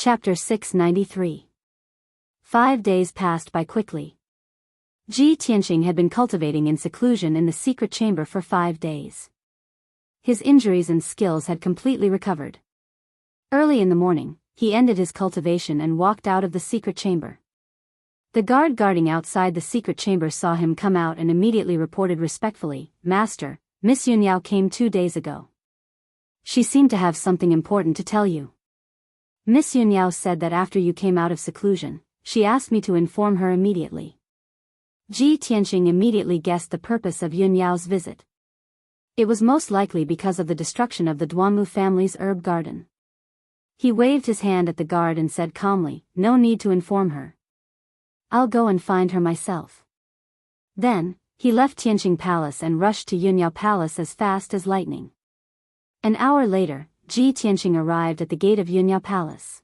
Chapter 693. 5 days passed by quickly. Ji Tianqing had been cultivating in seclusion in the secret chamber for 5 days. His injuries and skills had completely recovered. Early in the morning, he ended his cultivation and walked out of the secret chamber. The guard guarding outside the secret chamber saw him come out and immediately reported respectfully, "Master, Miss Yunyao came 2 days ago. She seemed to have something important to tell you. Miss Yunyao said that after you came out of seclusion, she asked me to inform her immediately." Ji Tianqing immediately guessed the purpose of Yunyao's visit. It was most likely because of the destruction of the Duanmu family's herb garden. He waved his hand at the guard and said calmly, "No need to inform her. I'll go and find her myself." Then, he left Tianqing Palace and rushed to Yunyao Palace as fast as lightning. An hour later, Ji Tianqing arrived at the gate of Yunyao Palace.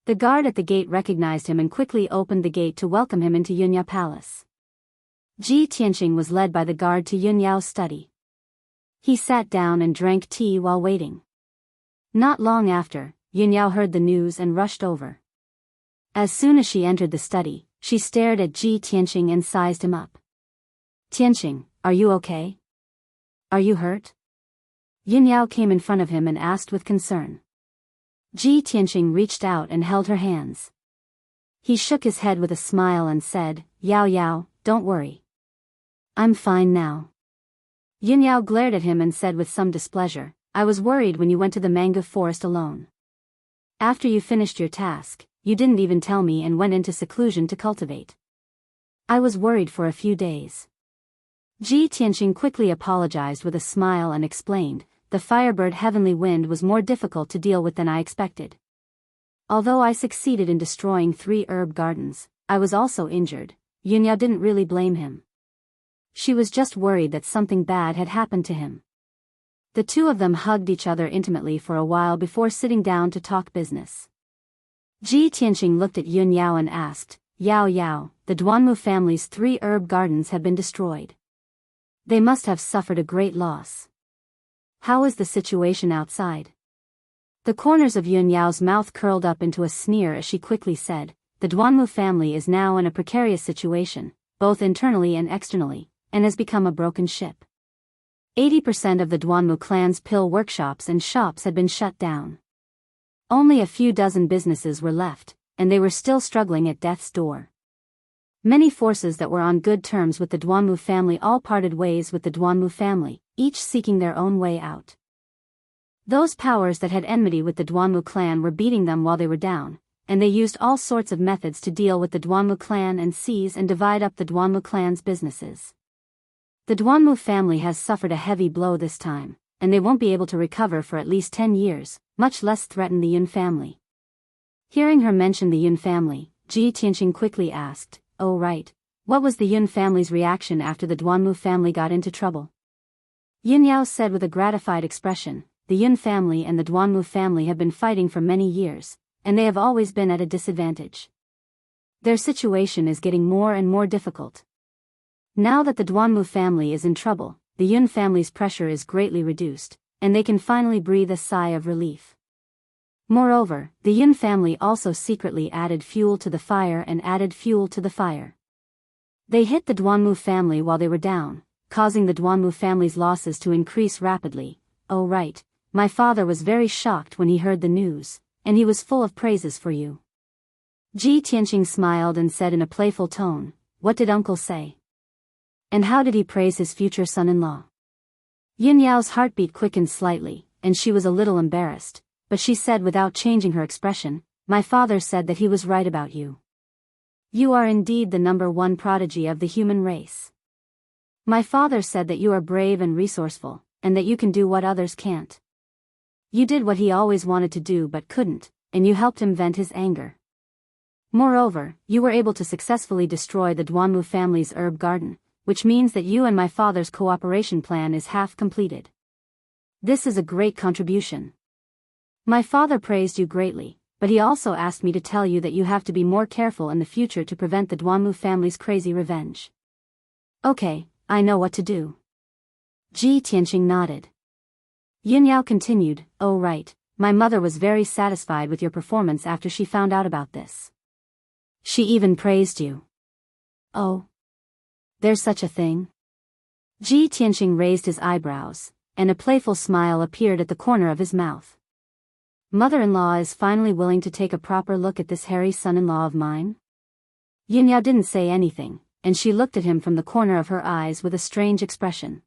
The guard at the gate recognized him and quickly opened the gate to welcome him into Yunyao Palace. Ji Tianqing was led by the guard to Yunyao's study. He sat down and drank tea while waiting. Not long after, Yunyao heard the news and rushed over. As soon as she entered the study, she stared at Ji Tianqing and sized him up. "Tianqing, are you okay? Are you hurt?" Yunyao came in front of him and asked with concern. Ji Tianqing reached out and held her hands. He shook his head with a smile and said, "Yao Yao, don't worry. I'm fine now." Yunyao glared at him and said with some displeasure, "I was worried when you went to the mango forest alone. After you finished your task, you didn't even tell me and went into seclusion to cultivate. I was worried for a few days." Ji Tianqing quickly apologized with a smile and explained, "The firebird heavenly wind was more difficult to deal with than I expected. Although I succeeded in destroying 3 herb gardens, I was also injured." Yunyao didn't really blame him. She was just worried that something bad had happened to him. The two of them hugged each other intimately for a while before sitting down to talk business. Ji Tianqing looked at Yunyao and asked, "Yao Yao, the Duanmu family's 3 herb gardens have been destroyed. They must have suffered a great loss. How is the situation outside?" The corners of Yunyao's mouth curled up into a sneer as she quickly said, "The Duanmu family is now in a precarious situation, both internally and externally, and has become a broken ship. 80% of the Duanmu clan's pill workshops and shops had been shut down. Only a few dozen businesses were left, and they were still struggling at death's door. Many forces that were on good terms with the Duanmu family all parted ways with the Duanmu family, each seeking their own way out. Those powers that had enmity with the Duanmu clan were beating them while they were down, and they used all sorts of methods to deal with the Duanmu clan and seize and divide up the Duanmu clan's businesses. The Duanmu family has suffered a heavy blow this time, and they won't be able to recover for at least 10 years, much less threaten the Yun family." Hearing her mention the Yun family, Ji Tianqing quickly asked, "Oh right, what was the Yun family's reaction after the Duanmu family got into trouble?" Yunyao said with a gratified expression, "The Yun family and the Duanmu family have been fighting for many years, and they have always been at a disadvantage. Their situation is getting more and more difficult. Now that the Duanmu family is in trouble, the Yun family's pressure is greatly reduced, and they can finally breathe a sigh of relief. Moreover, the Yun family also secretly added fuel to the fire and added fuel to the fire. They hit the Duanmu family while they were down, causing the Duanmu family's losses to increase rapidly. Oh right, my father was very shocked when he heard the news, and he was full of praises for you." Ji Tianqing smiled and said in a playful tone, "What did uncle say? And how did he praise his future son-in-law?" Yunyao's heartbeat quickened slightly, and she was a little embarrassed, but she said without changing her expression, "My father said that he was right about you. You are indeed the #1 prodigy of the human race. My father said that you are brave and resourceful, and that you can do what others can't. You did what he always wanted to do but couldn't, and you helped him vent his anger. Moreover, you were able to successfully destroy the Duanmu family's herb garden, which means that you and my father's cooperation plan is half completed. This is a great contribution. My father praised you greatly, but he also asked me to tell you that you have to be more careful in the future to prevent the Duanmu family's crazy revenge." "Okay, I know what to do." Ji Tianqing nodded. Yunyao continued, "Oh right, my mother was very satisfied with your performance after she found out about this. She even praised you. Oh. There's such a thing? Ji Tianqing raised his eyebrows, and a playful smile appeared at the corner of his mouth. Mother-in-law is finally willing to take a proper look at this hairy son-in-law of mine? Yunyao didn't say anything, and she looked at him from the corner of her eyes with a strange expression.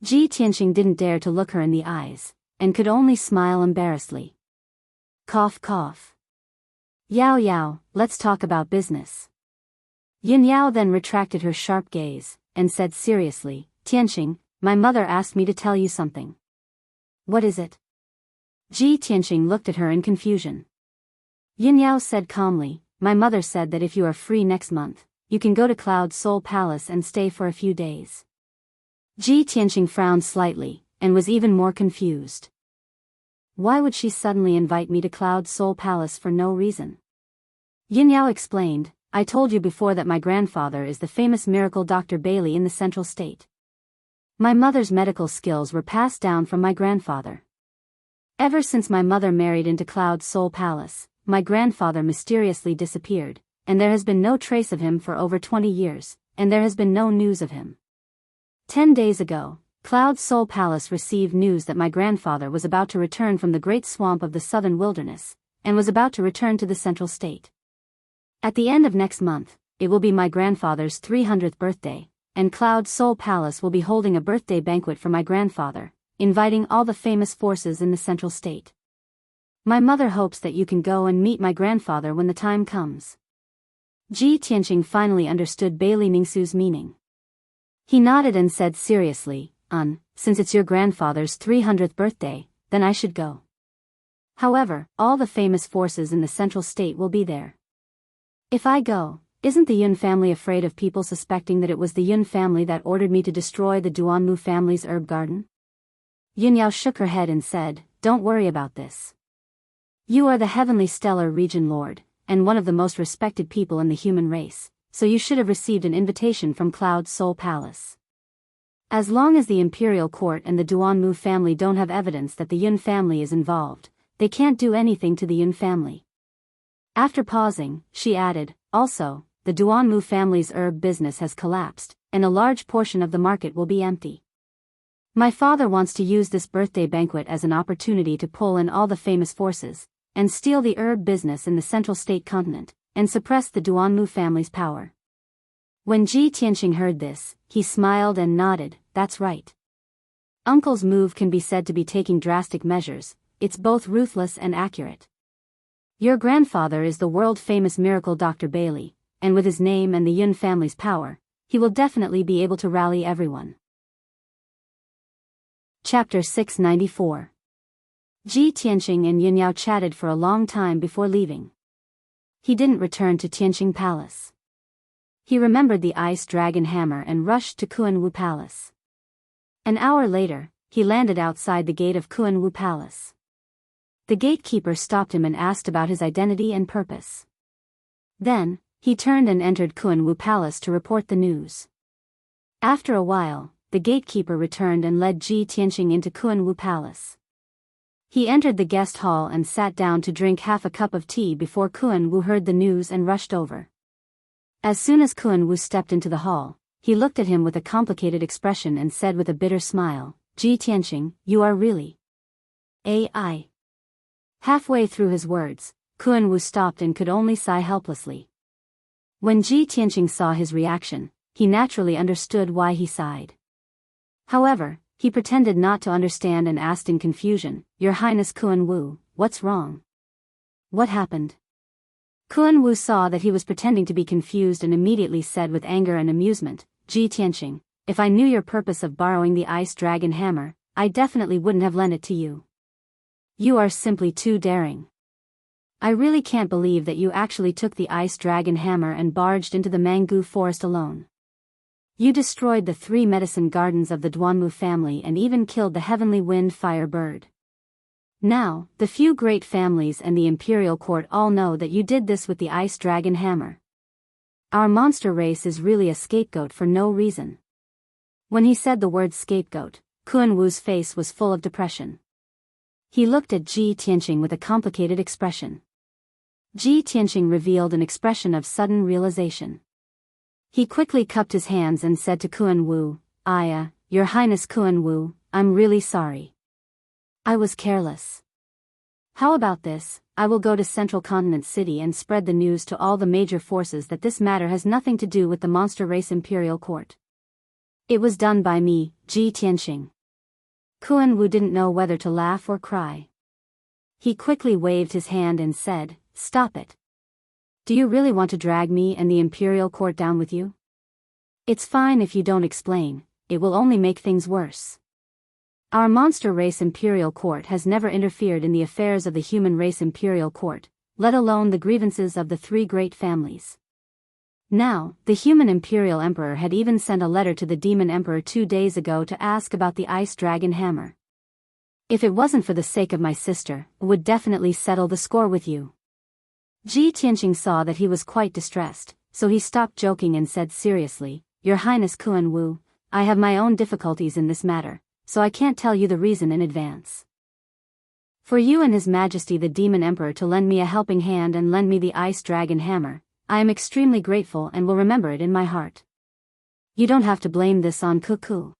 Ji Tianqing didn't dare to look her in the eyes, and could only smile embarrassedly. Cough cough. Yao Yao, let's talk about business. Yunyao then retracted her sharp gaze, and said seriously, Tianqing, my mother asked me to tell you something. What is it? Ji Tianqing looked at her in confusion. Yunyao said calmly, my mother said that if you are free next month, you can go to Cloud Soul Palace and stay for a few days. Ji Tianqing frowned slightly, and was even more confused. Why would she suddenly invite me to Cloud Soul Palace for no reason? Yunyao explained, I told you before that my grandfather is the famous miracle Dr. Bailey in the Central State. My mother's medical skills were passed down from my grandfather. Ever since my mother married into Cloud Soul Palace, my grandfather mysteriously disappeared, and there has been no trace of him for over 20 years, and there has been no news of him. 10 days ago, Cloud Soul Palace received news that my grandfather was about to return from the great swamp of the southern wilderness, and was about to return to the Central State. At the end of next month, it will be my grandfather's 300th birthday, and Cloud Soul Palace will be holding a birthday banquet for my grandfather, inviting all the famous forces in the Central State. My mother hopes that you can go and meet my grandfather when the time comes. Ji Tianqing finally understood Bailey Ningsu's meaning. He nodded and said seriously, since it's your grandfather's 300th birthday, then I should go. However, all the famous forces in the Central State will be there. If I go, isn't the Yun family afraid of people suspecting that it was the Yun family that ordered me to destroy the Duanmu family's herb garden? Yunyao shook her head and said, don't worry about this. You are the Heavenly Stellar Region Lord, and one of the most respected people in the human race, so you should have received an invitation from Cloud Soul Palace. As long as the Imperial Court and the Duanmu family don't have evidence that the Yun family is involved, they can't do anything to the Yun family. After pausing, she added, also, the Duanmu family's herb business has collapsed, and a large portion of the market will be empty. My father wants to use this birthday banquet as an opportunity to pull in all the famous forces, and steal the herb business in the Central State continent, and suppress the Duanmu family's power. When Ji Tianqing heard this, he smiled and nodded, that's right. Uncle's move can be said to be taking drastic measures, it's both ruthless and accurate. Your grandfather is the world-famous miracle Dr. Bailey, and with his name and the Yun family's power, he will definitely be able to rally everyone. Chapter 694. Ji Tianqing and Yunyao chatted for a long time before leaving. He didn't return to Tianqing Palace. He remembered the ice dragon hammer and rushed to Kuan-Wu Palace. An hour later, he landed outside the gate of Kuan-Wu Palace. The gatekeeper stopped him and asked about his identity and purpose. Then, he turned and entered Kuan-Wu Palace to report the news. After a while, the gatekeeper returned and led Ji Tianqing into Kuan-Wu Palace. He entered the guest hall and sat down to drink half a cup of tea before Kuan-Wu heard the news and rushed over. As soon as Kuan-Wu stepped into the hall, he looked at him with a complicated expression and said with a bitter smile, Ji Tianqing, you are really AI. Halfway through his words, Kuan-Wu stopped and could only sigh helplessly. When Ji Tianqing saw his reaction, he naturally understood why he sighed. However, he pretended not to understand and asked in confusion, Your Highness Kuan-Wu, what's wrong? What happened? Kuan-Wu saw that he was pretending to be confused and immediately said with anger and amusement, Ji Tianqing, if I knew your purpose of borrowing the ice dragon hammer, I definitely wouldn't have lent it to you. You are simply too daring. I really can't believe that you actually took the ice dragon hammer and barged into the mango forest alone. You destroyed the 3 medicine gardens of the Duanmu family and even killed the heavenly wind fire bird. Now, the few great families and the imperial court all know that you did this with the ice dragon hammer. Our monster race is really a scapegoat for no reason. When he said the word scapegoat, Kuan-Wu's face was full of depression. He looked at Ji Tianqing with a complicated expression. Ji Tianqing revealed an expression of sudden realization. He quickly cupped his hands and said to Kuan Wu, Your Highness Kuan Wu, I'm really sorry. I was careless. How about this? I will go to Central Continent City and spread the news to all the major forces that this matter has nothing to do with the monster race Imperial Court. It was done by me, Ji Tianqing. Kuan Wu didn't know whether to laugh or cry. He quickly waved his hand and said, Stop it. Do you really want to drag me and the Imperial Court down with you? It's fine if you don't explain, it will only make things worse. Our monster race Imperial Court has never interfered in the affairs of the human race Imperial Court, let alone the grievances of the three great families. Now, the human Imperial Emperor had even sent a letter to the Demon Emperor 2 days ago to ask about the Ice Dragon Hammer. If it wasn't for the sake of my sister, I would definitely settle the score with you. Ji Tianqing saw that he was quite distressed, so he stopped joking and said seriously, Your Highness Kuan Wu, I have my own difficulties in this matter, so I can't tell you the reason in advance. For you and His Majesty the Demon Emperor to lend me a helping hand and lend me the Ice Dragon Hammer, I am extremely grateful and will remember it in my heart. You don't have to blame this on Cuckoo.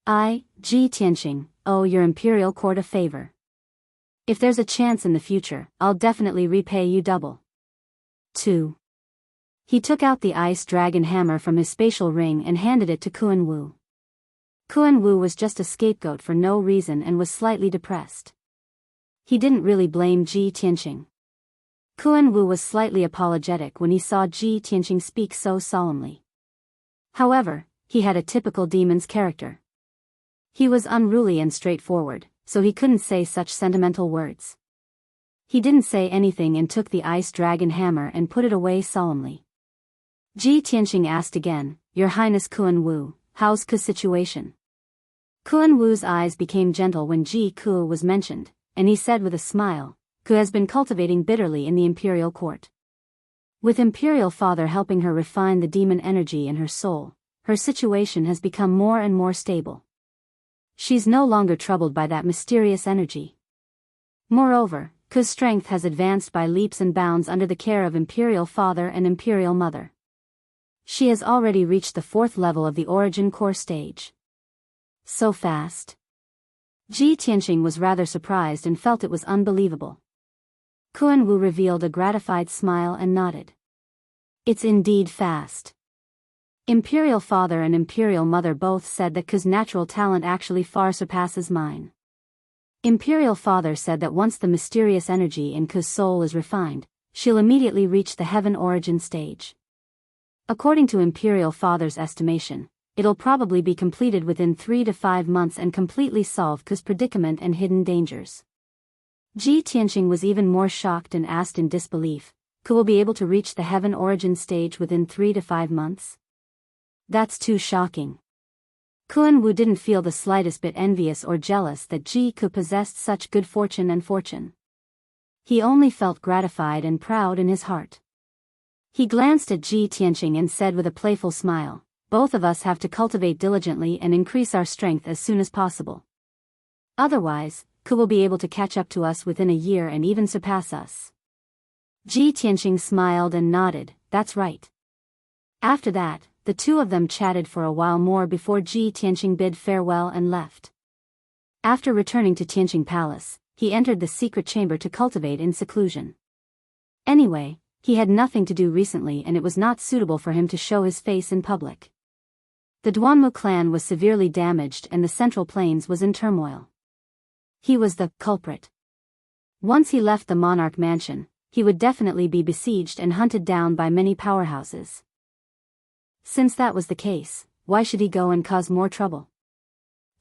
I, Ji Tianqing, owe your Imperial Court a favor. If there's a chance in the future, I'll definitely repay you double. 2. He took out the Ice Dragon Hammer from his spatial ring and handed it to Kuan Wu. Kuan Wu was just a scapegoat for no reason and was slightly depressed. He didn't really blame Ji Tianqing. Kuan Wu was slightly apologetic when he saw Ji Tianqing speak so solemnly. However, he had a typical demon's character. He was unruly and straightforward, so he couldn't say such sentimental words. He didn't say anything and took the Ice Dragon Hammer and put it away solemnly. Ji Tianqing asked again, Your Highness Kuan Wu, how's Ku's situation? Kuan Wu's eyes became gentle when Ji Ku was mentioned, and he said with a smile, Ku has been cultivating bitterly in the Imperial Court. With Imperial Father helping her refine the demon energy in her soul, her situation has become more and more stable. She's no longer troubled by that mysterious energy. Moreover, Ku's strength has advanced by leaps and bounds under the care of Imperial Father and Imperial Mother. She has already reached the 4th level of the Origin Core stage. So fast. Ji Tianqing was rather surprised and felt it was unbelievable. Kuan Wu revealed a gratified smile and nodded. It's indeed fast. Imperial Father and Imperial Mother both said that Ku's natural talent actually far surpasses mine. Imperial Father said that once the mysterious energy in Ku's soul is refined, she'll immediately reach the Heaven Origin stage. According to Imperial Father's estimation, it'll probably be completed within 3 to 5 months and completely solve Ku's predicament and hidden dangers. Ji Tianqing was even more shocked and asked in disbelief, Ku will be able to reach the Heaven Origin stage within 3 to 5 months? That's too shocking. Kuan Wu didn't feel the slightest bit envious or jealous that Ji Ku possessed such good fortune and fortune. He only felt gratified and proud in his heart. He glanced at Ji Tianqing and said with a playful smile, Both of us have to cultivate diligently and increase our strength as soon as possible. Otherwise, Ku will be able to catch up to us within a year and even surpass us. Ji Tianqing smiled and nodded, That's right. After that, the two of them chatted for a while more before Ji Tianqing bid farewell and left. After returning to Tianqing Palace, he entered the secret chamber to cultivate in seclusion. Anyway, he had nothing to do recently and it was not suitable for him to show his face in public. The Duanmu clan was severely damaged and the Central Plains was in turmoil. He was the culprit. Once he left the monarch mansion, he would definitely be besieged and hunted down by many powerhouses. Since that was the case, why should he go and cause more trouble?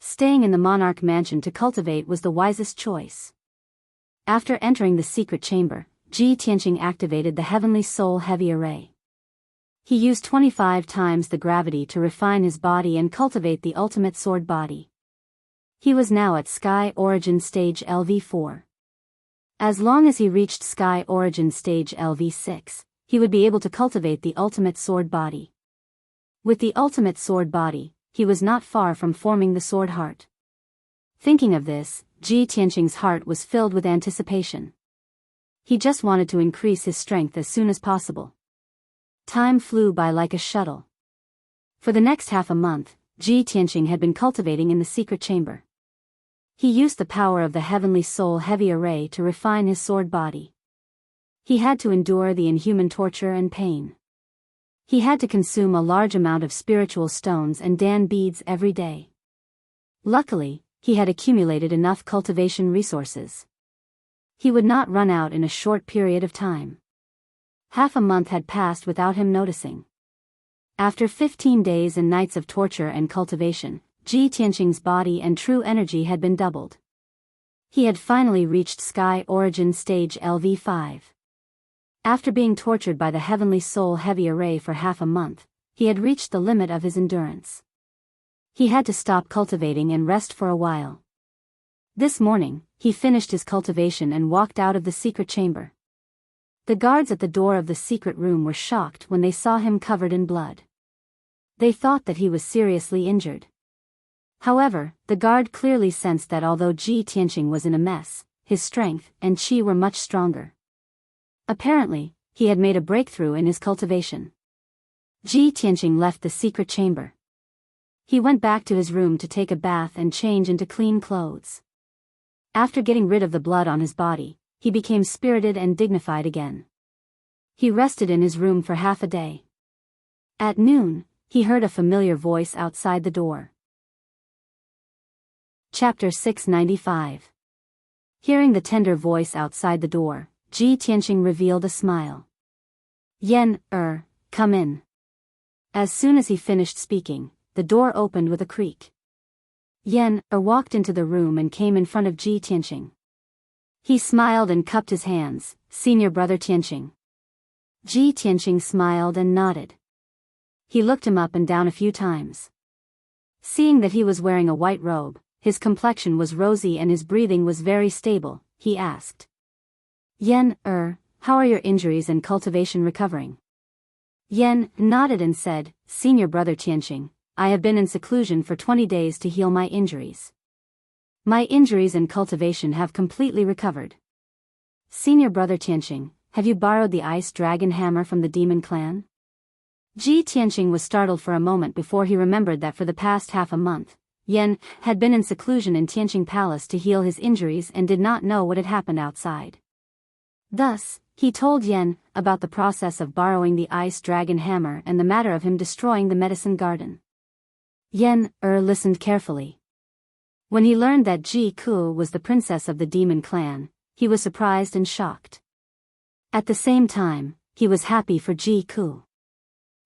Staying in the monarch mansion to cultivate was the wisest choice. After entering the secret chamber, Ji Tianqing activated the Heavenly Soul Heavy Array. He used 25 times the gravity to refine his body and cultivate the ultimate sword body. He was now at Sky Origin Stage LV4. As long as he reached Sky Origin Stage LV6, he would be able to cultivate the ultimate sword body. With the ultimate sword body, he was not far from forming the sword heart. Thinking of this, Ji Tianqing's heart was filled with anticipation. He just wanted to increase his strength as soon as possible. Time flew by like a shuttle. For the next half a month, Ji Tianqing had been cultivating in the secret chamber. He used the power of the heavenly soul heavy array to refine his sword body. He had to endure the inhuman torture and pain. He had to consume a large amount of spiritual stones and Dan beads every day. Luckily, he had accumulated enough cultivation resources. He would not run out in a short period of time. Half a month had passed without him noticing. After 15 days and nights of torture and cultivation, Ji Tianqing's body and true energy had been doubled. He had finally reached Sky Origin Stage LV5. After being tortured by the Heavenly Soul Heavy Array for half a month, he had reached the limit of his endurance. He had to stop cultivating and rest for a while. This morning, he finished his cultivation and walked out of the secret chamber. The guards at the door of the secret room were shocked when they saw him covered in blood. They thought that he was seriously injured. However, the guard clearly sensed that although Ji Tianqing was in a mess, his strength and qi were much stronger. Apparently, he had made a breakthrough in his cultivation. Ji Tianqing left the secret chamber. He went back to his room to take a bath and change into clean clothes. After getting rid of the blood on his body, he became spirited and dignified again. He rested in his room for half a day. At noon, he heard a familiar voice outside the door. Chapter 695. Hearing the tender voice outside the door, Ji Tianqing revealed a smile. Yan, come in. As soon as he finished speaking, the door opened with a creak. Yan, walked into the room and came in front of Ji Tianqing. He smiled and cupped his hands. Senior brother Tianqing. Ji Tianqing smiled and nodded. He looked him up and down a few times. Seeing that he was wearing a white robe, his complexion was rosy and his breathing was very stable, he asked. Yan, how are your injuries and cultivation recovering? Yan nodded and said, Senior brother Tianqing, I have been in seclusion for 20 days to heal my injuries. My injuries and cultivation have completely recovered. Senior brother Tianqing, have you borrowed the ice dragon hammer from the demon clan? Ji Tianqing was startled for a moment before he remembered that for the past half a month, Yan had been in seclusion in Tianqing Palace to heal his injuries and did not know what had happened outside. Thus, he told Yan about the process of borrowing the ice dragon hammer and the matter of him destroying the medicine garden. Yan listened carefully. When he learned that Ji Ku was the princess of the demon clan, he was surprised and shocked. At the same time, he was happy for Ji Ku.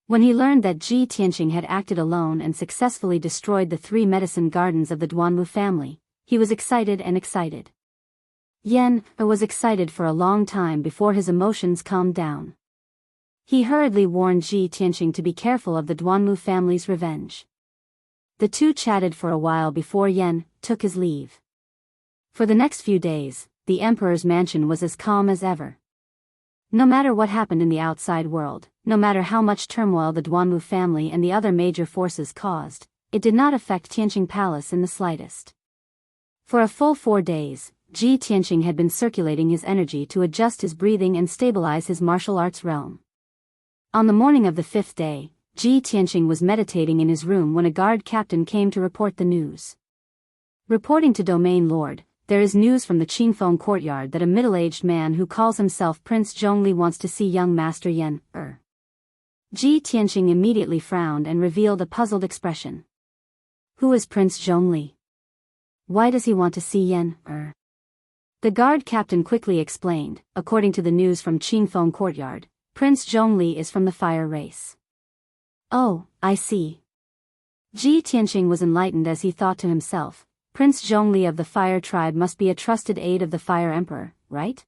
When he learned that Ji Tianqing had acted alone and successfully destroyed the 3 medicine gardens of the Duanwu family, he was excited and excited. Yan was excited for a long time before his emotions calmed down. He hurriedly warned Ji Tianqing to be careful of the Duanwu family's revenge. The two chatted for a while before Yan took his leave. For the next few days, the emperor's mansion was as calm as ever. No matter what happened in the outside world, no matter how much turmoil the Duanwu family and the other major forces caused, it did not affect Tianqing Palace in the slightest. For a full 4 days, Ji Tianqing had been circulating his energy to adjust his breathing and stabilize his martial arts realm. On the morning of the 5th day, Ji Tianqing was meditating in his room when a guard captain came to report the news. Reporting to Domain Lord, there is news from the Qingfeng courtyard that a middle-aged man who calls himself Prince Zhongli wants to see young Master Yan. Ji Tianqing immediately frowned and revealed a puzzled expression. Who is Prince Zhongli? Why does he want to see Yan? The guard captain quickly explained, according to the news from Qingfeng courtyard, Prince Zhongli is from the fire race. Oh, I see. Ji Tianqing was enlightened as he thought to himself, Prince Zhongli of the Fire Tribe must be a trusted aide of the Fire Emperor, right?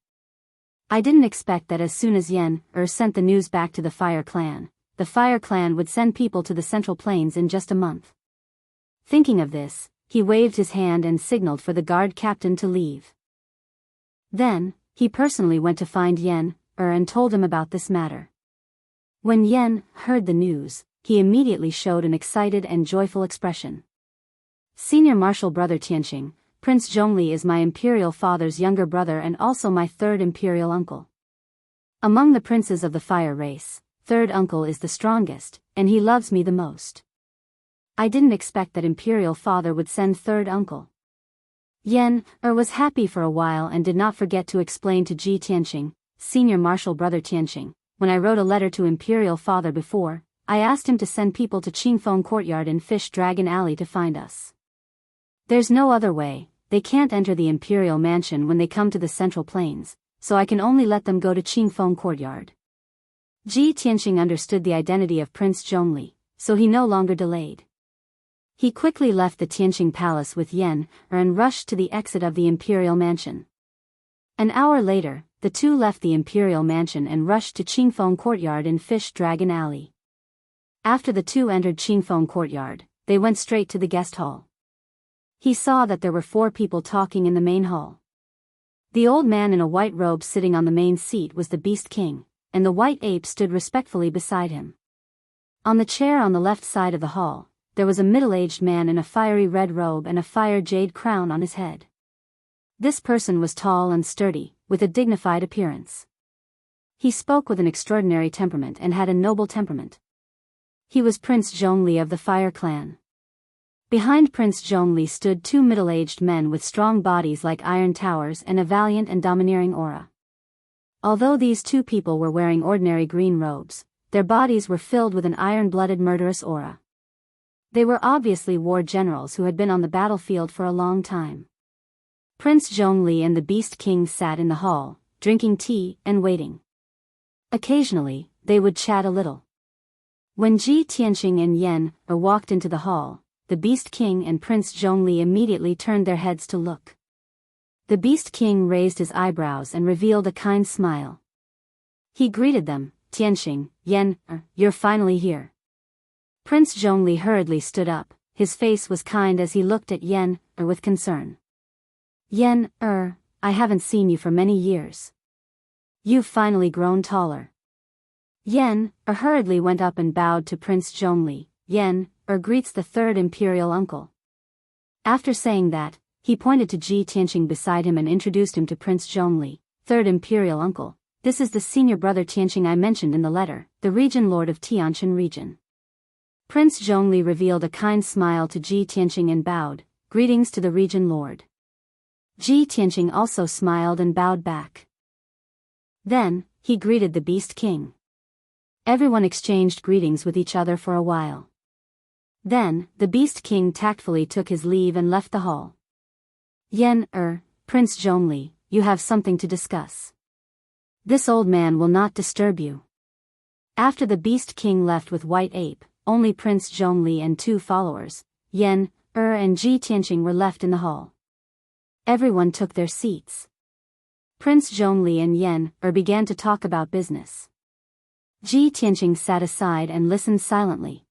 I didn't expect that as soon as Yan sent the news back to the Fire Clan, the Fire Clan would send people to the Central Plains in just a month. Thinking of this, he waved his hand and signaled for the guard captain to leave. Then, he personally went to find Yan and told him about this matter. When Yan heard the news, he immediately showed an excited and joyful expression. Senior Marshal Brother Tianqing, Prince Zhongli is my imperial father's younger brother and also my third imperial uncle. Among the princes of the fire race, third uncle is the strongest, and he loves me the most. I didn't expect that imperial father would send third uncle. Yan was happy for a while and did not forget to explain to Ji Tianqing, senior marshal brother Tianqing, when I wrote a letter to imperial father before, I asked him to send people to Qingfeng Courtyard in Fish Dragon Alley to find us. There's no other way, they can't enter the imperial mansion when they come to the Central Plains, so I can only let them go to Qingfeng Courtyard. Ji Tianqing understood the identity of Prince Zhongli, so he no longer delayed. He quickly left the Tianqing Palace with Yan and rushed to the exit of the imperial mansion. An hour later, the two left the imperial mansion and rushed to Qingfeng Courtyard in Fish Dragon Alley. After the two entered Qingfeng Courtyard, they went straight to the guest hall. He saw that there were 4 people talking in the main hall. The old man in a white robe sitting on the main seat was the Beast King, and the white ape stood respectfully beside him. On the chair on the left side of the hall, there was a middle-aged man in a fiery red robe and a fire jade crown on his head. This person was tall and sturdy, with a dignified appearance. He spoke with an extraordinary temperament and had a noble temperament. He was Prince Zhongli of the Fire Clan. Behind Prince Zhongli stood 2 middle-aged men with strong bodies like iron towers and a valiant and domineering aura. Although these 2 people were wearing ordinary green robes, their bodies were filled with an iron-blooded murderous aura. They were obviously war generals who had been on the battlefield for a long time. Prince Zhongli and the Beast King sat in the hall, drinking tea and waiting. Occasionally, they would chat a little. When Ji Tianqing and Yan walked into the hall, the Beast King and Prince Zhongli immediately turned their heads to look. The Beast King raised his eyebrows and revealed a kind smile. He greeted them, Tianqing, Yan, you're finally here. Prince Zhongli hurriedly stood up, his face was kind as he looked at Yan, with concern. Yan, I haven't seen you for many years. You've finally grown taller. Yan, hurriedly went up and bowed to Prince Zhongli. Yan, greets the third imperial uncle. After saying that, he pointed to Ji Tianqing beside him and introduced him to Prince Zhongli, third imperial uncle. This is the senior brother Tianqing I mentioned in the letter, the region lord of Tianshan region. Prince Zhongli revealed a kind smile to Ji Tianqing and bowed, greetings to the region lord. Ji Tianqing also smiled and bowed back. Then, he greeted the Beast King. Everyone exchanged greetings with each other for a while. Then, the Beast King tactfully took his leave and left the hall. Yan, Prince Zhongli, you have something to discuss. This old man will not disturb you. After the Beast King left with White Ape, only Prince Zhongli and 2 followers, Yan, and Ji Tianqing were left in the hall. Everyone took their seats. Prince Zhongli and Yan, began to talk about business. Ji Tianqing sat aside and listened silently.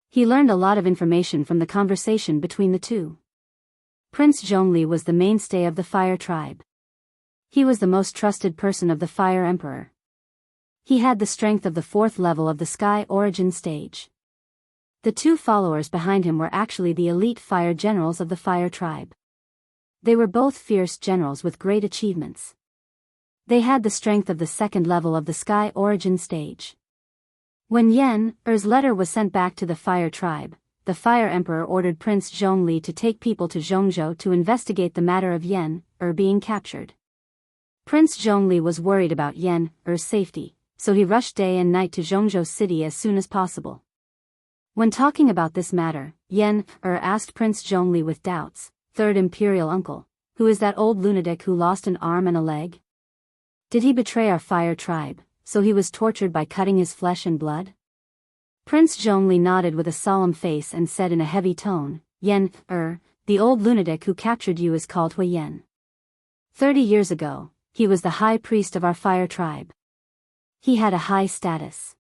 He learned a lot of information from the conversation between the two. Prince Zhongli was the mainstay of the Fire Tribe. He was the most trusted person of the Fire Emperor. He had the strength of the 4th level of the Sky Origin stage. The 2 followers behind him were actually the elite fire generals of the Fire Tribe. They were both fierce generals with great achievements. They had the strength of the 2nd level of the Sky Origin stage. When Yan's letter was sent back to the Fire Tribe, the Fire Emperor ordered Prince Zhongli to take people to Zhongzhou to investigate the matter of Yan being captured. Prince Zhongli was worried about Yan's safety, so he rushed day and night to Zhongzhou city as soon as possible. When talking about this matter, Yan asked Prince Zhongli with doubts, third imperial uncle, who is that old lunatic who lost an arm and a leg? Did he betray our Fire Tribe, so he was tortured by cutting his flesh and blood? Prince Zhongli nodded with a solemn face and said in a heavy tone, Yan, the old lunatic who captured you is called Hui Yan. 30 years ago, he was the high priest of our Fire Tribe. He had a high status.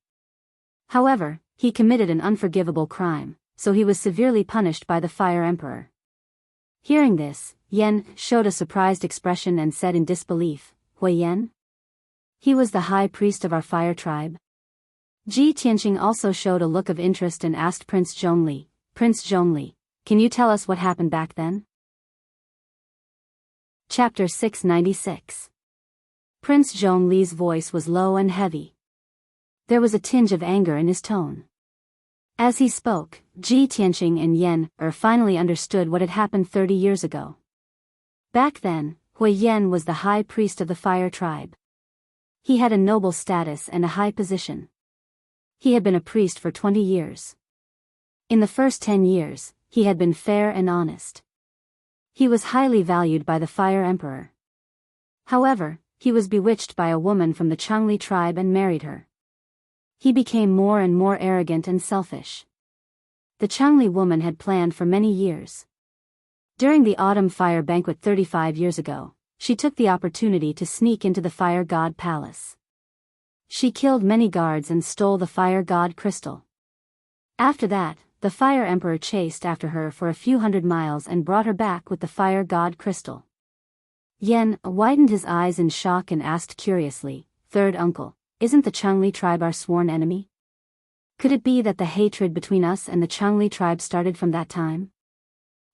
However, he committed an unforgivable crime, so he was severely punished by the Fire Emperor. Hearing this, Yan showed a surprised expression and said in disbelief, Hui Yan? He was the high priest of our Fire Tribe? Ji Tianqing also showed a look of interest and asked Prince Zhongli, Prince Zhongli, can you tell us what happened back then? Chapter 696. Prince Zhongli's voice was low and heavy. There was a tinge of anger in his tone. As he spoke, Ji Tianqing and Yan finally understood what had happened 30 years ago. Back then, Hui Yan was the high priest of the fire tribe. He had a noble status and a high position. He had been a priest for 20 years. In the first 10 years, he had been fair and honest. He was highly valued by the Fire Emperor. However, he was bewitched by a woman from the Changli tribe and married her. He became more and more arrogant and selfish. The Changli woman had planned for many years. During the autumn fire banquet 35 years ago, she took the opportunity to sneak into the fire god palace. She killed many guards and stole the fire god crystal. After that, the fire emperor chased after her for a few hundred miles and brought her back with the fire god crystal. Yan widened his eyes in shock and asked curiously, "Third uncle, isn't the Changli tribe our sworn enemy? Could it be that the hatred between us and the Changli tribe started from that time?"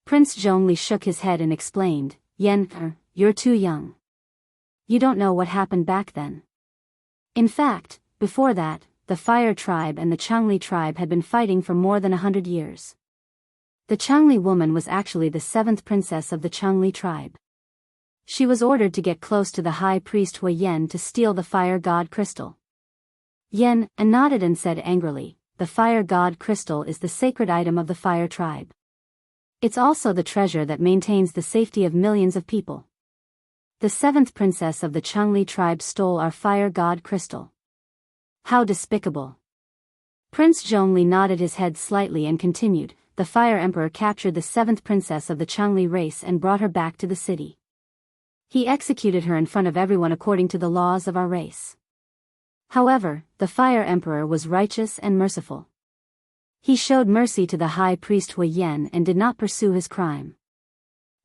Prince Zhongli shook his head and explained, "Yan, you're too young. You don't know what happened back then. In fact, before that, the Fire tribe and the Changli tribe had been fighting for more than 100 years. The Changli woman was actually the 7th princess of the Changli tribe. She was ordered to get close to the high priest Hui Yan to steal the fire god crystal." Yan nodded and said angrily, "The fire god crystal is the sacred item of the Fire tribe. It's also the treasure that maintains the safety of millions of people. The 7th princess of the Changli tribe stole our fire god crystal. How despicable." Prince Zhongli nodded his head slightly and continued, "The Fire Emperor captured the 7th princess of the Changli race and brought her back to the city. He executed her in front of everyone according to the laws of our race. However, the Fire Emperor was righteous and merciful. He showed mercy to the high priest Hui Yan and did not pursue his crime.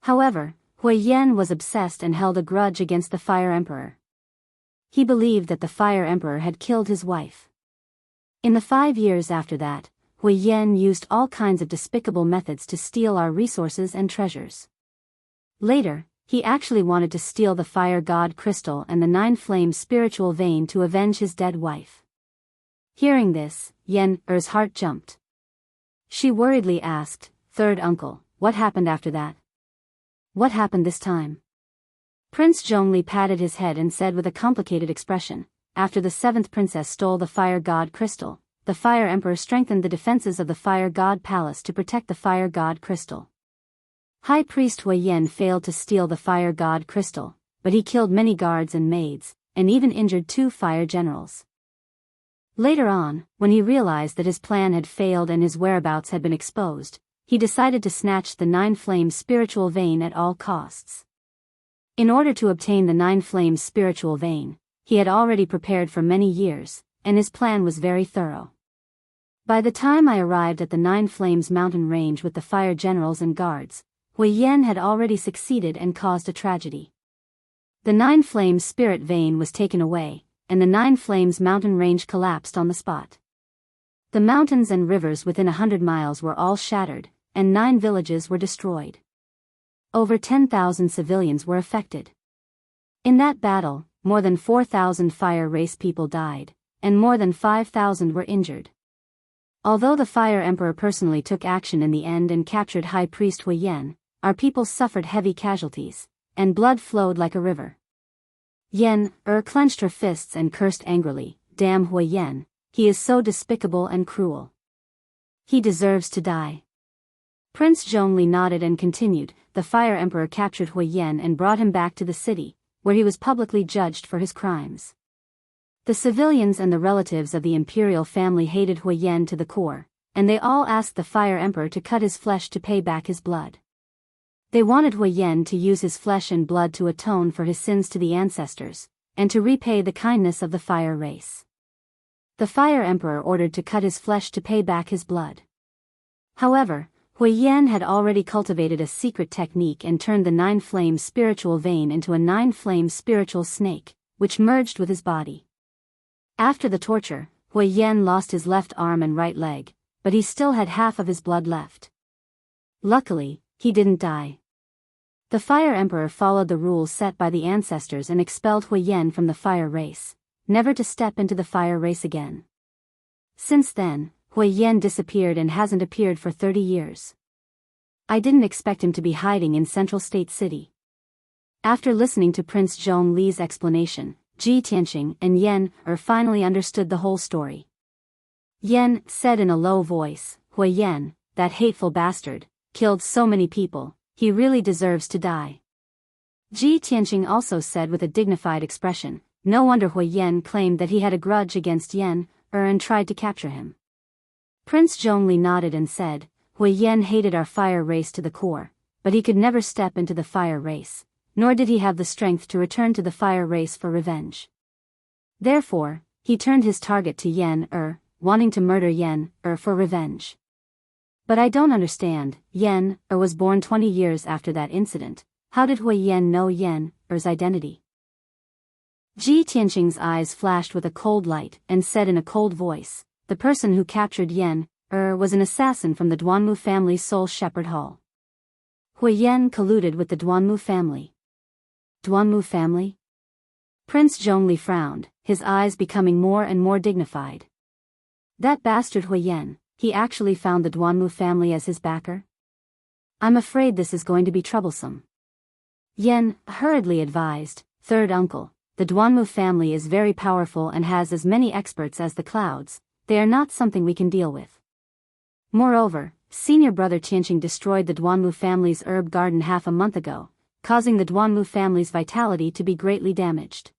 However, Hui Yan was obsessed and held a grudge against the Fire Emperor. He believed that the Fire Emperor had killed his wife. In the 5 years after that, Hui Yan used all kinds of despicable methods to steal our resources and treasures. Later, he actually wanted to steal the fire god crystal and the 9-flame spiritual vein to avenge his dead wife." Hearing this, Yan's heart jumped. She worriedly asked, "Third uncle, what happened after that? What happened this time?" Prince Zhongli patted his head and said with a complicated expression, "After the 7th princess stole the fire god crystal, the Fire Emperor strengthened the defenses of the fire god palace to protect the fire god crystal. High priest Hui Yan failed to steal the fire god crystal, but he killed many guards and maids, and even injured 2 fire generals. Later on, when he realized that his plan had failed and his whereabouts had been exposed, he decided to snatch the 9-flame spiritual vein at all costs. In order to obtain the 9-flame spiritual vein, he had already prepared for many years, and his plan was very thorough. By the time I arrived at the 9 Flames mountain range with the fire generals and guards, Hui Yan had already succeeded and caused a tragedy. The 9 Flames spirit vein was taken away, and the 9 Flames mountain range collapsed on the spot. The mountains and rivers within 100 miles were all shattered, and 9 villages were destroyed. Over 10,000 civilians were affected. In that battle, more than 4,000 fire race people died, and more than 5,000 were injured. Although the Fire Emperor personally took action in the end and captured High Priest Hui Yan, our people suffered heavy casualties, and blood flowed like a river. Yan clenched her fists and cursed angrily, "Damn Hui Yan, he is so despicable and cruel. He deserves to die." Prince Zhongli nodded and continued, "The Fire Emperor captured Hui Yan and brought him back to the city, where he was publicly judged for his crimes. The civilians and the relatives of the imperial family hated Hui Yan to the core, and they all asked the Fire Emperor to cut his flesh to pay back his blood. They wanted Hui Yan to use his flesh and blood to atone for his sins to the ancestors, and to repay the kindness of the fire race. The Fire Emperor ordered to cut his flesh to pay back his blood. However, Hui Yan had already cultivated a secret technique and turned the 9-flame spiritual vein into a 9-flame spiritual snake, which merged with his body. After the torture, Hui Yan lost his left arm and right leg, but he still had half of his blood left. Luckily, he didn't die. The Fire Emperor followed the rules set by the ancestors and expelled Huiyan from the fire race, never to step into the fire race again. Since then, Huiyan disappeared and hasn't appeared for 30 years. I didn't expect him to be hiding in Central State City. After listening to Prince Zhongli's explanation, Ji Tianqing and Yan finally understood the whole story. Yan said in a low voice, Huiyan, that hateful bastard, killed so many people, he really deserves to die. Ji Tianqing also said with a dignified expression, no wonder Huiyan claimed that he had a grudge against Yan and tried to capture him. Prince Zhongli nodded and said, Huiyan hated our fire race to the core, but he could never step into the fire race, nor did he have the strength to return to the fire race for revenge. Therefore, he turned his target to Yan wanting to murder Yan for revenge. But I don't understand, Yan was born 20 years after that incident. How did Huiyan know Yan's identity? Ji Tianqing's eyes flashed with a cold light and said in a cold voice, the person who captured Yan was an assassin from the Duanmu family's Soul Shepherd Hall. Huiyan colluded with the Duanmu family. Duanmu family? Prince Zhongli frowned, his eyes becoming more and more dignified. That bastard Huiyan, he actually found the Duanmu family as his backer? I'm afraid this is going to be troublesome. Yan hurriedly advised, third uncle, the Duanmu family is very powerful and has as many experts as the clouds, they are not something we can deal with. Moreover, senior brother Tianqing destroyed the Duanmu family's herb garden half a month ago, causing the Duanmu family's vitality to be greatly damaged.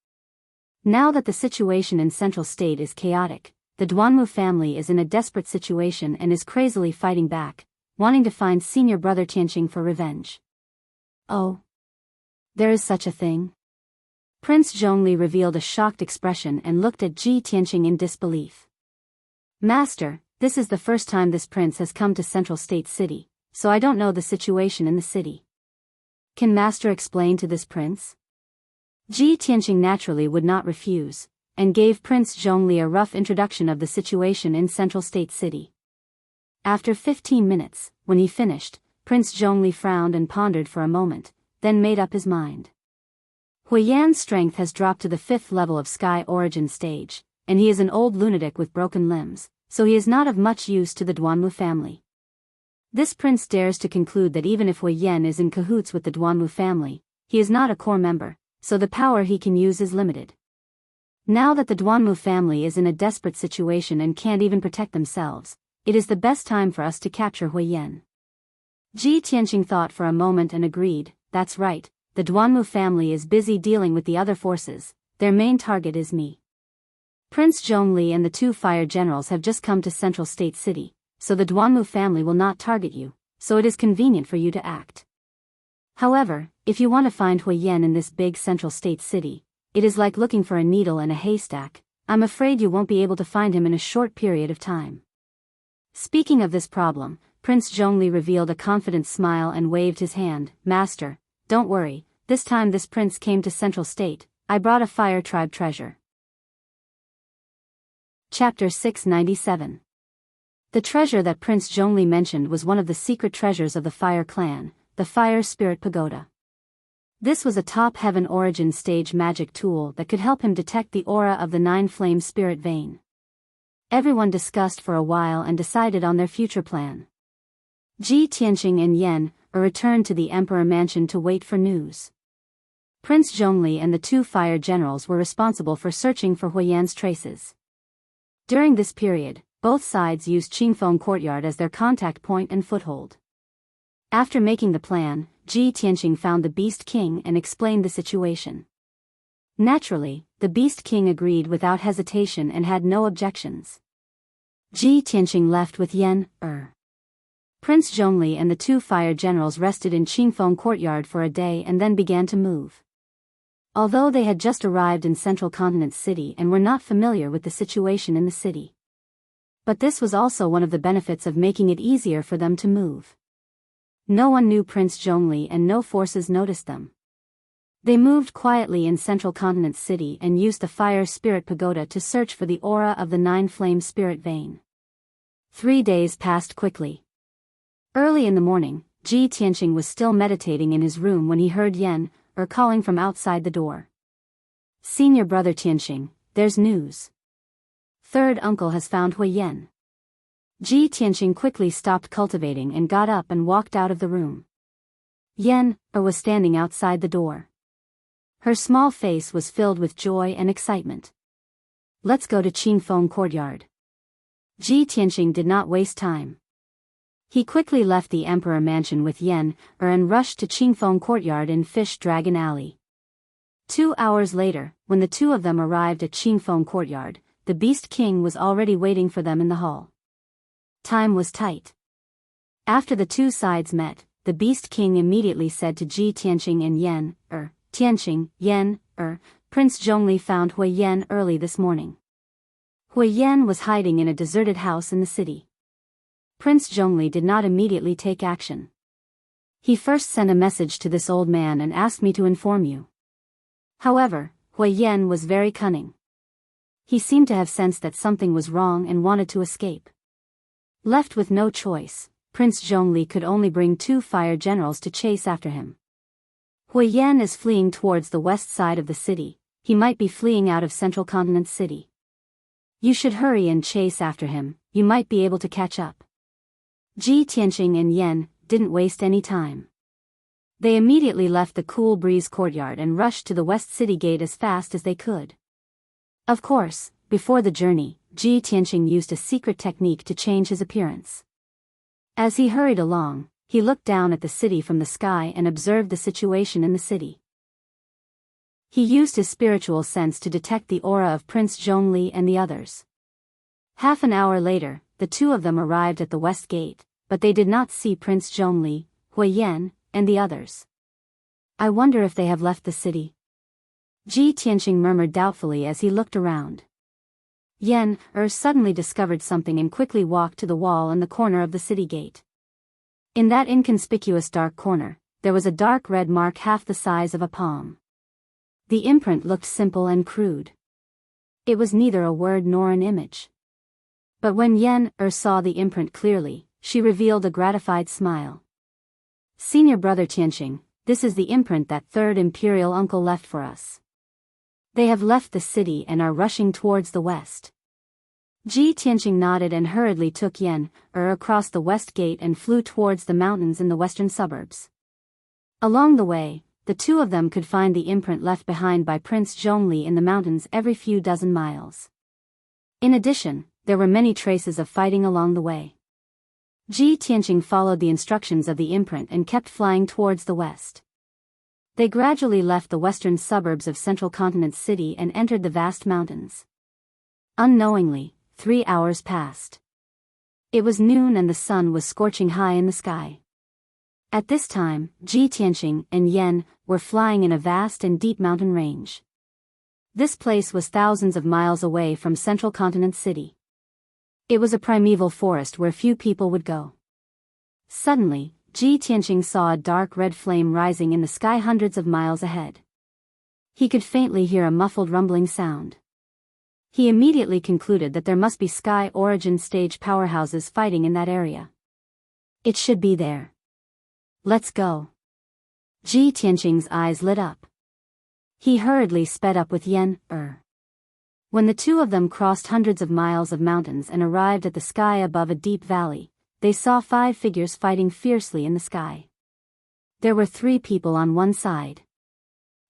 Now that the situation in Central State is chaotic, the Duanmu family is in a desperate situation and is crazily fighting back, wanting to find senior brother Tianqing for revenge. Oh. There is such a thing? Prince Zhongli revealed a shocked expression and looked at Ji Tianqing in disbelief. Master, this is the first time this prince has come to Central State City, so I don't know the situation in the city. Can Master explain to this prince? Ji Tianqing naturally would not refuse, and gave Prince Zhongli a rough introduction of the situation in Central State City. After 15 minutes, when he finished, Prince Zhongli frowned and pondered for a moment, then made up his mind. Huiyan's strength has dropped to the 5th level of Sky Origin stage, and he is an old lunatic with broken limbs, so he is not of much use to the Duanmu family. This prince dares to conclude that even if Huiyan is in cahoots with the Duanmu family, he is not a core member, so the power he can use is limited. Now that the Duanmu family is in a desperate situation and can't even protect themselves, it is the best time for us to capture Huiyan. Ji Tianqing thought for a moment and agreed, that's right, the Duanmu family is busy dealing with the other forces, their main target is me. Prince Zhongli and the 2 fire generals have just come to Central State City, so the Duanmu family will not target you, so it is convenient for you to act. However, if you want to find Huiyan in this big Central State City, it is like looking for a needle in a haystack, I'm afraid you won't be able to find him in a short period of time. Speaking of this problem, Prince Zhongli revealed a confident smile and waved his hand, Master, don't worry, this time this prince came to Central State, I brought a fire tribe treasure. Chapter 697. The treasure that Prince Zhongli mentioned was one of the secret treasures of the Fire Clan, the Fire Spirit Pagoda. This was a top heaven origin stage magic tool that could help him detect the aura of the 9 flame spirit vein. Everyone discussed for a while and decided on their future plan. Ji Tianqing and Yan returned to the Emperor Mansion to wait for news. Prince Zhongli and the 2 fire generals were responsible for searching for Huiyan's traces. During this period, both sides used Qingfeng Courtyard as their contact point and foothold. After making the plan, Ji Tianqing found the Beast King and explained the situation. Naturally, the Beast King agreed without hesitation and had no objections. Ji Tianqing left with Yan. Prince Zhongli and the 2 fire generals rested in Qingfeng Courtyard for a day and then began to move. Although they had just arrived in Central Continent City and were not familiar with the situation in the city. But this was also one of the benefits of making it easier for them to move. No one knew Prince Zhongli and no forces noticed them. They moved quietly in Central Continent City and used the Fire Spirit Pagoda to search for the aura of the 9 flame spirit vein. 3 days passed quickly. Early in the morning, Ji Tianqing was still meditating in his room when he heard Yan calling from outside the door. "Senior brother Tianqing, there's news. Third uncle has found Hui Yan." Ji Tianqing quickly stopped cultivating and got up and walked out of the room. Yan was standing outside the door. Her small face was filled with joy and excitement. "Let's go to Qingfeng Courtyard." Ji Tianqing did not waste time. He quickly left the Emperor Mansion with Yan and rushed to Qingfeng Courtyard in Fish Dragon Alley. 2 hours later, when the two of them arrived at Qingfeng Courtyard, the Beast King was already waiting for them in the hall. Time was tight. After the two sides met, the Beast King immediately said to Ji Tianqing and Yan, "Tianqing, Yan, Prince Zhongli found Hui Yan early this morning. Hui Yan was hiding in a deserted house in the city." Prince Zhongli did not immediately take action. "He first sent a message to this old man and asked me to inform you." However, Hui Yan was very cunning. He seemed to have sensed that something was wrong and wanted to escape. Left with no choice, Prince Zhongli could only bring 2 fire generals to chase after him. "Hui Yan is fleeing towards the west side of the city. He might be fleeing out of Central Continent City. You should hurry and chase after him, you might be able to catch up." Ji Tianqing and Yan didn't waste any time. They immediately left the Cool Breeze Courtyard and rushed to the West City Gate as fast as they could. Of course, before the journey, Ji Tianqing used a secret technique to change his appearance. As he hurried along, he looked down at the city from the sky and observed the situation in the city. He used his spiritual sense to detect the aura of Prince Zhongli and the others. Half an hour later, the two of them arrived at the West Gate, but they did not see Prince Zhongli, Hui Yan, and the others. "I wonder if they have left the city," Ji Tianqing murmured doubtfully as he looked around. Yan suddenly discovered something and quickly walked to the wall in the corner of the city gate. In that inconspicuous dark corner, there was a dark red mark half the size of a palm. The imprint looked simple and crude. It was neither a word nor an image. But when Yan saw the imprint clearly, she revealed a gratified smile. "Senior brother Tianqing, this is the imprint that third imperial uncle left for us. They have left the city and are rushing towards the west." Ji Tianqing nodded and hurriedly took Yan across the west gate and flew towards the mountains in the western suburbs. Along the way, the two of them could find the imprint left behind by Prince Zhongli in the mountains every few dozen miles. In addition, there were many traces of fighting along the way. Ji Tianqing followed the instructions of the imprint and kept flying towards the west. They gradually left the western suburbs of Central Continent City and entered the vast mountains. Unknowingly, 3 hours passed. It was noon and the sun was scorching high in the sky. At this time, Ji Tianqing and Yan were flying in a vast and deep mountain range. This place was thousands of miles away from Central Continent City. It was a primeval forest where few people would go. Suddenly, Ji Tianqing saw a dark red flame rising in the sky hundreds of miles ahead. He could faintly hear a muffled rumbling sound. He immediately concluded that there must be Sky Origin stage powerhouses fighting in that area. It should be there. "Let's go." Ji Tianqing's eyes lit up. He hurriedly sped up with Yan. When the two of them crossed hundreds of miles of mountains and arrived at the sky above a deep valley, they saw 5 figures fighting fiercely in the sky. There were 3 people on one side.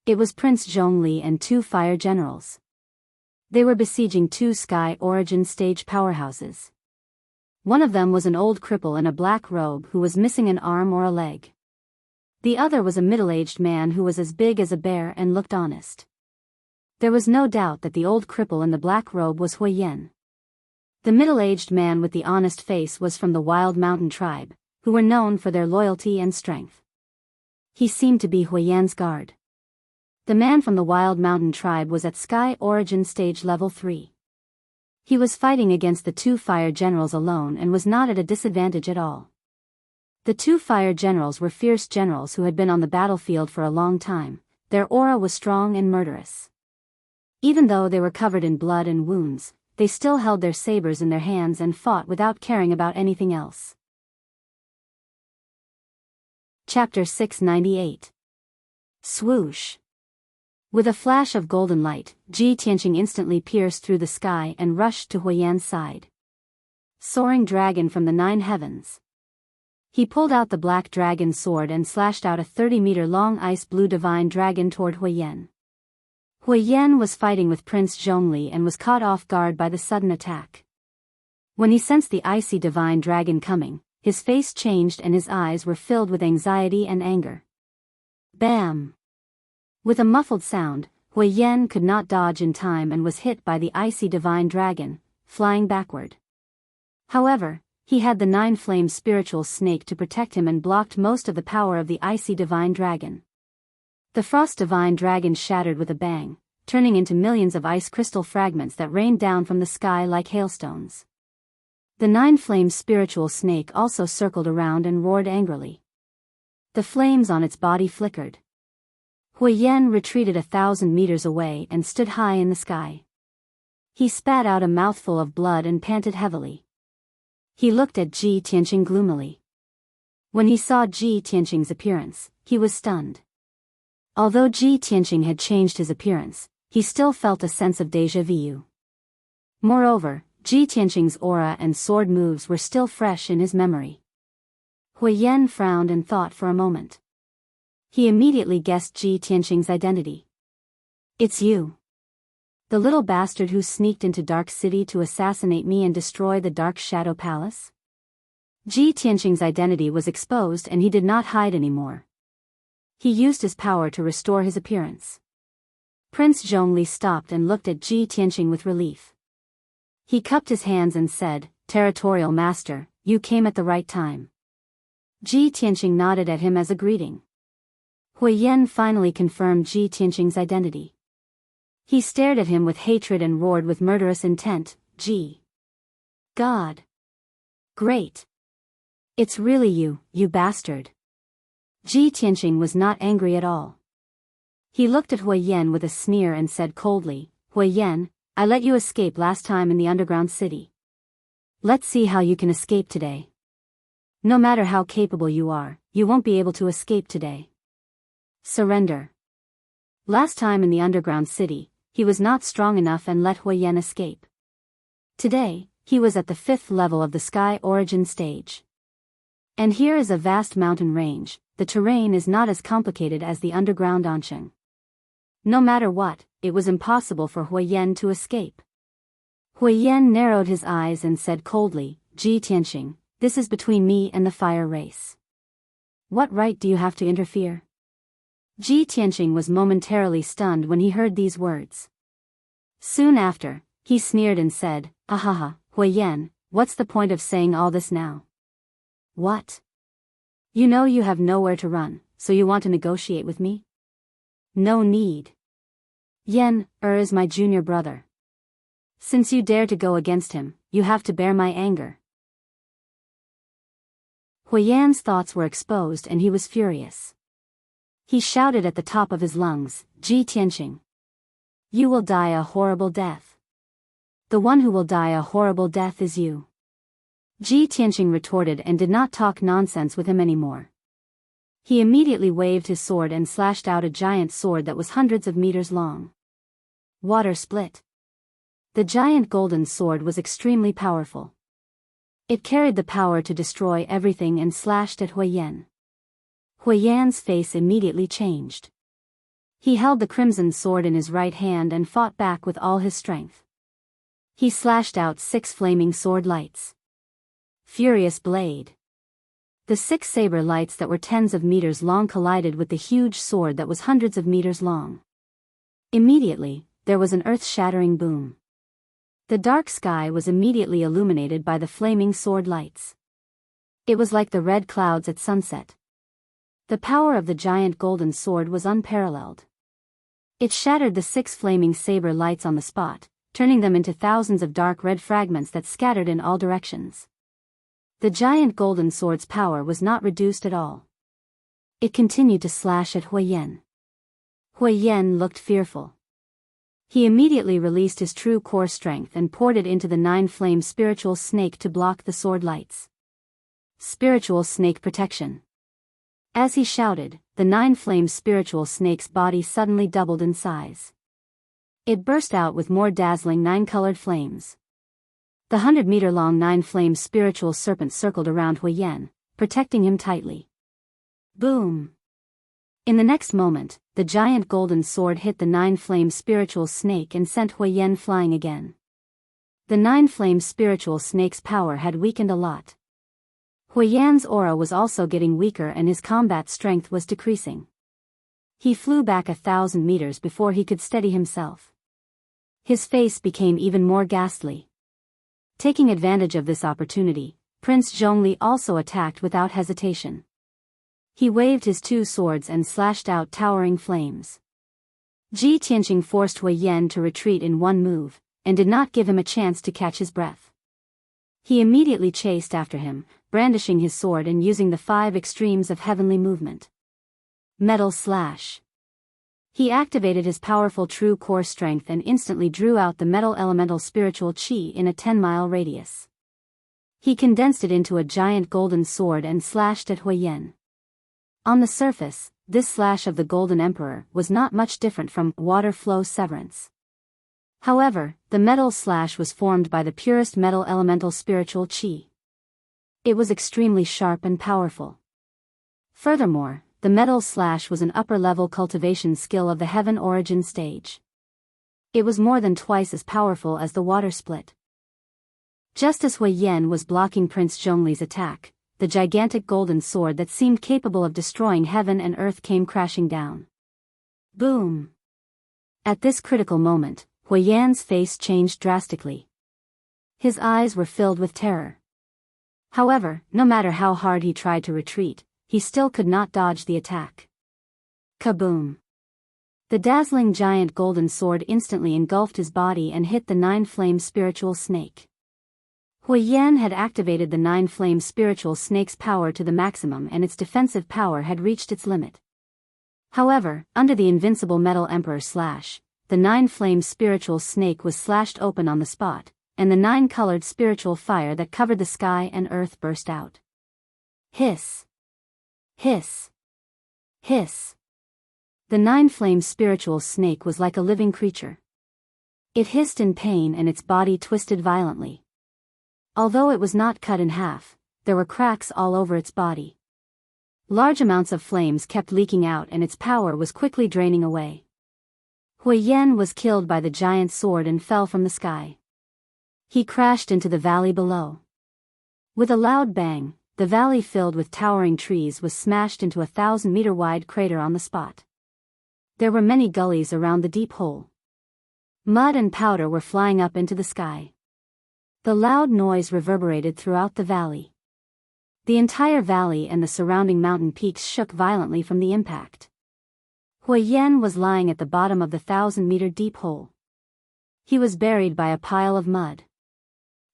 It was Prince Zhongli and 2 fire generals. They were besieging 2 Sky Origin stage powerhouses. One of them was an old cripple in a black robe who was missing an arm or a leg. The other was a middle-aged man who was as big as a bear and looked honest. There was no doubt that the old cripple in the black robe was Hui Yan. The middle-aged man with the honest face was from the Wild Mountain tribe, who were known for their loyalty and strength. He seemed to be Hui Yan's guard. The man from the Wild Mountain tribe was at Sky Origin Stage Level 3. He was fighting against the 2 fire generals alone and was not at a disadvantage at all. The 2 fire generals were fierce generals who had been on the battlefield for a long time. Their aura was strong and murderous. Even though they were covered in blood and wounds, they still held their sabers in their hands and fought without caring about anything else. Chapter 698. Swoosh. With a flash of golden light, Ji Tianqing instantly pierced through the sky and rushed to Huiyan's side. Soaring dragon from the 9 heavens. He pulled out the black dragon sword and slashed out a 30-meter-long ice-blue divine dragon toward Huiyan. Huiyan was fighting with Prince Zhongli and was caught off guard by the sudden attack. When he sensed the icy divine dragon coming, his face changed and his eyes were filled with anxiety and anger. Bam! With a muffled sound, Huiyan could not dodge in time and was hit by the icy divine dragon, flying backward. However, he had the 9-flame spiritual snake to protect him and blocked most of the power of the icy divine dragon. The frost divine dragon shattered with a bang, turning into millions of ice crystal fragments that rained down from the sky like hailstones. The 9-flame spiritual snake also circled around and roared angrily. The flames on its body flickered. Huiyan retreated 1,000 meters away and stood high in the sky. He spat out a mouthful of blood and panted heavily. He looked at Ji Tianqing gloomily. When he saw Ji Tianqing's appearance, he was stunned. Although Ji Tianqing had changed his appearance, he still felt a sense of déjà vu. Moreover, Ji Tianqing's aura and sword moves were still fresh in his memory. Huiyan frowned and thought for a moment. He immediately guessed Ji Tianqing's identity. "It's you. The little bastard who sneaked into Dark City to assassinate me and destroy the Dark Shadow Palace?" Ji Tianqing's identity was exposed and he did not hide anymore. He used his power to restore his appearance. Prince Zhongli stopped and looked at Ji Tianqing with relief. He cupped his hands and said, "Territorial Master, you came at the right time." Ji Tianqing nodded at him as a greeting. Huiyan finally confirmed Ji Tianqing's identity. He stared at him with hatred and roared with murderous intent, "Ji! God! Great! It's really you, you bastard!" Ji Tianqing was not angry at all. He looked at Huiyan with a sneer and said coldly, "Huiyan, I let you escape last time in the underground city. Let's see how you can escape today. No matter how capable you are, you won't be able to escape today. Surrender." Last time in the underground city, he was not strong enough and let Huiyan escape. Today, he was at the 5th level of the Sky Origin stage. And here is a vast mountain range. The terrain is not as complicated as the underground Ansheng. No matter what, it was impossible for Huiyan to escape. Huiyan narrowed his eyes and said coldly, "Ji Tianqing, this is between me and the fire race. What right do you have to interfere?" Ji Tianqing was momentarily stunned when he heard these words. Soon after, he sneered and said, "Ahaha, Huiyan, what's the point of saying all this now? What? You know you have nowhere to run, so you want to negotiate with me? No need. Yan is my junior brother. Since you dare to go against him, you have to bear my anger." Huiyan's thoughts were exposed and he was furious. He shouted at the top of his lungs, "Ji Tianqing! You will die a horrible death. The one who will die a horrible death is you." Ji Tianqing retorted and did not talk nonsense with him anymore. He immediately waved his sword and slashed out a giant sword that was hundreds of meters long. Water split. The giant golden sword was extremely powerful. It carried the power to destroy everything and slashed at Huiyan. Huiyan's face immediately changed. He held the crimson sword in his right hand and fought back with all his strength. He slashed out 6 flaming sword lights. Furious blade. The 6 saber lights that were tens of meters long collided with the huge sword that was hundreds of meters long. Immediately, there was an earth-shattering boom. The dark sky was immediately illuminated by the flaming sword lights. It was like the red clouds at sunset. The power of the giant golden sword was unparalleled. It shattered the 6 flaming saber lights on the spot, turning them into thousands of dark red fragments that scattered in all directions. The giant golden sword's power was not reduced at all. It continued to slash at Huiyan. Huiyan looked fearful. He immediately released his true core strength and poured it into the 9-flame spiritual snake to block the sword lights. Spiritual snake protection. As he shouted, the 9-flame spiritual snake's body suddenly doubled in size. It burst out with more dazzling 9-colored flames. The 100-meter-long 9-flame spiritual serpent circled around Huiyan, protecting him tightly. Boom! In the next moment, the giant golden sword hit the 9-flame spiritual snake and sent Huiyan flying again. The 9-flame spiritual snake's power had weakened a lot. Huiyan's aura was also getting weaker and his combat strength was decreasing. He flew back 1,000 meters before he could steady himself. His face became even more ghastly. Taking advantage of this opportunity, Prince Zhongli also attacked without hesitation. He waved his 2 swords and slashed out towering flames. Ji Tianqing forced Huiyan to retreat in one move, and did not give him a chance to catch his breath. He immediately chased after him, brandishing his sword and using the 5 extremes of heavenly movement. Metal Slash. He activated his powerful true core strength and instantly drew out the metal elemental spiritual qi in a 10-mile radius. He condensed it into a giant golden sword and slashed at Huiyan. On the surface, this slash of the Golden Emperor was not much different from water flow severance. However, the metal slash was formed by the purest metal elemental spiritual qi. It was extremely sharp and powerful. Furthermore, the metal slash was an upper-level cultivation skill of the Heaven Origin stage. It was more than twice as powerful as the water split. Just as Huiyan was blocking Prince Zhongli's attack, the gigantic golden sword that seemed capable of destroying heaven and earth came crashing down. Boom! At this critical moment, Huiyan's face changed drastically. His eyes were filled with terror. However, no matter how hard he tried to retreat, he still could not dodge the attack. Kaboom! The dazzling giant golden sword instantly engulfed his body and hit the 9-flame spiritual snake. Huiyan had activated the 9-flame spiritual snake's power to the maximum and its defensive power had reached its limit. However, under the invincible metal emperor slash, the 9-flame spiritual snake was slashed open on the spot, and the 9-colored spiritual fire that covered the sky and earth burst out. Hiss! Hiss! Hiss! The 9-flame spiritual snake was like a living creature. It hissed in pain and its body twisted violently. Although it was not cut in half, there were cracks all over its body. Large amounts of flames kept leaking out and its power was quickly draining away. Huiyan was killed by the giant sword and fell from the sky. He crashed into the valley below. With a loud bang, the valley filled with towering trees was smashed into a 1,000-meter-wide crater on the spot. There were many gullies around the deep hole. Mud and powder were flying up into the sky. The loud noise reverberated throughout the valley. The entire valley and the surrounding mountain peaks shook violently from the impact. Huiyan was lying at the bottom of the 1,000-meter deep hole. He was buried by a pile of mud.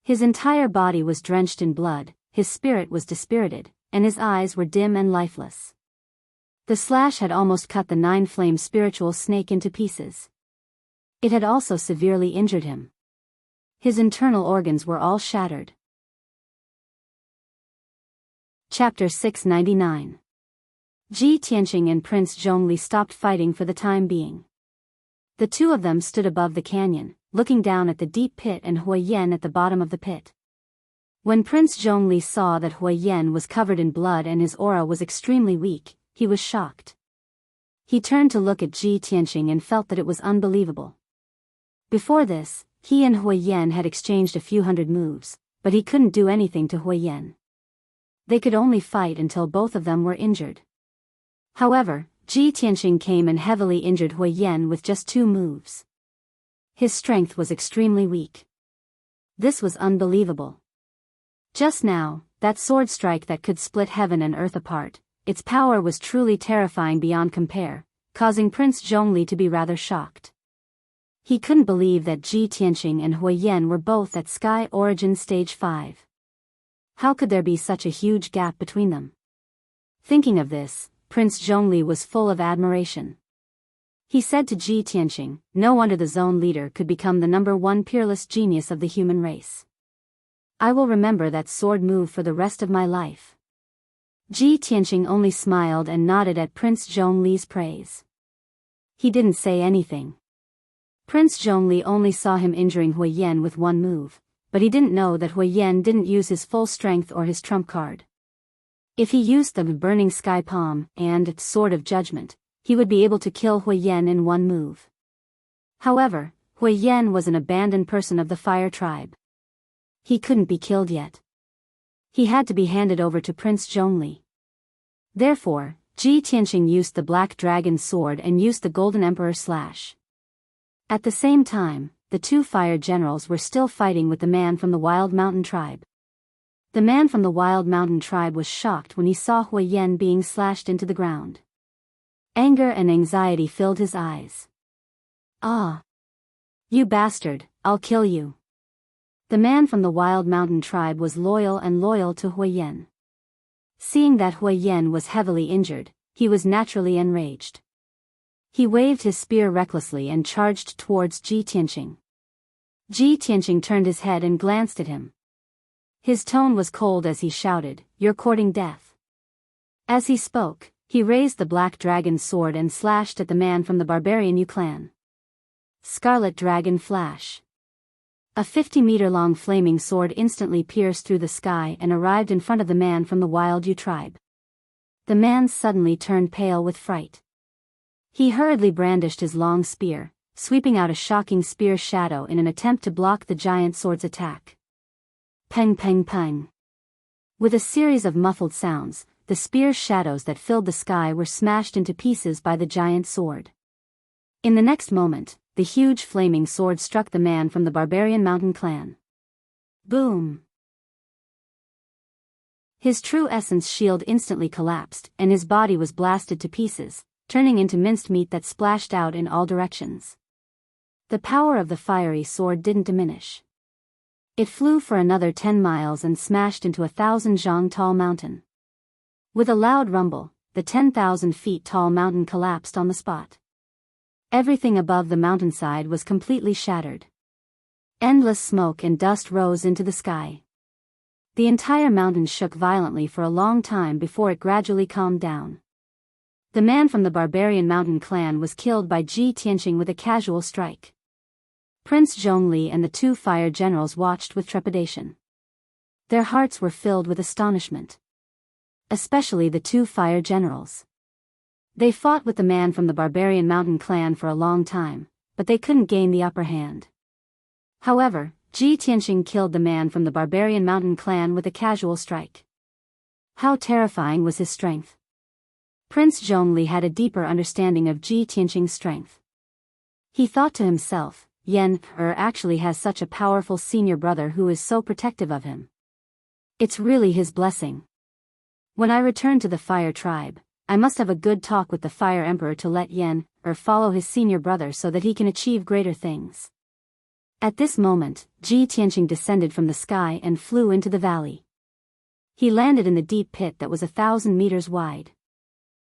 His entire body was drenched in blood, his spirit was dispirited, and his eyes were dim and lifeless. The slash had almost cut the 9-flame spiritual snake into pieces. It had also severely injured him. His internal organs were all shattered. Chapter 699. Ji Tianqing and Prince Zhongli stopped fighting for the time being. The two of them stood above the canyon, looking down at the deep pit and Huiyan at the bottom of the pit. When Prince Zhongli saw that Huiyan was covered in blood and his aura was extremely weak, he was shocked. He turned to look at Ji Tianqing and felt that it was unbelievable. Before this, he and Huiyan had exchanged a few hundred moves, but he couldn't do anything to Huiyan. They could only fight until both of them were injured. However, Ji Tianqing came and heavily injured Huiyan with just 2 moves. His strength was extremely weak. This was unbelievable. Just now, that sword strike that could split heaven and earth apart, its power was truly terrifying beyond compare, causing Prince Zhongli to be rather shocked. He couldn't believe that Ji Tianqing and Huiyan were both at Sky Origin Stage 5. How could there be such a huge gap between them? Thinking of this, Prince Zhongli was full of admiration. He said to Ji Tianqing, "No wonder the zone leader could become the #1 peerless genius of the human race. I will remember that sword move for the rest of my life." Ji Tianqing only smiled and nodded at Prince Zhongli's praise. He didn't say anything. Prince Zhongli only saw him injuring Hui Yan with one move, but he didn't know that Hui Yan didn't use his full strength or his trump card. If he used the Burning Sky Palm and Sword of Judgment, he would be able to kill Hui Yan in one move. However, Hui Yan was an abandoned person of the Fire Tribe. He couldn't be killed yet. He had to be handed over to Prince Zhongli. Therefore, Ji Tianqing used the Black Dragon Sword and used the Golden Emperor Slash. At the same time, the two fire generals were still fighting with the man from the Wild Mountain Tribe. The man from the Wild Mountain Tribe was shocked when he saw Hui Yan being slashed into the ground. Anger and anxiety filled his eyes. "Ah! You bastard, I'll kill you." The man from the Wild Mountain Tribe was loyal to Hui Yan. Seeing that Hui Yan was heavily injured, he was naturally enraged. He waved his spear recklessly and charged towards Ji Tianqing. Ji Tianqing turned his head and glanced at him. His tone was cold as he shouted, "You're courting death." As he spoke, he raised the Black Dragon Sword and slashed at the man from the Barbarian Yu clan. Scarlet Dragon Flash. A 50-meter-long flaming sword instantly pierced through the sky and arrived in front of the man from the Wild Yu tribe. The man suddenly turned pale with fright. He hurriedly brandished his long spear, sweeping out a shocking spear shadow in an attempt to block the giant sword's attack. Peng peng peng. With a series of muffled sounds, the spear shadows that filled the sky were smashed into pieces by the giant sword. In the next moment, the huge flaming sword struck the man from the Barbarian Mountain clan. Boom! His true essence shield instantly collapsed, and his body was blasted to pieces, turning into minced meat that splashed out in all directions. The power of the fiery sword didn't diminish. It flew for another 10 miles and smashed into a 1,000 zhang tall mountain. With a loud rumble, the 10,000 feet tall mountain collapsed on the spot. Everything above the mountainside was completely shattered. Endless smoke and dust rose into the sky. The entire mountain shook violently for a long time before it gradually calmed down. The man from the Barbarian Mountain clan was killed by Ji Tianqing with a casual strike. Prince Zhongli and the two fire generals watched with trepidation. Their hearts were filled with astonishment. Especially the two fire generals. They fought with the man from the Barbarian Mountain clan for a long time, but they couldn't gain the upper hand. However, Ji Tianqing killed the man from the Barbarian Mountain clan with a casual strike. How terrifying was his strength! Prince Zhongli had a deeper understanding of Ji Tianqing's strength. He thought to himself, Yan actually has such a powerful senior brother who is so protective of him. It's really his blessing. When I return to the Fire Tribe, I must have a good talk with the Fire Emperor to let Yan follow his senior brother so that he can achieve greater things. At this moment, Ji Tianqing descended from the sky and flew into the valley. He landed in the deep pit that was 1,000 meters wide.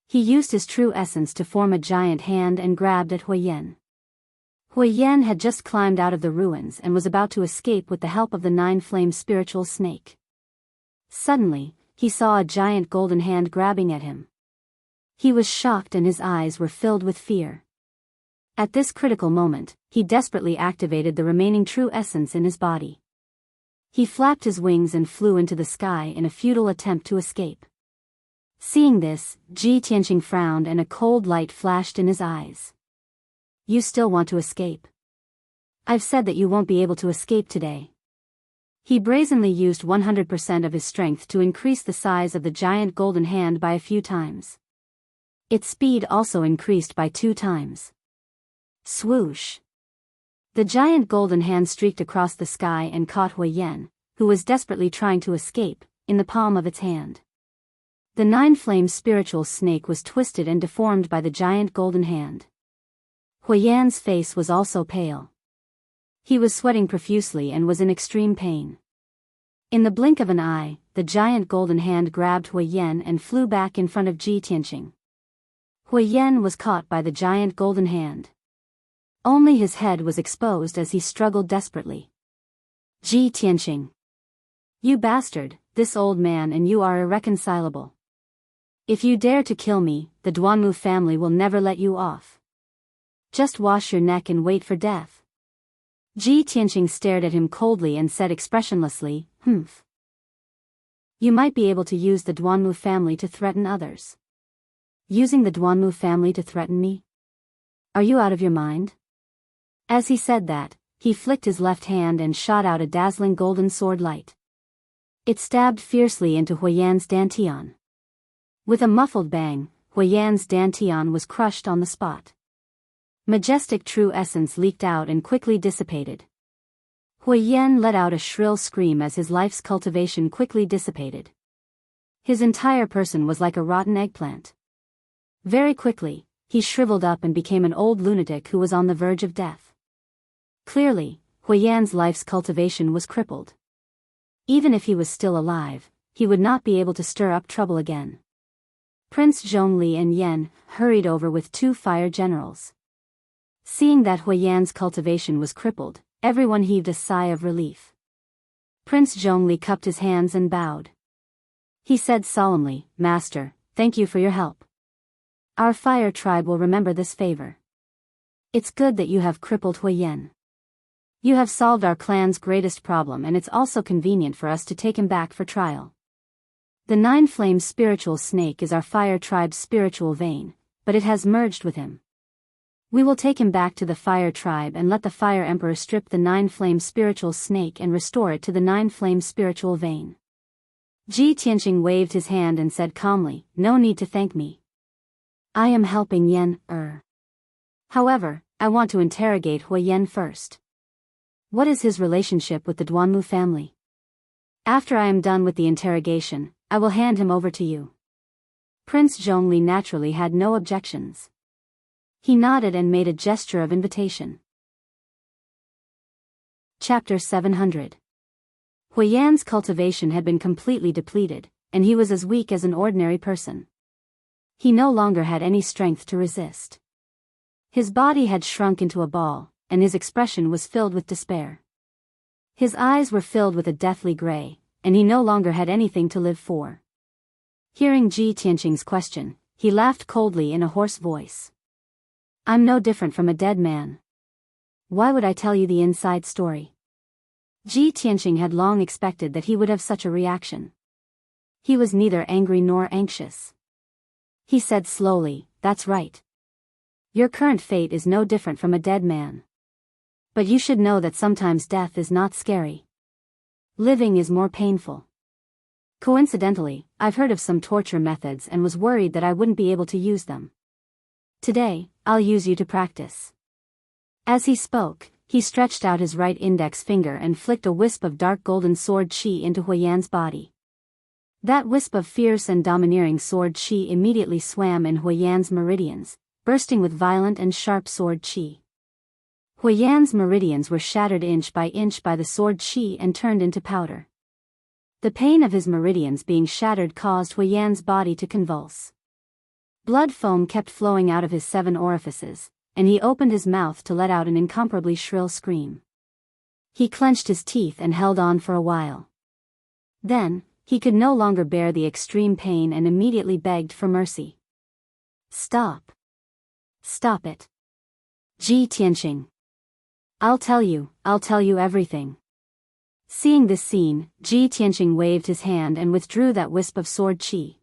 He used his true essence to form a giant hand and grabbed at Hui Yan. Hui Yan had just climbed out of the ruins and was about to escape with the help of the 9-flame spiritual snake. Suddenly, he saw a giant golden hand grabbing at him. He was shocked and his eyes were filled with fear. At this critical moment, he desperately activated the remaining true essence in his body. He flapped his wings and flew into the sky in a futile attempt to escape. Seeing this, Ji Tianqing frowned and a cold light flashed in his eyes. You still want to escape? I've said that you won't be able to escape today. He brazenly used 100% of his strength to increase the size of the giant golden hand by a few times. Its speed also increased by 2 times. Swoosh! The giant golden hand streaked across the sky and caught Hui Yan, who was desperately trying to escape, in the palm of its hand. The 9-flame spiritual snake was twisted and deformed by the giant golden hand. Hui Yan's face was also pale. He was sweating profusely and was in extreme pain. In the blink of an eye, the giant golden hand grabbed Hui Yan and flew back in front of Ji Tianqing. Hui Yan was caught by the giant golden hand. Only his head was exposed as he struggled desperately. Ji Tianqing! You bastard, this old man and you are irreconcilable. If you dare to kill me, the Duanmu family will never let you off. Just wash your neck and wait for death. Ji Tianqing stared at him coldly and said expressionlessly, "Humph. You might be able to use the Duanmu family to threaten others." "Using the Duanmu family to threaten me? Are you out of your mind?" As he said that, he flicked his left hand and shot out a dazzling golden sword light. It stabbed fiercely into Huiyan's dantian. With a muffled bang, Huiyan's dantian was crushed on the spot. Majestic true essence leaked out and quickly dissipated. Huiyan let out a shrill scream as his life's cultivation quickly dissipated. His entire person was like a rotten eggplant. Very quickly, he shriveled up and became an old lunatic who was on the verge of death. Clearly, Huiyan's life's cultivation was crippled. Even if he was still alive, he would not be able to stir up trouble again. Prince Zhongli and Yan hurried over with 2 fire generals. Seeing that Huiyan's cultivation was crippled, everyone heaved a sigh of relief. Prince Zhongli cupped his hands and bowed. He said solemnly, "Master, thank you for your help. Our fire tribe will remember this favor. It's good that you have crippled Huiyan. You have solved our clan's greatest problem, and it's also convenient for us to take him back for trial. The 9-flame spiritual snake is our fire tribe's spiritual vein, but it has merged with him. We will take him back to the fire tribe and let the fire emperor strip the 9-flame spiritual snake and restore it to the 9-flame spiritual vein." Ji Tianqing waved his hand and said calmly, "No need to thank me. I am helping Yan. However, I want to interrogate Huiyan first. What is his relationship with the Duanmu family? After I am done with the interrogation, I will hand him over to you." Prince Zhongli naturally had no objections. He nodded and made a gesture of invitation. Chapter 700. Huiyan's cultivation had been completely depleted, and he was as weak as an ordinary person. He no longer had any strength to resist. His body had shrunk into a ball, and his expression was filled with despair. His eyes were filled with a deathly gray, and he no longer had anything to live for. Hearing Ji Tianqing's question, he laughed coldly in a hoarse voice. "I'm no different from a dead man. Why would I tell you the inside story?" Ji Tianqing had long expected that he would have such a reaction. He was neither angry nor anxious. He said slowly, "That's right. Your current fate is no different from a dead man. But you should know that sometimes death is not scary. Living is more painful. Coincidentally, I've heard of some torture methods and was worried that I wouldn't be able to use them. Today, I'll use you to practice." As he spoke, he stretched out his right index finger and flicked a wisp of dark golden sword qi into Huiyan's body. That wisp of fierce and domineering sword qi immediately swam in Huiyan's meridians, bursting with violent and sharp sword qi. Huiyan's meridians were shattered inch by the sword qi and turned into powder. The pain of his meridians being shattered caused Huiyan's body to convulse. Blood foam kept flowing out of his 7 orifices, and he opened his mouth to let out an incomparably shrill scream. He clenched his teeth and held on for a while. Then, he could no longer bear the extreme pain and immediately begged for mercy. "Stop. Stop it. Ji Tianqing. I'll tell you everything." Seeing this scene, Ji Tianqing waved his hand and withdrew that wisp of sword qi.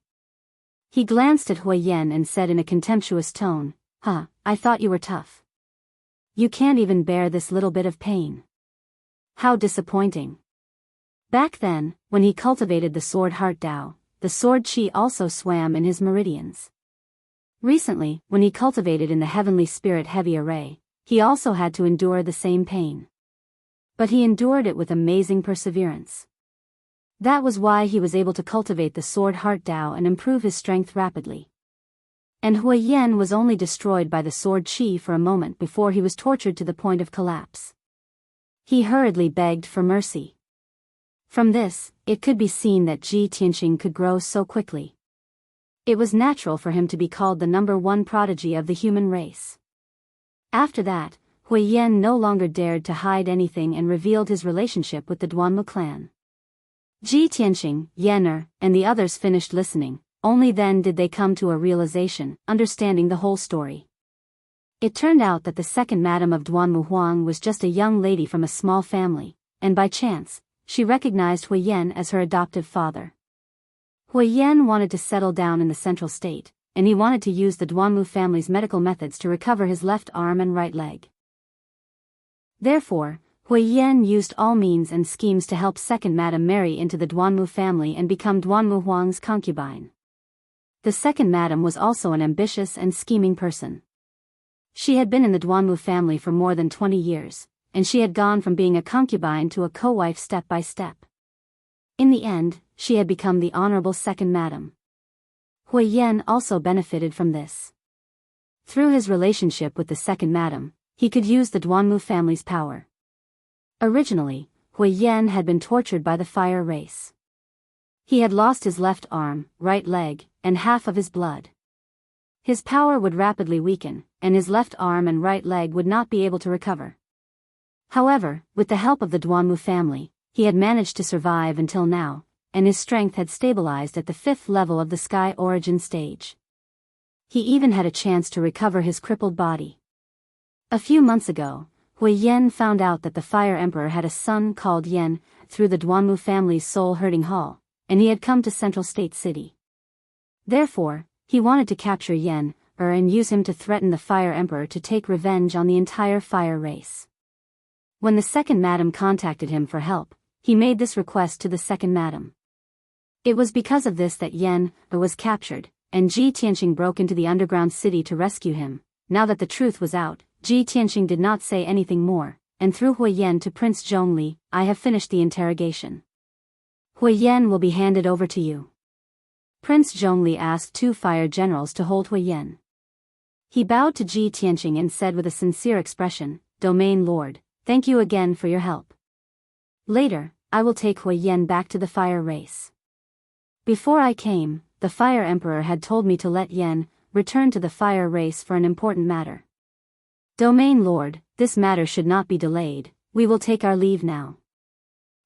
He glanced at Huiyan and said in a contemptuous tone, "Huh, I thought you were tough. You can't even bear this little bit of pain. How disappointing." Back then, when he cultivated the sword heart Dao, the sword qi also swam in his meridians. Recently, when he cultivated in the heavenly spirit heavy array, he also had to endure the same pain. But he endured it with amazing perseverance. That was why he was able to cultivate the sword heart Dao and improve his strength rapidly. And Huiyan was only destroyed by the sword qi for a moment before he was tortured to the point of collapse. He hurriedly begged for mercy. From this, it could be seen that Ji Tianqing could grow so quickly. It was natural for him to be called the #1 prodigy of the human race. After that, Huiyan no longer dared to hide anything and revealed his relationship with the Duanmu clan. Ji Tianqing, Yan'er, and the others finished listening, only then did they come to a realization, understanding the whole story. It turned out that the second madam of Duanmu Huang was just a young lady from a small family, and by chance, she recognized Hui Yan as her adoptive father. Hui Yan wanted to settle down in the central state, and he wanted to use the Duanmu family's medical methods to recover his left arm and right leg. Therefore, Hui Yan used all means and schemes to help second madam marry into the Duanmu family and become Duanmu Huang's concubine. The second madam was also an ambitious and scheming person. She had been in the Duanmu family for more than 20 years, and she had gone from being a concubine to a co-wife step by step. In the end, she had become the honorable second madam. Hui Yan also benefited from this. Through his relationship with the second madam, he could use the Duanmu family's power. Originally, Hui Yan had been tortured by the fire race. He had lost his left arm, right leg, and half of his blood. His power would rapidly weaken, and his left arm and right leg would not be able to recover. However, with the help of the Duanmu family, he had managed to survive until now, and his strength had stabilized at the 5th level of the Sky Origin stage. He even had a chance to recover his crippled body. A few months ago, Hui Yan found out that the Fire Emperor had a son called Yan, through the Duanmu family's soul-hurting hall, and he had come to Central State City. Therefore, he wanted to capture Yan, and use him to threaten the Fire Emperor to take revenge on the entire fire race. When the second madam contacted him for help, he made this request to the second madam. It was because of this that Yan was captured, and Ji Tianxing broke into the underground city to rescue him. Now that the truth was out, Ji Tianxing did not say anything more, and threw Hui Yan to Prince Zhongli. I have finished the interrogation. Hui Yan will be handed over to you. Prince Zhongli asked 2 fire generals to hold Hui Yan. He bowed to Ji Tianxing and said with a sincere expression, Domain Lord, thank you again for your help. Later, I will take Hui Yan back to the fire race. Before I came, the Fire Emperor had told me to let Yan return to the fire race for an important matter. Domain Lord, this matter should not be delayed, we will take our leave now.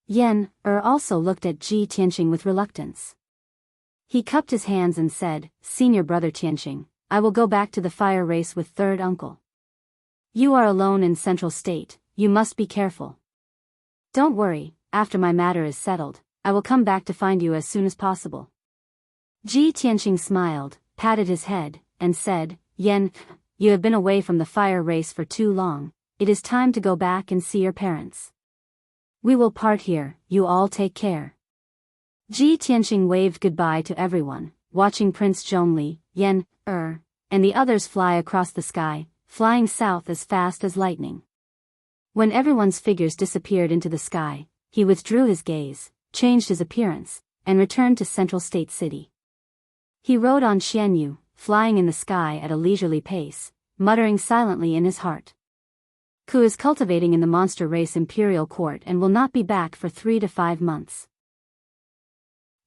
Yan also looked at Ji Tianxing with reluctance. He cupped his hands and said, Senior brother Tianxing, I will go back to the fire race with third uncle. You are alone in Central State, you must be careful. Don't worry, after my matter is settled, I will come back to find you as soon as possible. Ji Tianxing smiled, patted his head, and said, Yan, you have been away from the fire race for too long, it is time to go back and see your parents. We will part here, you all take care. Ji Tianxing waved goodbye to everyone, watching Prince Zhongli, Yan, and the others fly across the sky, flying south as fast as lightning. When everyone's figures disappeared into the sky, he withdrew his gaze, changed his appearance, and returned to Central State City. He rode on Xianyu, flying in the sky at a leisurely pace, muttering silently in his heart. Ku is cultivating in the monster race Imperial Court and will not be back for 3 to 5 months.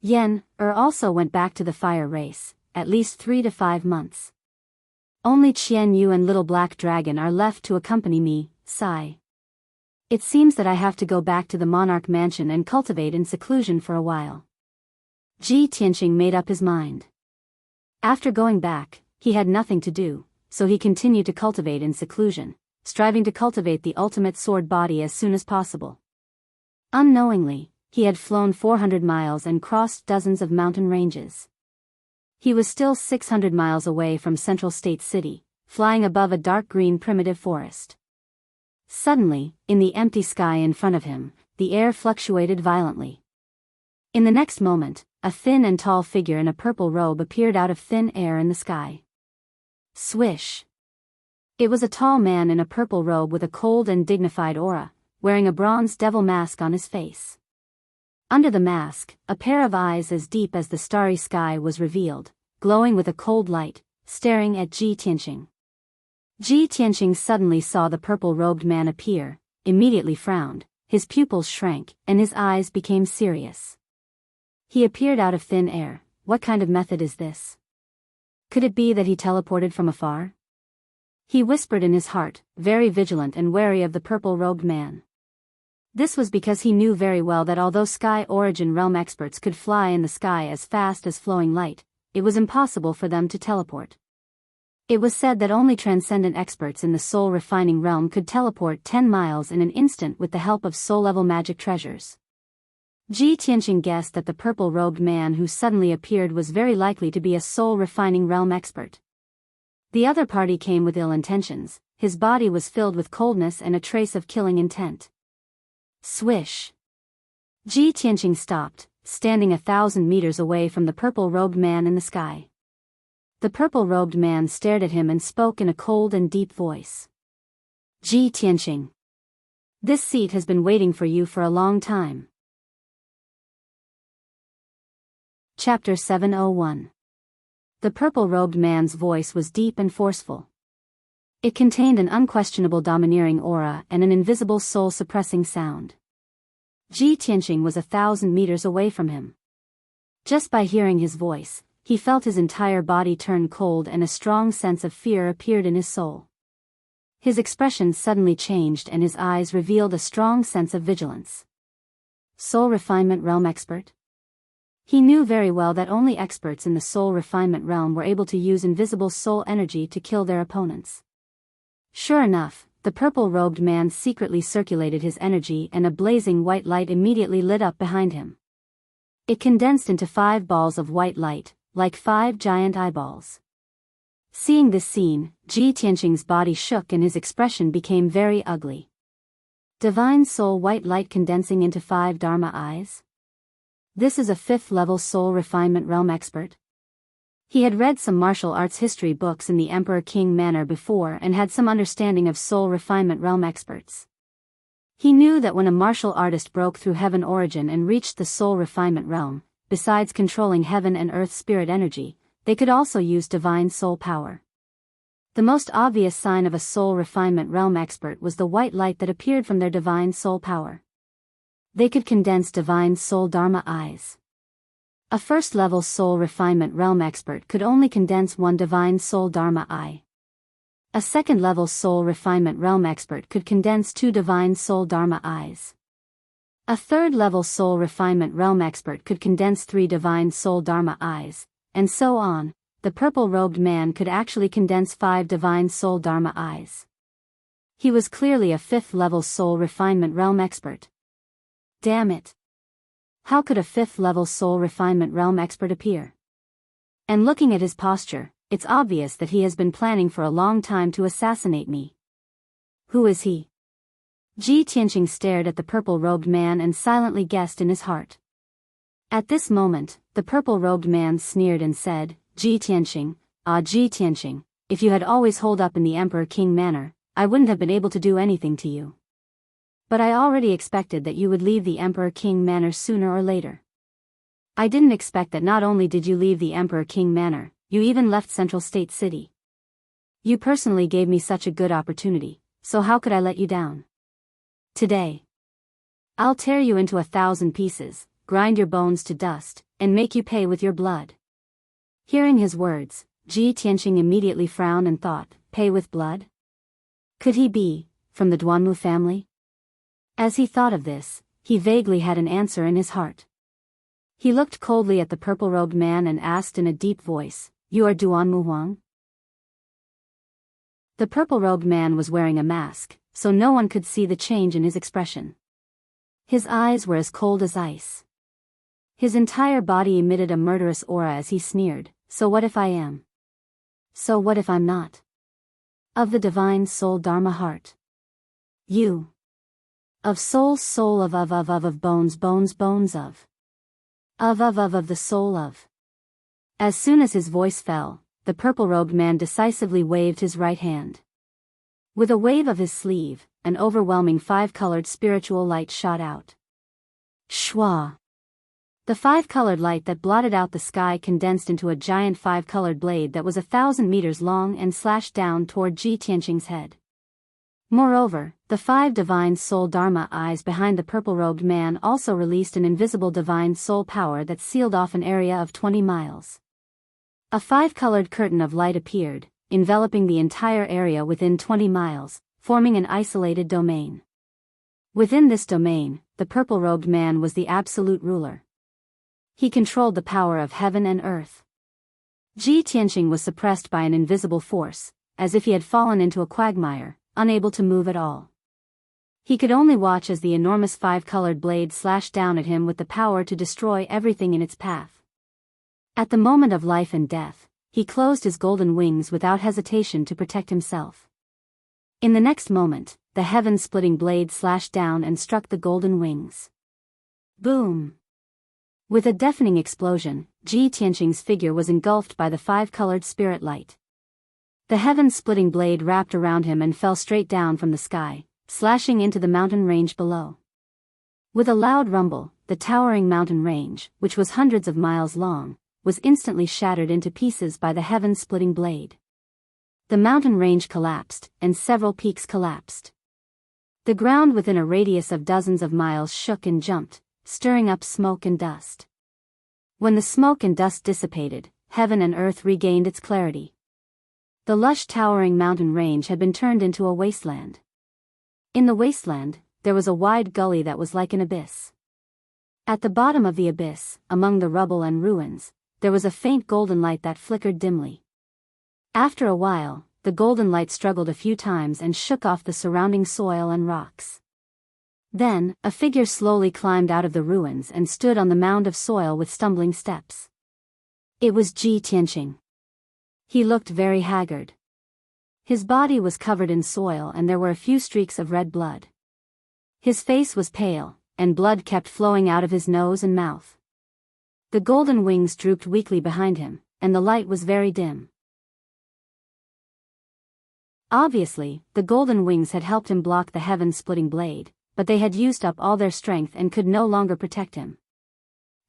Yan also went back to the fire race, at least 3 to 5 months. Only Qianyu and Little Black Dragon are left to accompany me, sigh. It seems that I have to go back to the Monarch Mansion and cultivate in seclusion for a while. Ji Tianxing made up his mind. After going back, he had nothing to do, so he continued to cultivate in seclusion, striving to cultivate the ultimate sword body as soon as possible. Unknowingly, he had flown 400 miles and crossed dozens of mountain ranges. He was still 600 miles away from Central State City, flying above a dark green primitive forest. Suddenly, in the empty sky in front of him, the air fluctuated violently. In the next moment, a thin and tall figure in a purple robe appeared out of thin air in the sky. Swish! It was a tall man in a purple robe with a cold and dignified aura, wearing a bronze devil mask on his face. Under the mask, a pair of eyes as deep as the starry sky was revealed, glowing with a cold light, staring at Ji Tianxing. Ji Tianxing suddenly saw the purple-robed man appear, immediately frowned, his pupils shrank, and his eyes became serious. He appeared out of thin air. What kind of method is this? Could it be that he teleported from afar? He whispered in his heart, very vigilant and wary of the purple-robed man. This was because he knew very well that although Sky Origin Realm experts could fly in the sky as fast as flowing light, it was impossible for them to teleport. It was said that only transcendent experts in the soul-refining realm could teleport 10 miles in an instant with the help of soul-level magic treasures. Ji Tianqing guessed that the purple-robed man who suddenly appeared was very likely to be a soul-refining realm expert. The other party came with ill intentions. His body was filled with coldness and a trace of killing intent. Swish! Ji Tianqing stopped, standing 1,000 meters away from the purple-robed man in the sky. The purple-robed man stared at him and spoke in a cold and deep voice. Ji Tianqing. This seat has been waiting for you for a long time. Chapter 701. The purple-robed man's voice was deep and forceful. It contained an unquestionable domineering aura and an invisible soul-suppressing sound. Ji Tianqing was 1,000 meters away from him. Just by hearing his voice, he felt his entire body turn cold and a strong sense of fear appeared in his soul. His expression suddenly changed and his eyes revealed a strong sense of vigilance. Soul refinement realm expert? He knew very well that only experts in the soul refinement realm were able to use invisible soul energy to kill their opponents. Sure enough, the purple-robed man secretly circulated his energy and a blazing white light immediately lit up behind him. It condensed into 5 balls of white light, like 5 giant eyeballs. Seeing this scene, Ji Tianqing's body shook and his expression became very ugly. Divine soul white light condensing into 5 Dharma eyes? This is a 5th-level soul refinement realm expert? He had read some martial arts history books in the Emperor King Manor before and had some understanding of soul refinement realm experts. He knew that when a martial artist broke through heaven origin and reached the soul refinement realm, besides controlling heaven and earth spirit energy, they could also use divine soul power. The most obvious sign of a soul refinement realm expert was the white light that appeared from their divine soul power. They could condense divine soul Dharma eyes. A first-level soul refinement realm expert could only condense 1 divine soul Dharma eye. A second-level soul refinement realm expert could condense 2 divine soul Dharma eyes. A third-level soul refinement realm expert could condense 3 divine soul Dharma eyes, and so on. The purple-robed man could actually condense 5 divine soul Dharma eyes. He was clearly a 5th-level soul refinement realm expert. Damn it! How could a 5th-level soul refinement realm expert appear? And looking at his posture, it's obvious that he has been planning for a long time to assassinate me. Who is he? Ji Tianqing stared at the purple-robed man and silently guessed in his heart. At this moment, the purple-robed man sneered and said, Ji Tianqing, Ji Tianqing, if you had always holed up in the Emperor King Manor, I wouldn't have been able to do anything to you. But I already expected that you would leave the Emperor King Manor sooner or later. I didn't expect that not only did you leave the Emperor King Manor, you even left Central State City. You personally gave me such a good opportunity, so how could I let you down? Today, I'll tear you into 1,000 pieces, grind your bones to dust, and make you pay with your blood. Hearing his words, Ji Tianqing immediately frowned and thought, pay with blood? Could he be from the Duanmu family? As he thought of this, he vaguely had an answer in his heart. He looked coldly at the purple-robed man and asked in a deep voice, you are Duanmu Huang? The purple-robed man was wearing a mask, so no one could see the change in his expression. His eyes were as cold as ice. His entire body emitted a murderous aura as he sneered, so what if I am? So what if I'm not? Of the divine soul Dharma heart. You. Of soul soul of bones bones bones of the soul of. As soon as his voice fell, the purple-robed man decisively waved his right hand. With a wave of his sleeve, an overwhelming 5-colored spiritual light shot out. Shwa! The 5-colored light that blotted out the sky condensed into a giant 5-colored blade that was 1,000 meters long and slashed down toward Ji Tianqing's head. Moreover, the 5 divine soul Dharma eyes behind the purple-robed man also released an invisible divine soul power that sealed off an area of 20 miles. A 5-colored curtain of light appeared, enveloping the entire area within 20 miles, forming an isolated domain. Within this domain, the purple-robed man was the absolute ruler. He controlled the power of heaven and earth. Ji Tianqing was suppressed by an invisible force, as if he had fallen into a quagmire, unable to move at all. He could only watch as the enormous five-colored blade slashed down at him with the power to destroy everything in its path. At the moment of life and death, he closed his golden wings without hesitation to protect himself. In the next moment, the heaven-splitting blade slashed down and struck the golden wings. Boom! With a deafening explosion, Ji Tianqing's figure was engulfed by the five-colored spirit light. The heaven-splitting blade wrapped around him and fell straight down from the sky, slashing into the mountain range below. With a loud rumble, the towering mountain range, which was hundreds of miles long, was instantly shattered into pieces by the heaven-splitting blade. The mountain range collapsed, and several peaks collapsed. The ground within a radius of dozens of miles shook and jumped, stirring up smoke and dust. When the smoke and dust dissipated, heaven and earth regained its clarity. The lush towering mountain range had been turned into a wasteland. In the wasteland, there was a wide gully that was like an abyss. At the bottom of the abyss, among the rubble and ruins, there was a faint golden light that flickered dimly. After a while, the golden light struggled a few times and shook off the surrounding soil and rocks. Then, a figure slowly climbed out of the ruins and stood on the mound of soil with stumbling steps. It was Ji Tianqing. He looked very haggard. His body was covered in soil and there were a few streaks of red blood. His face was pale, and blood kept flowing out of his nose and mouth. The golden wings drooped weakly behind him, and the light was very dim. Obviously, the golden wings had helped him block the heaven-splitting blade, but they had used up all their strength and could no longer protect him.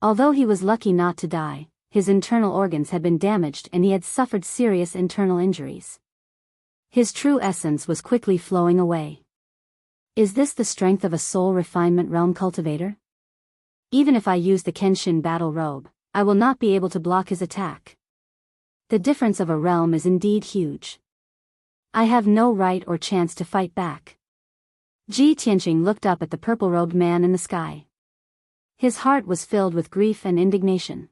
Although he was lucky not to die, his internal organs had been damaged and he had suffered serious internal injuries. His true essence was quickly flowing away. Is this the strength of a soul refinement realm cultivator? Even if I use the Kenshin battle robe, I will not be able to block his attack. The difference of a realm is indeed huge. I have no right or chance to fight back. Ji Tianqing looked up at the purple-robed man in the sky. His heart was filled with grief and indignation.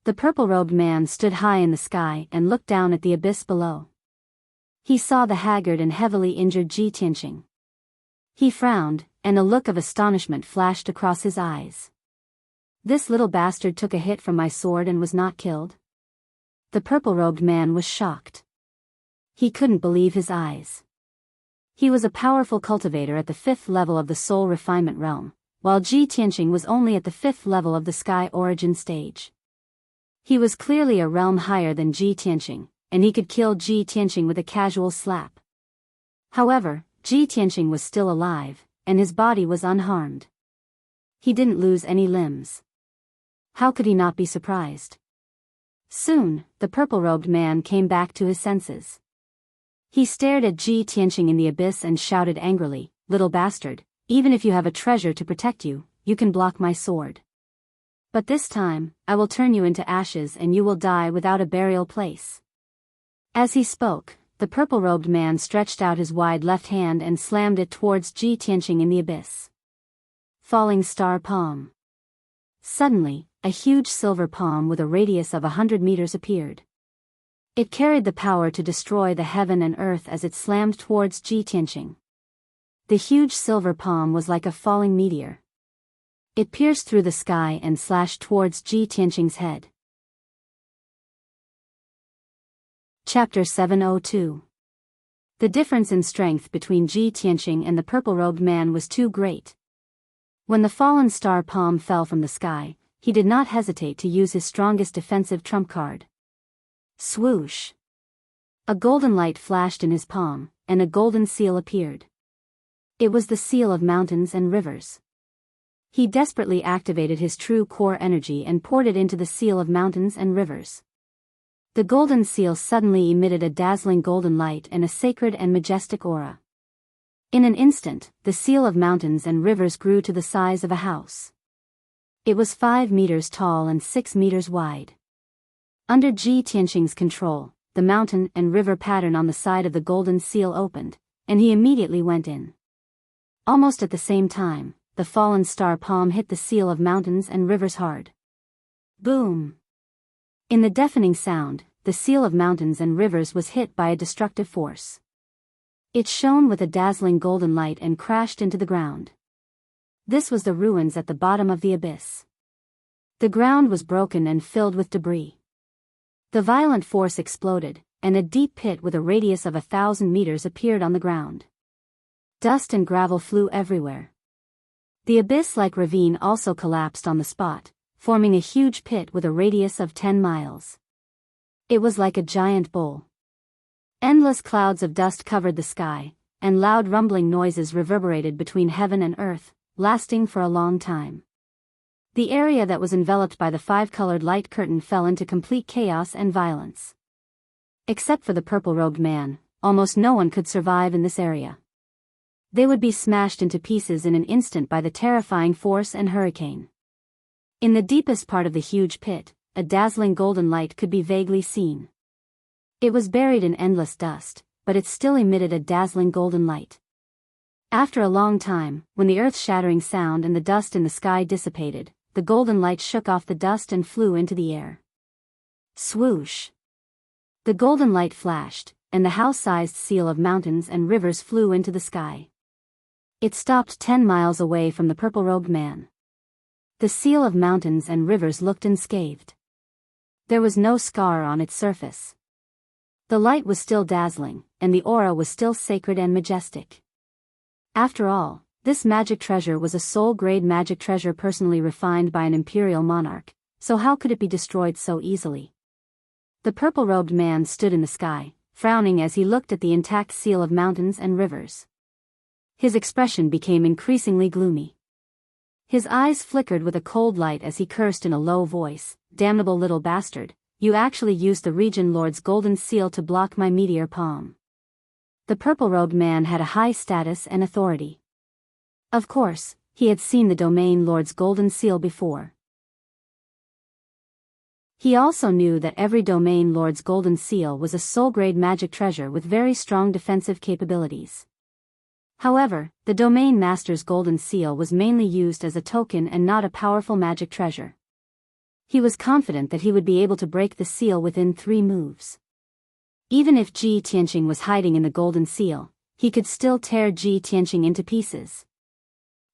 The purple-robed man stood high in the sky and looked down at the abyss below. He saw the haggard and heavily injured Ji Tianqing. He frowned, and a look of astonishment flashed across his eyes. This little bastard took a hit from my sword and was not killed? The purple-robed man was shocked. He couldn't believe his eyes. He was a powerful cultivator at the 5th level of the soul refinement realm, while Ji Tianqing was only at the 5th level of the sky origin stage. He was clearly a realm higher than Ji Tianqing, and he could kill Ji Tianqing with a casual slap. However, Ji Tianqing was still alive, and his body was unharmed. He didn't lose any limbs. How could he not be surprised? Soon, the purple-robed man came back to his senses. He stared at Ji Tianqing in the abyss and shouted angrily, "Little bastard, even if you have a treasure to protect you, you can block my sword. But this time, I will turn you into ashes and you will die without a burial place." As he spoke, the purple-robed man stretched out his wide left hand and slammed it towards Ji Tianqing in the abyss. Falling star palm. Suddenly, a huge silver palm with a radius of 100 meters appeared. It carried the power to destroy the heaven and earth as it slammed towards Ji Tianqing. The huge silver palm was like a falling meteor. It pierced through the sky and slashed towards Ji Tianqing's head. Chapter 702. The difference in strength between Ji Tianqing and the purple-robed man was too great. When the fallen star palm fell from the sky, he did not hesitate to use his strongest defensive trump card. Swoosh! A golden light flashed in his palm, and a golden seal appeared. It was the seal of mountains and rivers. He desperately activated his true core energy and poured it into the seal of mountains and rivers. The golden seal suddenly emitted a dazzling golden light and a sacred and majestic aura. In an instant, the seal of mountains and rivers grew to the size of a house. It was 5 meters tall and 6 meters wide. Under Ji Tianqing's control, the mountain and river pattern on the side of the golden seal opened, and he immediately went in. Almost at the same time, the fallen star palm hit the seal of mountains and rivers hard. Boom! In the deafening sound, the seal of mountains and rivers was hit by a destructive force. It shone with a dazzling golden light and crashed into the ground. This was the ruins at the bottom of the abyss. The ground was broken and filled with debris. The violent force exploded, and a deep pit with a radius of 1,000 meters appeared on the ground. Dust and gravel flew everywhere. The abyss-like ravine also collapsed on the spot, forming a huge pit with a radius of 10 miles. It was like a giant bowl. Endless clouds of dust covered the sky, and loud rumbling noises reverberated between heaven and earth, lasting for a long time. The area that was enveloped by the five-colored light curtain fell into complete chaos and violence. Except for the purple-robed man, almost no one could survive in this area. They would be smashed into pieces in an instant by the terrifying force and hurricane. In the deepest part of the huge pit, a dazzling golden light could be vaguely seen. It was buried in endless dust, but it still emitted a dazzling golden light. After a long time, when the earth-shattering sound and the dust in the sky dissipated, the golden light shook off the dust and flew into the air. Swoosh! The golden light flashed, and the house-sized seal of mountains and rivers flew into the sky. It stopped 10 miles away from the purple-robed man. The seal of mountains and rivers looked unscathed. There was no scar on its surface. The light was still dazzling, and the aura was still sacred and majestic. After all, this magic treasure was a soul-grade magic treasure personally refined by an imperial monarch, so how could it be destroyed so easily? The purple-robed man stood in the sky, frowning as he looked at the intact seal of mountains and rivers. His expression became increasingly gloomy. His eyes flickered with a cold light as he cursed in a low voice, "Damnable little bastard, you actually used the Region Lord's golden seal to block my meteor palm." The purple-robed man had a high status and authority. Of course, he had seen the Domain Lord's golden seal before. He also knew that every Domain Lord's golden seal was a soul-grade magic treasure with very strong defensive capabilities. However, the Domain Master's golden seal was mainly used as a token and not a powerful magic treasure. He was confident that he would be able to break the seal within 3 moves. Even if Ji Tianqing was hiding in the golden seal, he could still tear Ji Tianqing into pieces.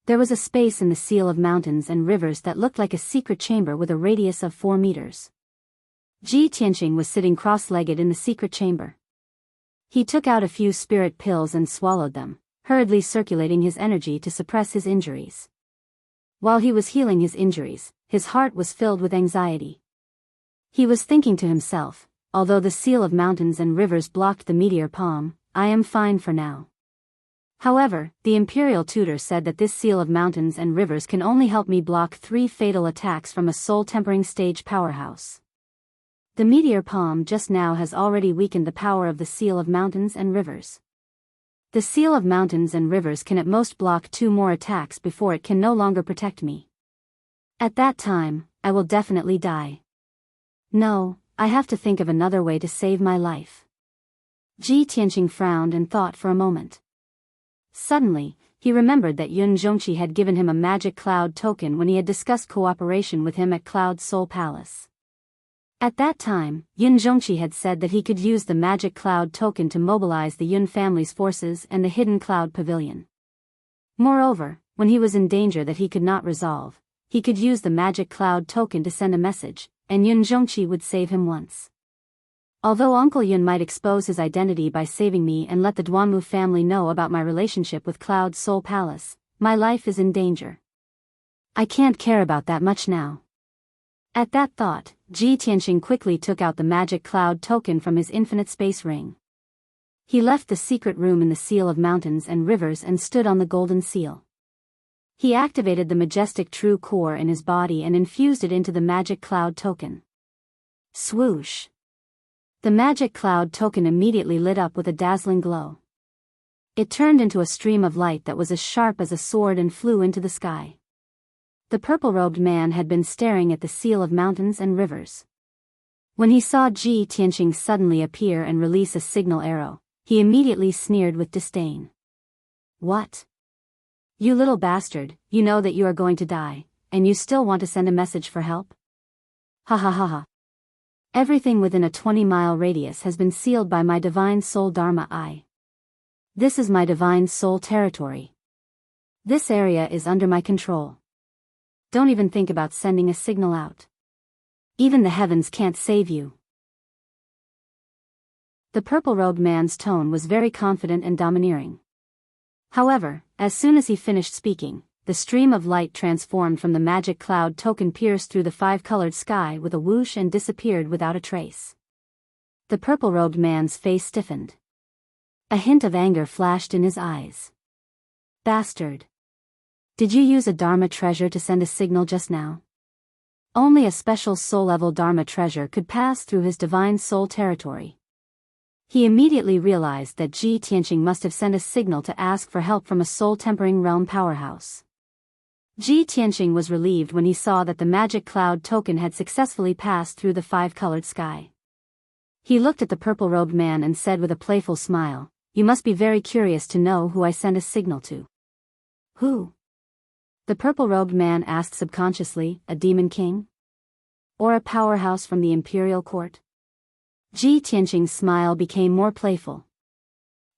There was a space in the seal of mountains and rivers that looked like a secret chamber with a radius of 4 meters. Ji Tianqing was sitting cross-legged in the secret chamber. He took out a few spirit pills and swallowed them, hurriedly circulating his energy to suppress his injuries. While he was healing his injuries, his heart was filled with anxiety. He was thinking to himself, although the seal of mountains and rivers blocked the meteor palm, I am fine for now. However, the imperial tutor said that this seal of mountains and rivers can only help me block 3 fatal attacks from a soul-tempering stage powerhouse. The meteor palm just now has already weakened the power of the seal of mountains and rivers. The seal of mountains and rivers can at most block 2 more attacks before it can no longer protect me. At that time, I will definitely die. No, I have to think of another way to save my life. Ji Tianqing frowned and thought for a moment. Suddenly, he remembered that Yun Zhongqi had given him a magic cloud token when he had discussed cooperation with him at Cloud Soul Palace. At that time, Yun Zhongqi had said that he could use the magic cloud token to mobilize the Yun family's forces and the hidden cloud pavilion. Moreover, when he was in danger that he could not resolve, he could use the magic cloud token to send a message, and Yun Zhongqi would save him once. Although Uncle Yun might expose his identity by saving me and let the Duanmu family know about my relationship with Cloud Soul Palace, my life is in danger. I can't care about that much now. At that thought, Ji Tianqing quickly took out the magic cloud token from his infinite space ring. He left the secret room in the seal of mountains and rivers and stood on the golden seal. He activated the majestic true core in his body and infused it into the magic cloud token. Swoosh! The magic cloud token immediately lit up with a dazzling glow. It turned into a stream of light that was as sharp as a sword and flew into the sky. The purple-robed man had been staring at the seal of mountains and rivers. When he saw Ji Tianqing suddenly appear and release a signal arrow, he immediately sneered with disdain. What? You little bastard, you know that you are going to die, and you still want to send a message for help? Ha ha ha ha. Everything within a 20-mile radius has been sealed by my divine soul Dharma I. This is my divine soul territory. This area is under my control. Don't even think about sending a signal out. Even the heavens can't save you. The purple-robed man's tone was very confident and domineering. However, as soon as he finished speaking, the stream of light transformed from the magic cloud token pierced through the five-colored sky with a whoosh and disappeared without a trace. The purple-robed man's face stiffened. A hint of anger flashed in his eyes. Bastard! Did you use a Dharma treasure to send a signal just now? Only a special soul-level Dharma treasure could pass through his divine soul territory. He immediately realized that Ji Tianqing must have sent a signal to ask for help from a soul-tempering realm powerhouse. Ji Tianqing was relieved when he saw that the magic cloud token had successfully passed through the five-colored sky. He looked at the purple-robed man and said with a playful smile, "You must be very curious to know who I sent a signal to." "Who?" The purple-robed man asked subconsciously, "A demon king? Or a powerhouse from the imperial court?" Ji Tianqing's smile became more playful.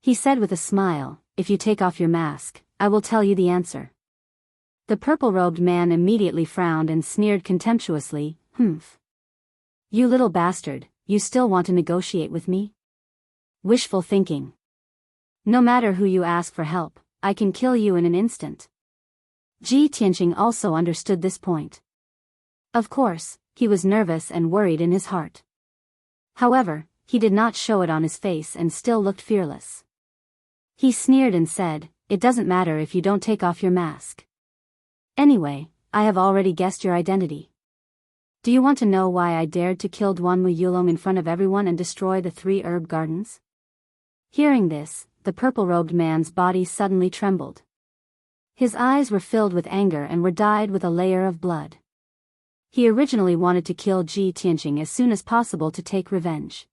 He said with a smile, "If you take off your mask, I will tell you the answer." The purple-robed man immediately frowned and sneered contemptuously, "Humph. You little bastard, you still want to negotiate with me? Wishful thinking. No matter who you ask for help, I can kill you in an instant." Ji Tianqing also understood this point. Of course, he was nervous and worried in his heart. However, he did not show it on his face and still looked fearless. He sneered and said, "It doesn't matter if you don't take off your mask. Anyway, I have already guessed your identity. Do you want to know why I dared to kill Duanmu Yulong in front of everyone and destroy the 3 herb gardens?" Hearing this, the purple-robed man's body suddenly trembled. His eyes were filled with anger and were dyed with a layer of blood. He originally wanted to kill Ji Tianqing as soon as possible to take revenge.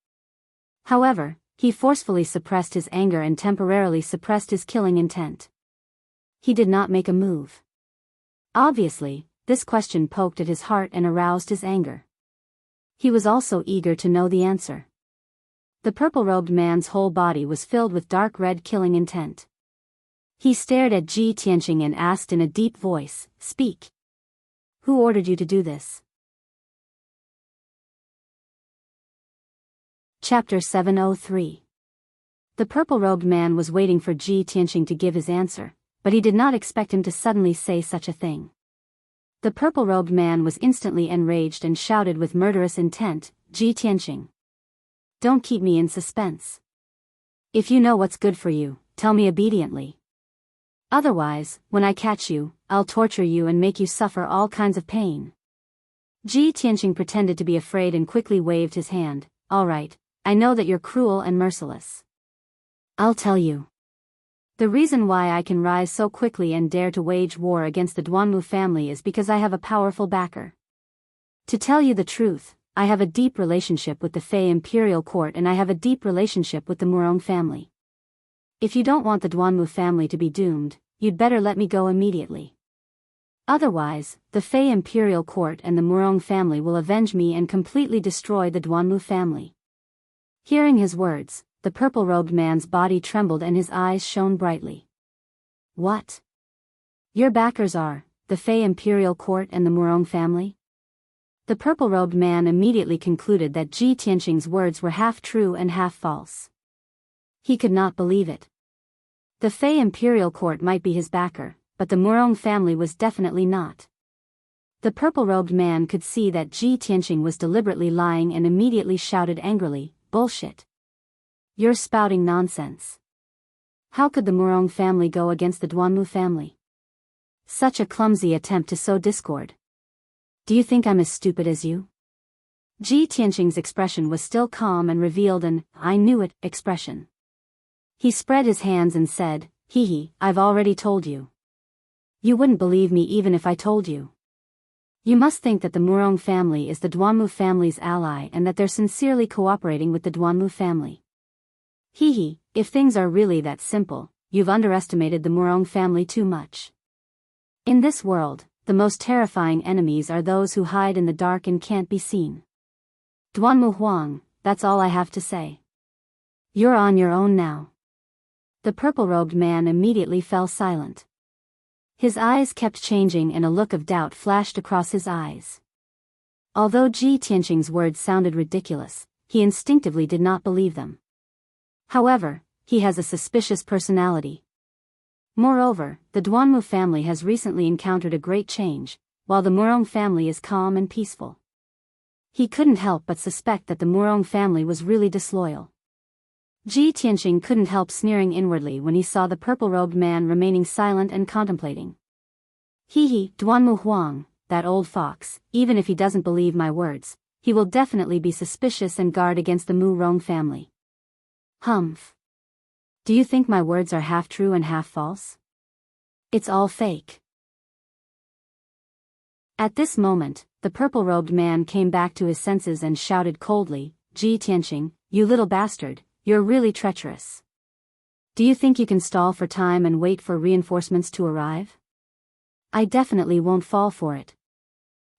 However, he forcefully suppressed his anger and temporarily suppressed his killing intent. He did not make a move. Obviously, this question poked at his heart and aroused his anger. He was also eager to know the answer. The purple-robed man's whole body was filled with dark red killing intent. He stared at Ji Tianqing and asked in a deep voice, "Speak. Who ordered you to do this?" Chapter 703. The purple-robed man was waiting for Ji Tianqing to give his answer, but he did not expect him to suddenly say such a thing. The purple-robed man was instantly enraged and shouted with murderous intent, "Ji Tianqing! Don't keep me in suspense. If you know what's good for you, tell me obediently. Otherwise, when I catch you, I'll torture you and make you suffer all kinds of pain." Ji Tianqing pretended to be afraid and quickly waved his hand. "All right, I know that you're cruel and merciless. I'll tell you. The reason why I can rise so quickly and dare to wage war against the Duanmu family is because I have a powerful backer. To tell you the truth, I have a deep relationship with the Fey Imperial Court and I have a deep relationship with the Murong family. If you don't want the Duanmu family to be doomed, you'd better let me go immediately. Otherwise, the Fey Imperial Court and the Murong family will avenge me and completely destroy the Duanmu family." Hearing his words, the purple-robed man's body trembled and his eyes shone brightly. "What? Your backers are the Fey Imperial Court and the Murong family?" The purple-robed man immediately concluded that Ji Tianqing's words were half true and half false. He could not believe it. The Fey Imperial Court might be his backer, but the Murong family was definitely not. The purple-robed man could see that Ji Tianqing was deliberately lying and immediately shouted angrily, "Bullshit! You're spouting nonsense. How could the Murong family go against the Duanmu family? Such a clumsy attempt to sow discord. Do you think I'm as stupid as you?" Ji Tianqing's expression was still calm and revealed an "I knew it" expression. He spread his hands and said, "Hee, I've already told you. You wouldn't believe me even if I told you. You must think that the Murong family is the Duanmu family's ally and that they're sincerely cooperating with the Duanmu family. Hee, if things are really that simple, you've underestimated the Murong family too much. In this world, the most terrifying enemies are those who hide in the dark and can't be seen. Duanmu Huang, that's all I have to say. You're on your own now. The purple-robed man immediately fell silent. His eyes kept changing and a look of doubt flashed across his eyes. Although Ji Tianqing's words sounded ridiculous, he instinctively did not believe them. However, he has a suspicious personality. Moreover, the Duanmu family has recently encountered a great change, while the Murong family is calm and peaceful. He couldn't help but suspect that the Murong family was really disloyal. Ji Tianqing couldn't help sneering inwardly when he saw the purple-robed man remaining silent and contemplating. He, Duanmu Huang, that old fox, even if he doesn't believe my words, he will definitely be suspicious and guard against the Murong family. Humph. Do you think my words are half true and half false? It's all fake. At this moment, the purple-robed man came back to his senses and shouted coldly, Ji Tianqing, you little bastard, you're really treacherous. Do you think you can stall for time and wait for reinforcements to arrive? I definitely won't fall for it.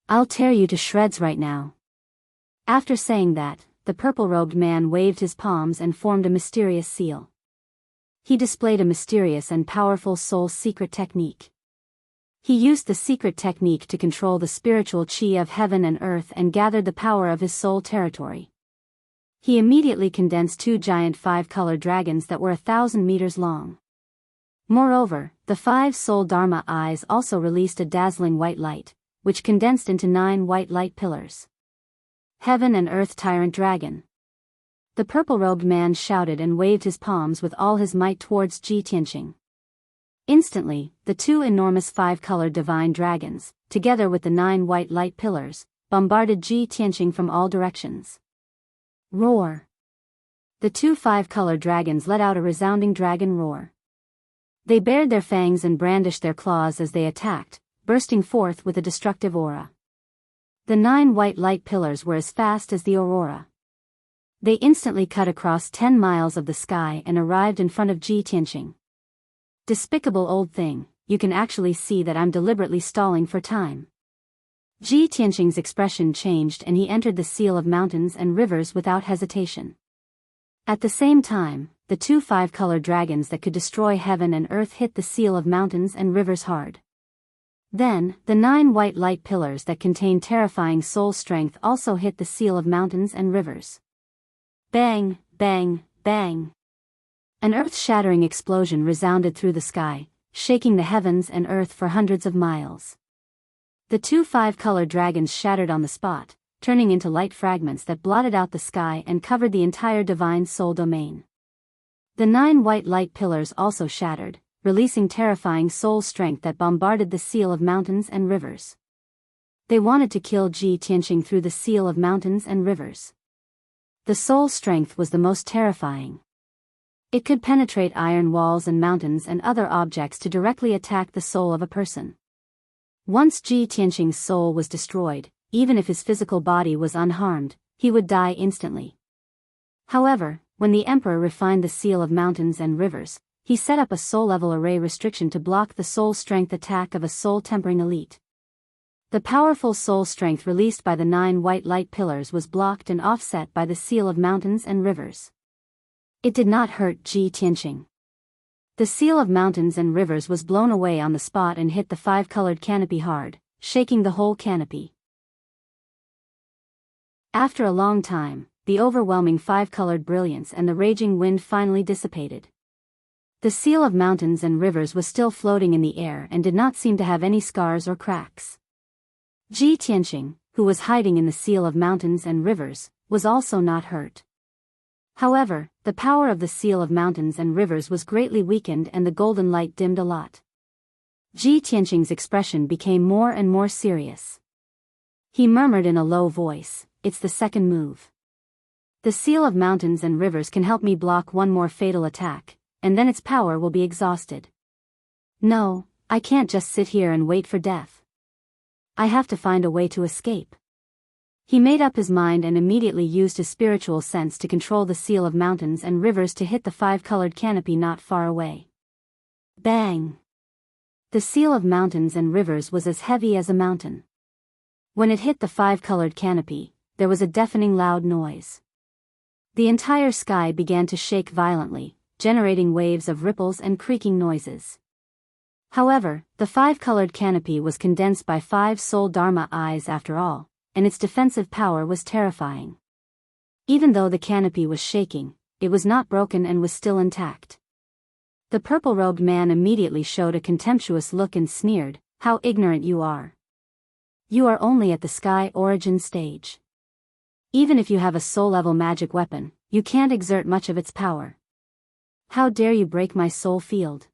I'll tear you to shreds right now. After saying that, the purple-robed man waved his palms and formed a mysterious seal. He displayed a mysterious and powerful soul secret technique. He used the secret technique to control the spiritual chi of heaven and earth and gathered the power of his soul territory. He immediately condensed 2 giant 5-colored dragons that were 1,000 meters long. Moreover, the 5 soul Dharma eyes also released a dazzling white light, which condensed into 9 white light pillars. Heaven and Earth Tyrant Dragon. The purple-robed man shouted and waved his palms with all his might towards Ji Tianqing. Instantly, the 2 enormous 5-colored divine dragons, together with the 9 white light pillars, bombarded Ji Tianqing from all directions. Roar! The 2 5-colored dragons let out a resounding dragon roar. They bared their fangs and brandished their claws as they attacked, bursting forth with a destructive aura. The 9 white light pillars were as fast as the aurora. They instantly cut across 10 miles of the sky and arrived in front of Ji Tianqing. Despicable old thing, you can actually see that I'm deliberately stalling for time. Ji Tianqing's expression changed and he entered the seal of mountains and rivers without hesitation. At the same time, the 2 5-colored dragons that could destroy heaven and earth hit the seal of mountains and rivers hard. Then, the 9 white light pillars that contained terrifying soul strength also hit the seal of mountains and rivers. Bang, bang, bang. An earth-shattering explosion resounded through the sky, shaking the heavens and earth for hundreds of miles. The 2 5-colored dragons shattered on the spot, turning into light fragments that blotted out the sky and covered the entire divine soul domain. The 9 white light pillars also shattered, releasing terrifying soul strength that bombarded the seal of mountains and rivers. They wanted to kill Ji Tianqing through the seal of mountains and rivers. The soul strength was the most terrifying. It could penetrate iron walls and mountains and other objects to directly attack the soul of a person. Once Ji Tianqing's soul was destroyed, even if his physical body was unharmed, he would die instantly. However, when the emperor refined the seal of mountains and rivers, he set up a soul-level array restriction to block the soul strength attack of a soul-tempering elite. The powerful soul strength released by the 9 white light pillars was blocked and offset by the seal of mountains and rivers. It did not hurt Ji Tianqing. The seal of mountains and rivers was blown away on the spot and hit the 5-colored canopy hard, shaking the whole canopy. After a long time, the overwhelming 5-colored brilliance and the raging wind finally dissipated. The seal of mountains and rivers was still floating in the air and did not seem to have any scars or cracks. Ji Tianqing, who was hiding in the seal of mountains and rivers, was also not hurt. However, the power of the seal of mountains and rivers was greatly weakened and the golden light dimmed a lot. Ji Tianqing's expression became more and more serious. He murmured in a low voice, "It's the second move. The seal of mountains and rivers can help me block one more fatal attack, and then its power will be exhausted. No, I can't just sit here and wait for death. I have to find a way to escape." He made up his mind and immediately used his spiritual sense to control the seal of mountains and rivers to hit the 5-colored canopy not far away. Bang! The seal of mountains and rivers was as heavy as a mountain. When it hit the 5-colored canopy, there was a deafening loud noise. The entire sky began to shake violently, generating waves of ripples and creaking noises. However, the five-colored canopy was condensed by 5 soul dharma eyes after all, and its defensive power was terrifying. Even though the canopy was shaking, it was not broken and was still intact. The purple-robed man immediately showed a contemptuous look and sneered, "How ignorant you are. You are only at the sky origin stage. Even if you have a soul-level magic weapon, you can't exert much of its power. How dare you break my soul field?"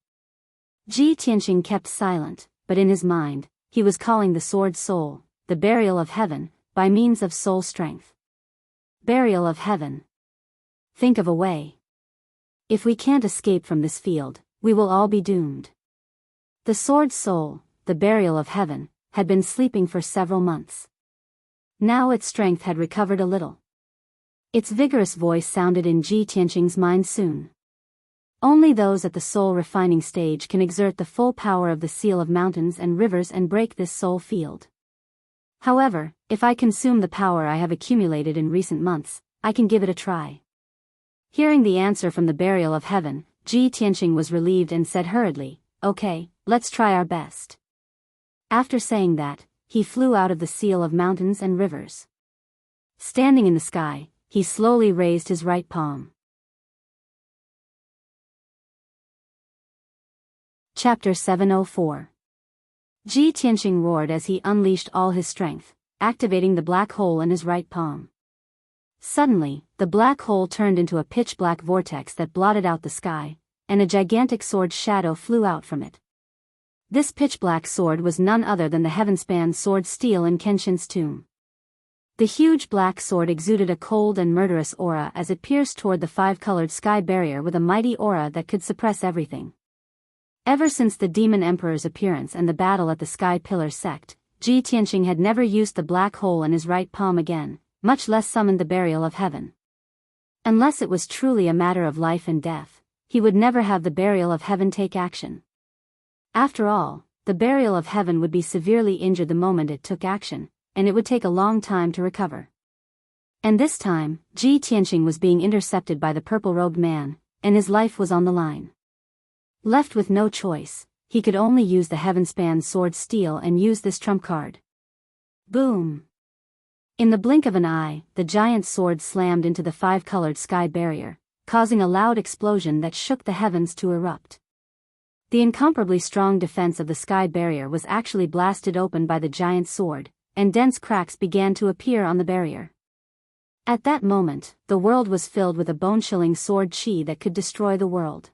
Ji Tianqing kept silent, but in his mind, he was calling the sword soul, the burial of heaven, by means of soul strength. Burial of heaven. Think of a way. If we can't escape from this field, we will all be doomed. The sword soul, the burial of heaven, had been sleeping for several months. Now its strength had recovered a little. Its vigorous voice sounded in Ji Tianqing's mind soon. Only those at the soul refining stage can exert the full power of the seal of mountains and rivers and break this soul field. However, if I consume the power I have accumulated in recent months, I can give it a try. Hearing the answer from the burial of heaven, Ji Tianqing was relieved and said hurriedly, "Okay, let's try our best." After saying that, he flew out of the seal of mountains and rivers. Standing in the sky, he slowly raised his right palm. Chapter 704. Ji Tianqing roared as he unleashed all his strength, activating the black hole in his right palm. Suddenly, the black hole turned into a pitch-black vortex that blotted out the sky, and a gigantic sword shadow flew out from it. This pitch-black sword was none other than the heaven-span sword steel in Kenshin's tomb. The huge black sword exuded a cold and murderous aura as it pierced toward the 5-colored sky barrier with a mighty aura that could suppress everything. Ever since the Demon Emperor's appearance and the battle at the Sky Pillar sect, Ji Tianqing had never used the black hole in his right palm again, much less summoned the burial of heaven. Unless it was truly a matter of life and death, he would never have the burial of heaven take action. After all, the burial of heaven would be severely injured the moment it took action, and it would take a long time to recover. And this time, Ji Tianqing was being intercepted by the purple-robed man, and his life was on the line. Left with no choice, he could only use the heaven-span sword steel and use this trump card. Boom! In the blink of an eye, the giant sword slammed into the 5-colored sky barrier, causing a loud explosion that shook the heavens to erupt. The incomparably strong defense of the sky barrier was actually blasted open by the giant sword, and dense cracks began to appear on the barrier. At that moment, the world was filled with a bone-chilling sword chi that could destroy the world.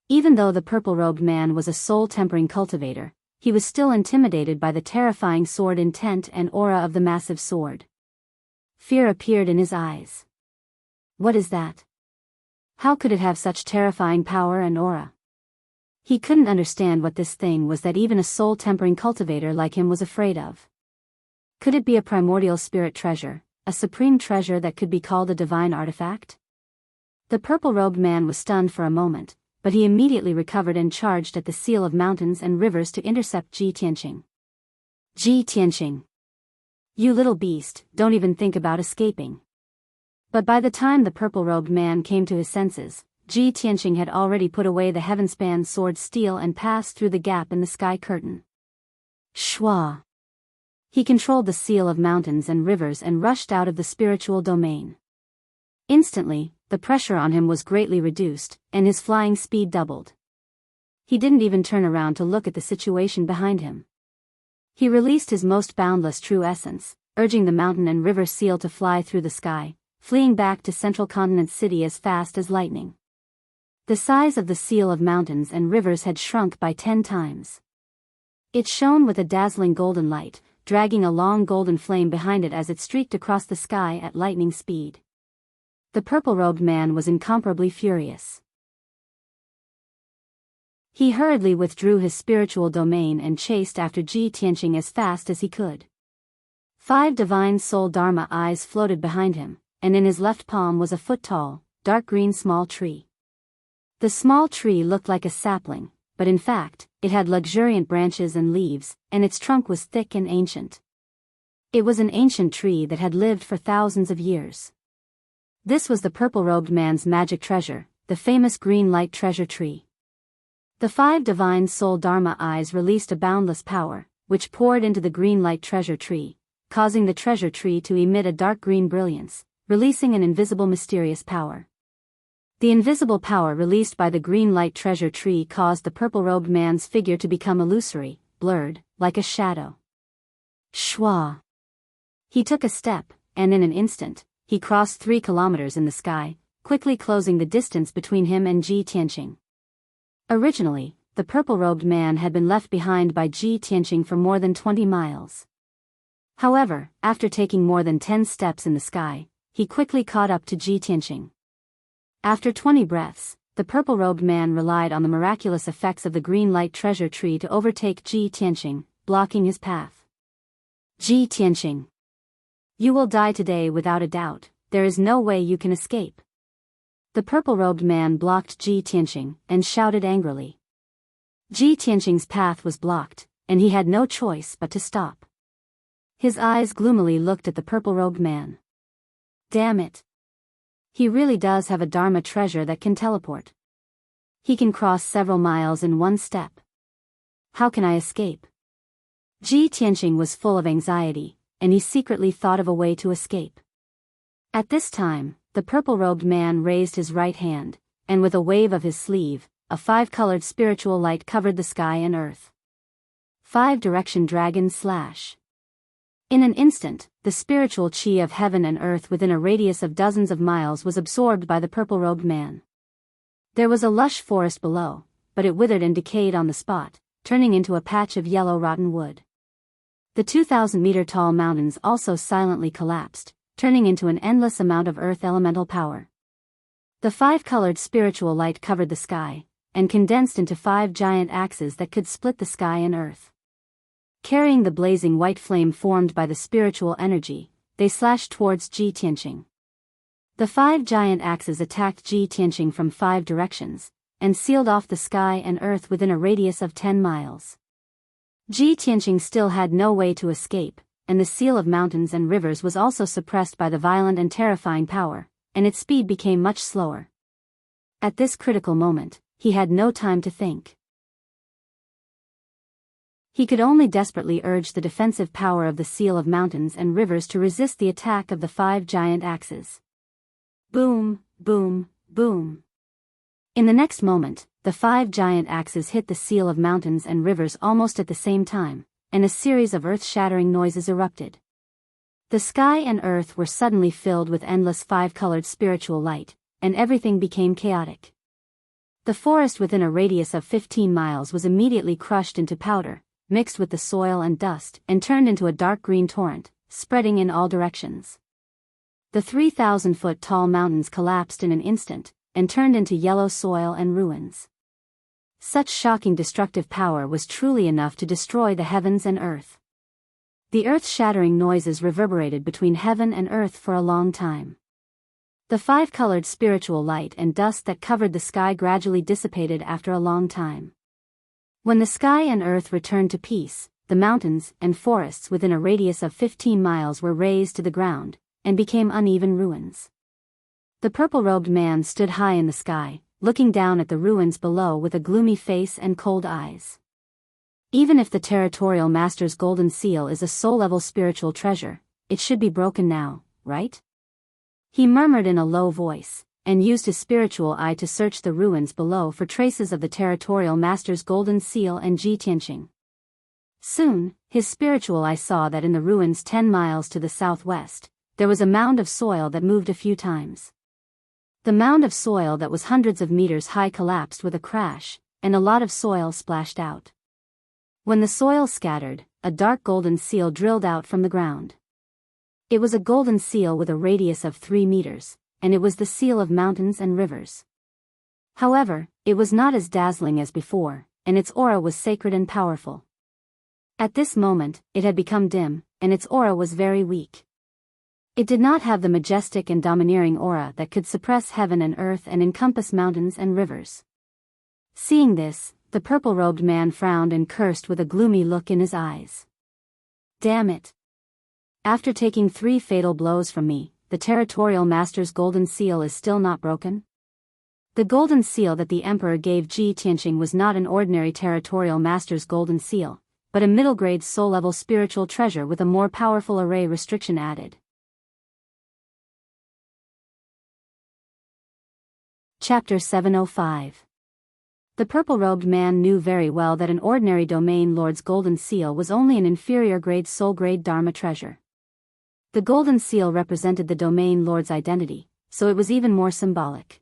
Even though the purple-robed man was a soul-tempering cultivator, he was still intimidated by the terrifying sword intent and aura of the massive sword. Fear appeared in his eyes. What is that? How could it have such terrifying power and aura? He couldn't understand what this thing was that even a soul-tempering cultivator like him was afraid of. Could it be a primordial spirit treasure, a supreme treasure that could be called a divine artifact? The purple-robed man was stunned for a moment, but he immediately recovered and charged at the seal of mountains and rivers to intercept Ji Tianqing. Ji Tianqing! You little beast, don't even think about escaping. But by the time the purple-robed man came to his senses, Ji Tianqing had already put away the heaven-span sword steel and passed through the gap in the sky curtain. Shwa! He controlled the seal of mountains and rivers and rushed out of the spiritual domain. Instantly, the pressure on him was greatly reduced, and his flying speed doubled. He didn't even turn around to look at the situation behind him. He released his most boundless true essence, urging the mountain and river seal to fly through the sky, fleeing back to Central Continent City as fast as lightning. The size of the seal of mountains and rivers had shrunk by 10 times. It shone with a dazzling golden light, dragging a long golden flame behind it as it streaked across the sky at lightning speed. The purple-robed man was incomparably furious. He hurriedly withdrew his spiritual domain and chased after Ji Tianqing as fast as he could. 5 divine soul dharma eyes floated behind him, and in his left palm was a foot-tall, dark green small tree. The small tree looked like a sapling, but in fact, it had luxuriant branches and leaves, and its trunk was thick and ancient. It was an ancient tree that had lived for thousands of years. This was the purple-robed man's magic treasure, the famous green light treasure tree. The 5 divine soul Dharma eyes released a boundless power, which poured into the green light treasure tree, causing the treasure tree to emit a dark green brilliance, releasing an invisible mysterious power. The invisible power released by the green light treasure tree caused the purple-robed man's figure to become illusory, blurred, like a shadow. Shwa. He took a step, and in an instant, he crossed 3 kilometers in the sky, quickly closing the distance between him and Ji Tianqing. Originally, the purple-robed man had been left behind by Ji Tianqing for more than 20 miles. However, after taking more than 10 steps in the sky, he quickly caught up to Ji Tianqing. After 20 breaths, the purple-robed man relied on the miraculous effects of the green light treasure tree to overtake Ji Tianqing, blocking his path. Ji Tianqing. You will die today without a doubt, there is no way you can escape. The purple-robed man blocked Ji Tianqing and shouted angrily. Ji Tianqing's path was blocked, and he had no choice but to stop. His eyes gloomily looked at the purple-robed man. Damn it. He really does have a Dharma treasure that can teleport. He can cross several miles in one step. How can I escape? Ji Tianqing was full of anxiety, and he secretly thought of a way to escape. At this time, the purple-robed man raised his right hand, and with a wave of his sleeve, a 5-colored spiritual light covered the sky and earth. 5-direction dragon slash. In an instant, the spiritual chi of heaven and earth within a radius of dozens of miles was absorbed by the purple-robed man. There was a lush forest below, but it withered and decayed on the spot, turning into a patch of yellow rotten wood. The 2,000-meter-tall mountains also silently collapsed, turning into an endless amount of earth elemental power. The 5-colored spiritual light covered the sky, and condensed into 5 giant axes that could split the sky and earth. Carrying the blazing white flame formed by the spiritual energy, they slashed towards Ji Tianqing. The 5 giant axes attacked Ji Tianqing from 5 directions, and sealed off the sky and earth within a radius of 10 miles. Ji Tianqing still had no way to escape, and the seal of mountains and rivers was also suppressed by the violent and terrifying power, and its speed became much slower. At this critical moment, he had no time to think. He could only desperately urge the defensive power of the seal of mountains and rivers to resist the attack of the 5 giant axes. Boom, boom, boom. In the next moment, the 5 giant axes hit the seal of mountains and rivers almost at the same time, and a series of earth-shattering noises erupted. The sky and earth were suddenly filled with endless 5-colored spiritual light, and everything became chaotic. The forest within a radius of 15 miles was immediately crushed into powder, mixed with the soil and dust, and turned into a dark green torrent, spreading in all directions. The 3,000-foot-tall mountains collapsed in an instant, and turned into yellow soil and ruins. Such shocking destructive power was truly enough to destroy the heavens and earth. The earth-shattering noises reverberated between heaven and earth for a long time. The 5-colored spiritual light and dust that covered the sky gradually dissipated after a long time. When the sky and earth returned to peace, the mountains and forests within a radius of 15 miles were razed to the ground, and became uneven ruins. The purple-robed man stood high in the sky, looking down at the ruins below with a gloomy face and cold eyes. Even if the territorial master's golden seal is a soul-level spiritual treasure, it should be broken now, right? He murmured in a low voice, and used his spiritual eye to search the ruins below for traces of the territorial master's golden seal and Ji Tianqing. Soon, his spiritual eye saw that in the ruins 10 miles to the southwest, there was a mound of soil that moved a few times. The mound of soil that was hundreds of meters high collapsed with a crash, and a lot of soil splashed out. When the soil scattered, a dark golden seal drilled out from the ground. It was a golden seal with a radius of 3 meters, and it was the seal of mountains and rivers. However, it was not as dazzling as before, and its aura was sacred and powerful. At this moment, it had become dim, and its aura was very weak. It did not have the majestic and domineering aura that could suppress heaven and earth and encompass mountains and rivers. Seeing this, the purple-robed man frowned and cursed with a gloomy look in his eyes. Damn it! After taking 3 fatal blows from me, the territorial master's golden seal is still not broken? The golden seal that the emperor gave Ji Tianqing was not an ordinary territorial master's golden seal, but a middle-grade soul-level spiritual treasure with a more powerful array restriction added. Chapter 705. The purple-robed man knew very well that an ordinary domain lord's golden seal was only an inferior-grade soul-grade dharma treasure. The golden seal represented the domain lord's identity, so it was even more symbolic.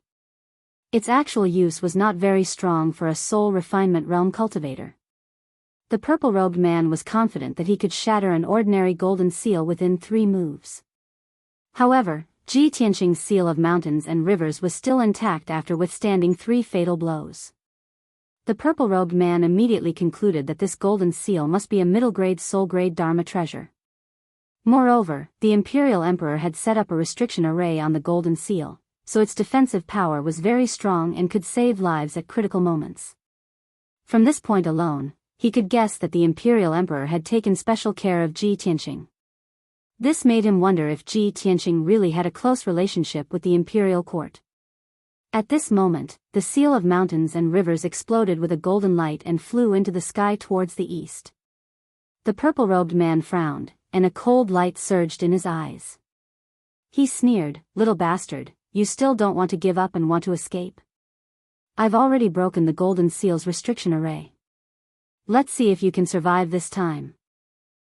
Its actual use was not very strong for a soul refinement realm cultivator. The purple-robed man was confident that he could shatter an ordinary golden seal within 3 moves. However, Ji Tianqing's seal of mountains and rivers was still intact after withstanding 3 fatal blows. The purple-robed man immediately concluded that this golden seal must be a middle-grade soul-grade dharma treasure. Moreover, the imperial emperor had set up a restriction array on the golden seal, so its defensive power was very strong and could save lives at critical moments. From this point alone, he could guess that the imperial emperor had taken special care of Ji Tianqing. This made him wonder if Ji Tianqing really had a close relationship with the imperial court. At this moment, the seal of mountains and rivers exploded with a golden light and flew into the sky towards the east. The purple-robed man frowned, and a cold light surged in his eyes. He sneered, "Little bastard, you still don't want to give up and want to escape? I've already broken the golden seal's restriction array. Let's see if you can survive this time."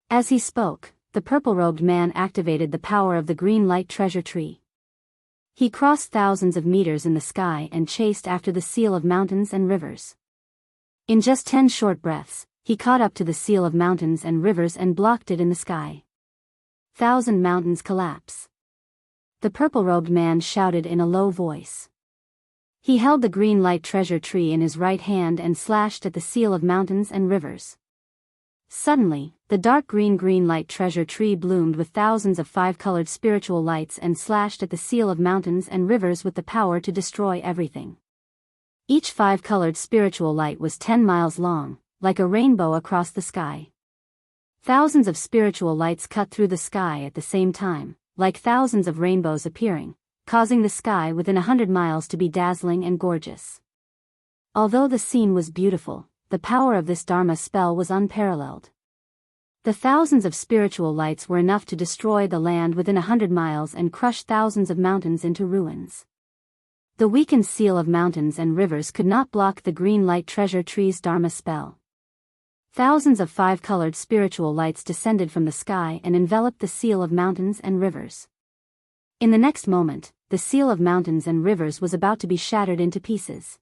As he spoke, the purple-robed man activated the power of the green light treasure tree. He crossed thousands of meters in the sky and chased after the seal of mountains and rivers. In just 10 short breaths, he caught up to the seal of mountains and rivers and blocked it in the sky. 1,000 mountains collapse. The purple-robed man shouted in a low voice. He held the green light treasure tree in his right hand and slashed at the seal of mountains and rivers. Suddenly, the dark green light treasure tree bloomed with thousands of 5-colored spiritual lights and slashed at the seal of mountains and rivers with the power to destroy everything. Each 5-colored spiritual light was 10 miles long, like a rainbow across the sky. Thousands of spiritual lights cut through the sky at the same time, like thousands of rainbows appearing, causing the sky within 100 miles to be dazzling and gorgeous. Although the scene was beautiful, the power of this Dharma spell was unparalleled. The thousands of spiritual lights were enough to destroy the land within 100 miles and crush thousands of mountains into ruins. The weakened seal of mountains and rivers could not block the green light treasure tree's Dharma spell. Thousands of 5-colored spiritual lights descended from the sky and enveloped the seal of mountains and rivers. In the next moment, the seal of mountains and rivers was about to be shattered into pieces.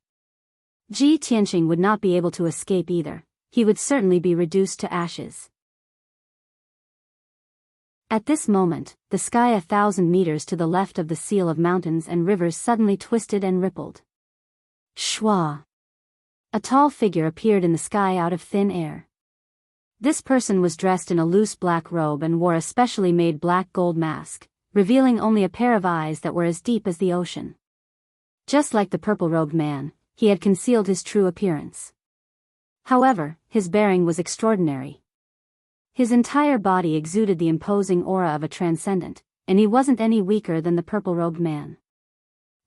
Ji Tianqing would not be able to escape either. He would certainly be reduced to ashes. At this moment, the sky 1,000 meters to the left of the seal of mountains and rivers suddenly twisted and rippled. Shwa! A tall figure appeared in the sky out of thin air. This person was dressed in a loose black robe and wore a specially made black gold mask, revealing only a pair of eyes that were as deep as the ocean. Just like the purple-robed man, he had concealed his true appearance. However, his bearing was extraordinary. His entire body exuded the imposing aura of a transcendent, and he wasn't any weaker than the purple-robed man.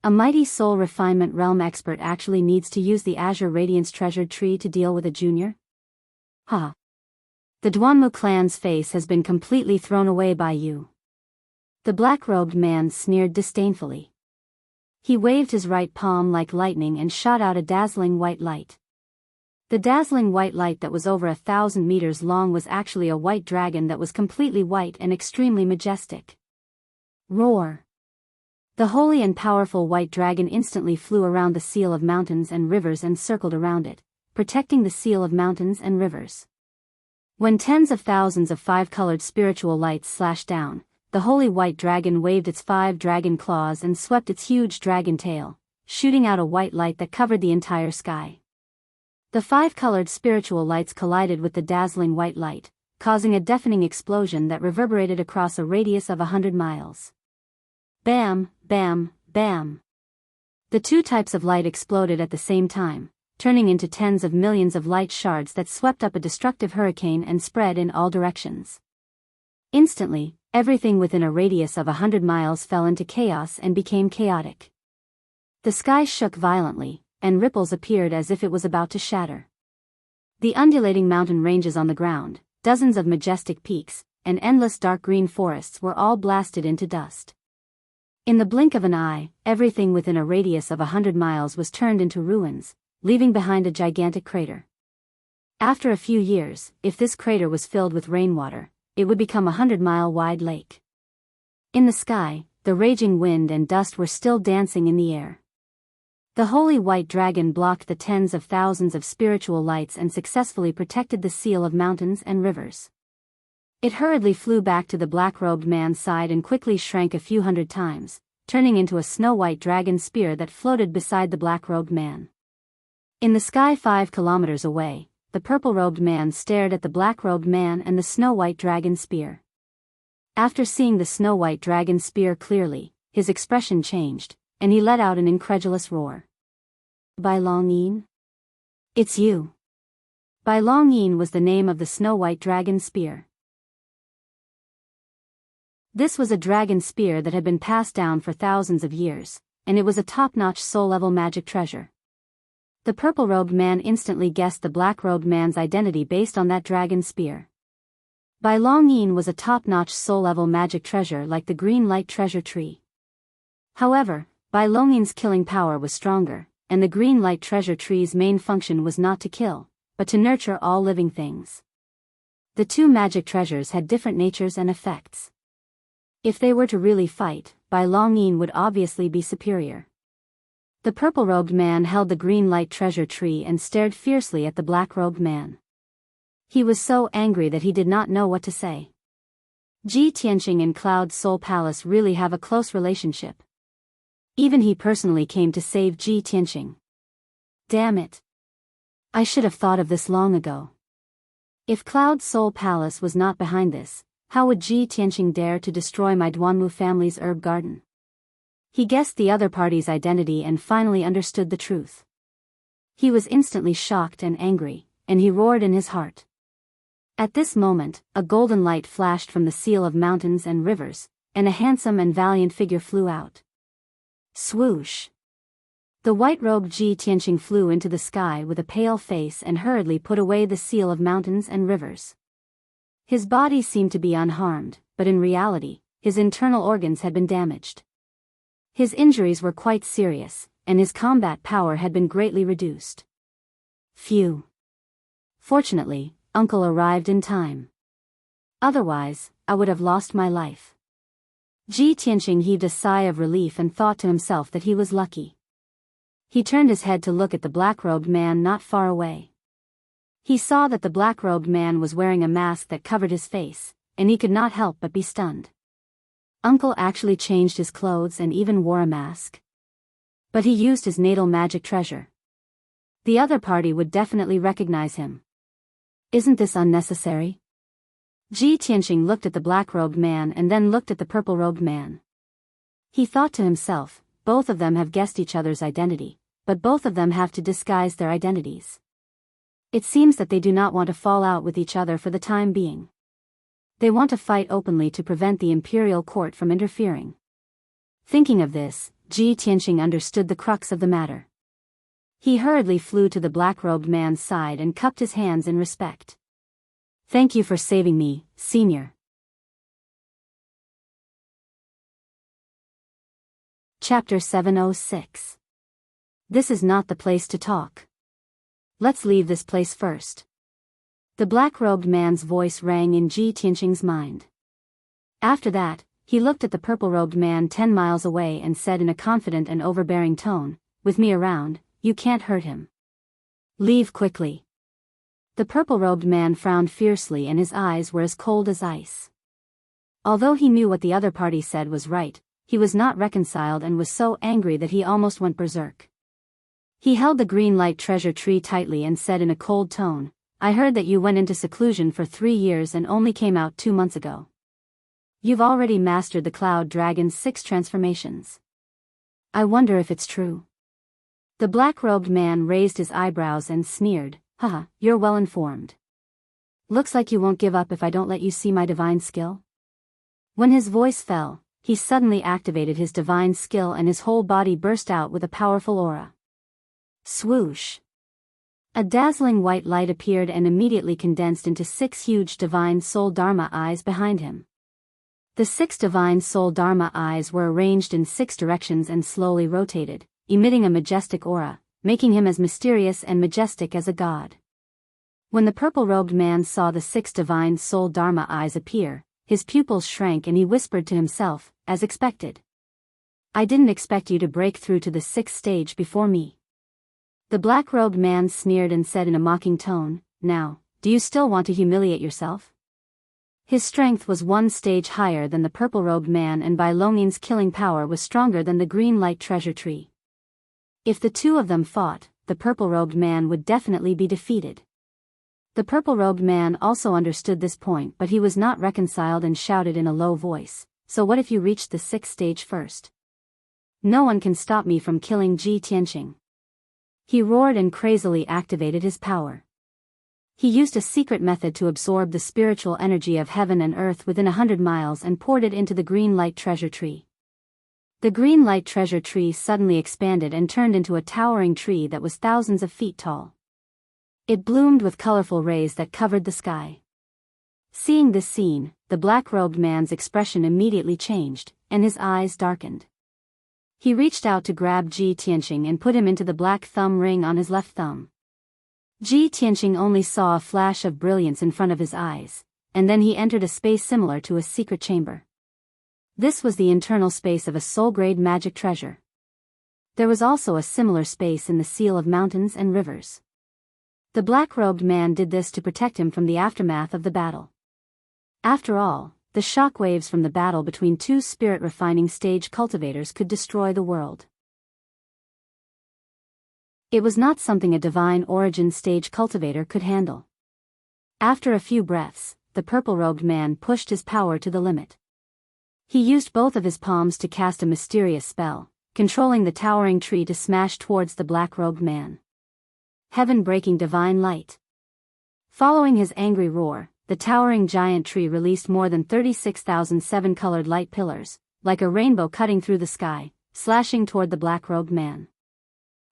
A mighty soul refinement realm expert actually needs to use the Azure Radiance treasured tree to deal with a junior? Ha! The Duanmu clan's face has been completely thrown away by you. The black-robed man sneered disdainfully. He waved his right palm like lightning and shot out a dazzling white light. The dazzling white light that was over 1,000 meters long was actually a white dragon that was completely white and extremely majestic. Roar! The holy and powerful white dragon instantly flew around the seal of mountains and rivers and circled around it, protecting the seal of mountains and rivers. When tens of thousands of 5-colored spiritual lights slashed down, the holy white dragon waved its 5 dragon claws and swept its huge dragon tail, shooting out a white light that covered the entire sky. The 5-colored spiritual lights collided with the dazzling white light, causing a deafening explosion that reverberated across a radius of 100 miles. Bam, bam, bam. The 2 types of light exploded at the same time, turning into tens of millions of light shards that swept up a destructive hurricane and spread in all directions. Instantly, everything within a radius of 100 miles fell into chaos and became chaotic. The sky shook violently, and ripples appeared as if it was about to shatter. The undulating mountain ranges on the ground, dozens of majestic peaks, and endless dark green forests were all blasted into dust. In the blink of an eye, everything within a radius of 100 miles was turned into ruins, leaving behind a gigantic crater. After a few years, if this crater was filled with rainwater, it would become a 100-mile-wide lake. In the sky, the raging wind and dust were still dancing in the air. The holy white dragon blocked the tens of thousands of spiritual lights and successfully protected the seal of mountains and rivers. It hurriedly flew back to the black-robed man's side and quickly shrank a few hundred times, turning into a snow-white dragon spear that floated beside the black-robed man. In the sky 5 kilometers away, the purple-robed man stared at the black-robed man and the snow-white dragon spear. After seeing the snow-white dragon spear clearly, his expression changed, and he let out an incredulous roar. "Bai Longyin? It's you." Bai Longyin was the name of the snow-white dragon spear. This was a dragon spear that had been passed down for thousands of years, and it was a top-notch soul-level magic treasure. The purple-robed man instantly guessed the black-robed man's identity based on that dragon spear. Bai Longyin was a top-notch soul-level magic treasure like the green light treasure tree. However, Bai Longyin's killing power was stronger, and the green light treasure tree's main function was not to kill, but to nurture all living things. The two magic treasures had different natures and effects. If they were to really fight, Bai Longyin would obviously be superior. The purple-robed man held the green light treasure tree and stared fiercely at the black-robed man. He was so angry that he did not know what to say. Ji Tianqing and Cloud Soul Palace really have a close relationship. Even he personally came to save Ji Tianqing. Damn it. I should have thought of this long ago. If Cloud Soul Palace was not behind this, how would Ji Tianqing dare to destroy my Duanmu family's herb garden? He guessed the other party's identity and finally understood the truth. He was instantly shocked and angry, and he roared in his heart. At this moment, a golden light flashed from the seal of mountains and rivers, and a handsome and valiant figure flew out. Swoosh! The white-robed Ji Tianqing flew into the sky with a pale face and hurriedly put away the seal of mountains and rivers. His body seemed to be unharmed, but in reality, his internal organs had been damaged. His injuries were quite serious, and his combat power had been greatly reduced. Phew! Fortunately, Uncle arrived in time. Otherwise, I would have lost my life. Ji Tianqing heaved a sigh of relief and thought to himself that he was lucky. He turned his head to look at the black-robed man not far away. He saw that the black-robed man was wearing a mask that covered his face, and he could not help but be stunned. Uncle actually changed his clothes and even wore a mask. But he used his natal magic treasure. The other party would definitely recognize him. Isn't this unnecessary? Ji Tianqing looked at the black-robed man and then looked at the purple-robed man. He thought to himself, both of them have guessed each other's identity, but both of them have to disguise their identities. It seems that they do not want to fall out with each other for the time being. They want to fight openly to prevent the imperial court from interfering. Thinking of this, Ji Tianqing understood the crux of the matter. He hurriedly flew to the black-robed man's side and cupped his hands in respect. "Thank you for saving me, Senior." Chapter 706. This is not the place to talk. Let's leave this place first. The black-robed man's voice rang in Ji Tianqing's mind. After that, he looked at the purple-robed man 10 miles away and said in a confident and overbearing tone, "With me around, you can't hurt him. Leave quickly." The purple-robed man frowned fiercely and his eyes were as cold as ice. Although he knew what the other party said was right, he was not reconciled and was so angry that he almost went berserk. He held the green light treasure tree tightly and said in a cold tone, "I heard that you went into seclusion for 3 years and only came out 2 months ago. You've already mastered the Cloud Dragon's 6 transformations. I wonder if it's true." The black-robed man raised his eyebrows and sneered, "Haha, you're well informed. Looks like you won't give up if I don't let you see my divine skill." When his voice fell, he suddenly activated his divine skill and his whole body burst out with a powerful aura. Swoosh! A dazzling white light appeared and immediately condensed into 6 huge divine soul Dharma eyes behind him. The 6 divine soul Dharma eyes were arranged in 6 directions and slowly rotated, emitting a majestic aura, making him as mysterious and majestic as a god. When the purple-robed man saw the 6 divine soul Dharma eyes appear, his pupils shrank and he whispered to himself, as expected. I didn't expect you to break through to the 6th stage before me. The black-robed man sneered and said in a mocking tone, Now, do you still want to humiliate yourself? His strength was 1 stage higher than the purple-robed man and by no means killing power was stronger than the green light treasure tree. If the two of them fought, the purple-robed man would definitely be defeated. The purple-robed man also understood this point but he was not reconciled and shouted in a low voice, So what if you reached the 6th stage first? No one can stop me from killing Ji Tianqing. He roared and crazily activated his power. He used a secret method to absorb the spiritual energy of heaven and earth within 100 miles and poured it into the green light treasure tree. The green light treasure tree suddenly expanded and turned into a towering tree that was thousands of feet tall. It bloomed with colorful rays that covered the sky. Seeing this scene, the black-robed man's expression immediately changed, and his eyes darkened. He reached out to grab Ji Tianqing and put him into the black thumb ring on his left thumb. Ji Tianqing only saw a flash of brilliance in front of his eyes, and then he entered a space similar to a secret chamber. This was the internal space of a soul-grade magic treasure. There was also a similar space in the seal of mountains and rivers. The black-robed man did this to protect him from the aftermath of the battle. After all, the shockwaves from the battle between 2 spirit-refining stage cultivators could destroy the world. It was not something a divine origin stage cultivator could handle. After a few breaths, the purple-robed man pushed his power to the limit. He used both of his palms to cast a mysterious spell, controlling the towering tree to smash towards the black-robed man. Heaven-breaking divine light. Following his angry roar, the towering giant tree released more than 36,000 7-colored light pillars, like a rainbow cutting through the sky, slashing toward the black-robed man.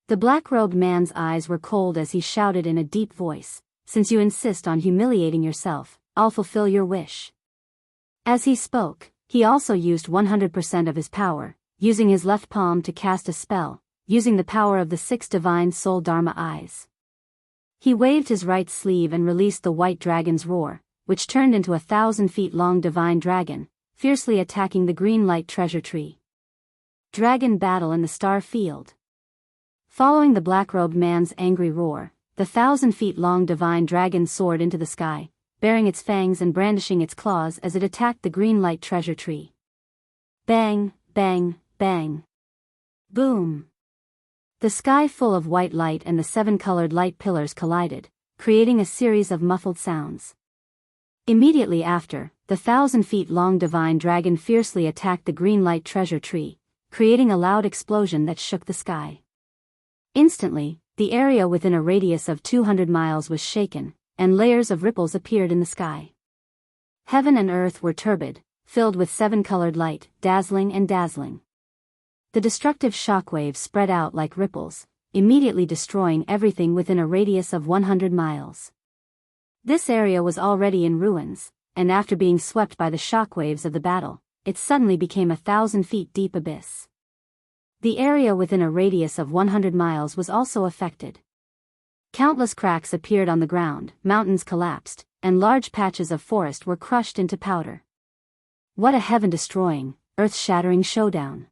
The black-robed man's eyes were cold as he shouted in a deep voice, Since you insist on humiliating yourself, I'll fulfill your wish. As he spoke, he also used 100% of his power, using his left palm to cast a spell, using the power of the 6 divine soul Dharma eyes. He waved his right sleeve and released the white dragon's roar, which turned into a 1,000-feet-long divine dragon, fiercely attacking the green light treasure tree. Dragon battle in the star field. Following the black-robed man's angry roar, the 1,000-feet-long divine dragon soared into the sky, baring its fangs and brandishing its claws as it attacked the green light treasure tree. Bang, bang, bang. Boom. The sky full of white light and the 7-colored light pillars collided, creating a series of muffled sounds. Immediately after, the 1,000-feet-long divine dragon fiercely attacked the green light treasure tree, creating a loud explosion that shook the sky. Instantly, the area within a radius of 200 miles was shaken, and layers of ripples appeared in the sky. Heaven and earth were turbid, filled with 7-colored light, dazzling and dazzling. The destructive shockwaves spread out like ripples, immediately destroying everything within a radius of 100 miles. This area was already in ruins, and after being swept by the shockwaves of the battle, it suddenly became a 1,000-feet-deep abyss. The area within a radius of 100 miles was also affected. Countless cracks appeared on the ground, mountains collapsed, and large patches of forest were crushed into powder. What a heaven-destroying, earth-shattering showdown!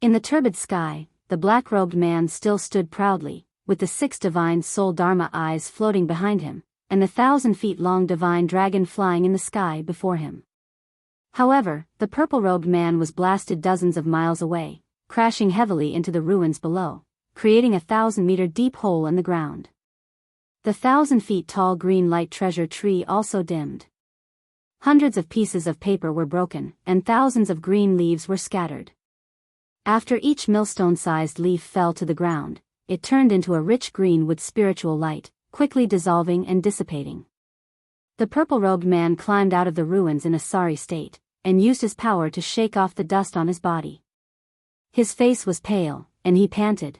In the turbid sky, the black-robed man still stood proudly, with the 6 divine soul Dharma eyes floating behind him, and the 1,000-feet-long divine dragon flying in the sky before him. However, the purple-robed man was blasted dozens of miles away, crashing heavily into the ruins below, creating a 1,000-meter-deep hole in the ground. The 1,000-feet-tall green light treasure tree also dimmed. Hundreds of pieces of paper were broken, and thousands of green leaves were scattered. After each millstone-sized leaf fell to the ground, it turned into a rich green with spiritual light, quickly dissolving and dissipating. The purple-robed man climbed out of the ruins in a sorry state, and used his power to shake off the dust on his body. His face was pale, and he panted.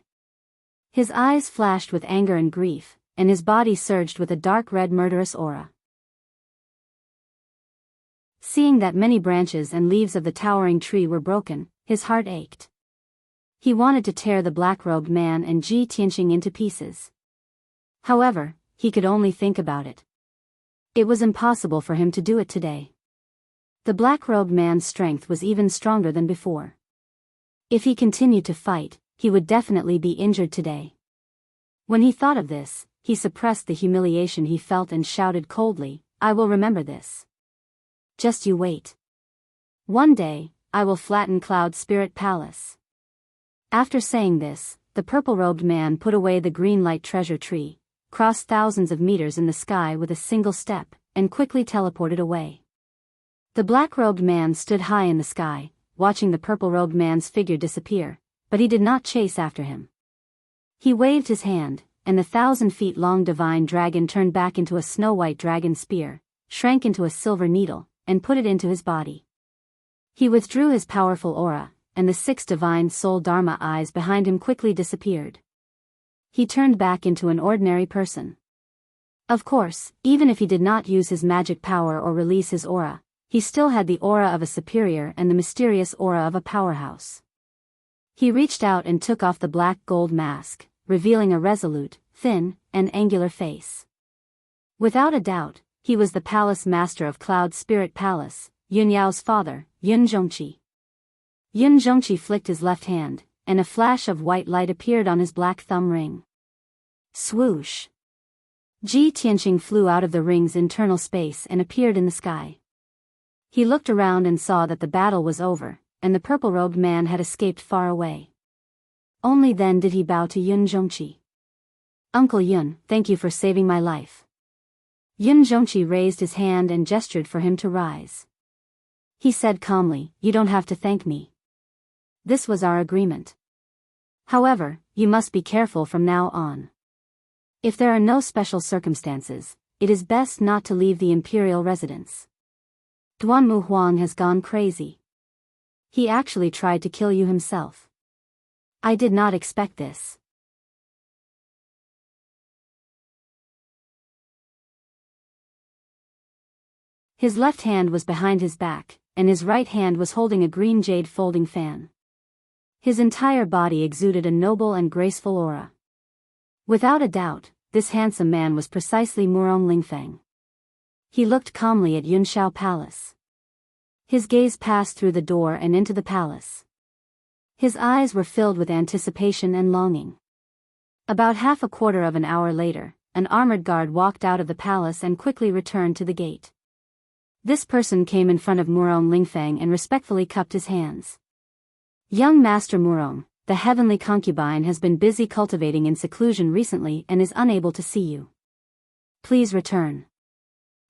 His eyes flashed with anger and grief, and his body surged with a dark red murderous aura. Seeing that many branches and leaves of the towering tree were broken, his heart ached. He wanted to tear the black-robed man and Ji Tianqing into pieces. However, he could only think about it. It was impossible for him to do it today. The black-robed man's strength was even stronger than before. If he continued to fight, he would definitely be injured today. When he thought of this, he suppressed the humiliation he felt and shouted coldly, "I will remember this. Just you wait. One day, I will flatten Cloud Spirit Palace." After saying this, the purple-robed man put away the green light treasure tree, crossed thousands of meters in the sky with a single step, and quickly teleported away. The black-robed man stood high in the sky, watching the purple-robed man's figure disappear, but he did not chase after him. He waved his hand, and the 1,000-feet-long divine dragon turned back into a snow-white dragon spear, shrank into a silver needle, and put it into his body. He withdrew his powerful aura, and the 6 divine soul dharma eyes behind him quickly disappeared. He turned back into an ordinary person. Of course, even if he did not use his magic power or release his aura, he still had the aura of a superior and the mysterious aura of a powerhouse. He reached out and took off the black gold mask, revealing a resolute, thin, and angular face. Without a doubt, he was the palace master of Cloud Spirit Palace, Yun Yao's father, Yun Zhongqi. Yun Zhongqi flicked his left hand, and a flash of white light appeared on his black thumb ring. Swoosh! Ji Tianqing flew out of the ring's internal space and appeared in the sky. He looked around and saw that the battle was over, and the purple-robed man had escaped far away. Only then did he bow to Yun Zhongqi. "Uncle Yun, thank you for saving my life." Yun Zhongqi raised his hand and gestured for him to rise. He said calmly, "You don't have to thank me. This was our agreement. However, you must be careful from now on. If there are no special circumstances, it is best not to leave the imperial residence. Duanmu Huang has gone crazy. He actually tried to kill you himself. I did not expect this." His left hand was behind his back, and his right hand was holding a green jade folding fan. His entire body exuded a noble and graceful aura. Without a doubt, this handsome man was precisely Murong Lingfeng. He looked calmly at Yunshao Palace. His gaze passed through the door and into the palace. His eyes were filled with anticipation and longing. About half a quarter of an hour later, an armored guard walked out of the palace and quickly returned to the gate. This person came in front of Murong Lingfeng and respectfully cupped his hands. "Young Master Murong, the heavenly concubine has been busy cultivating in seclusion recently and is unable to see you. Please return."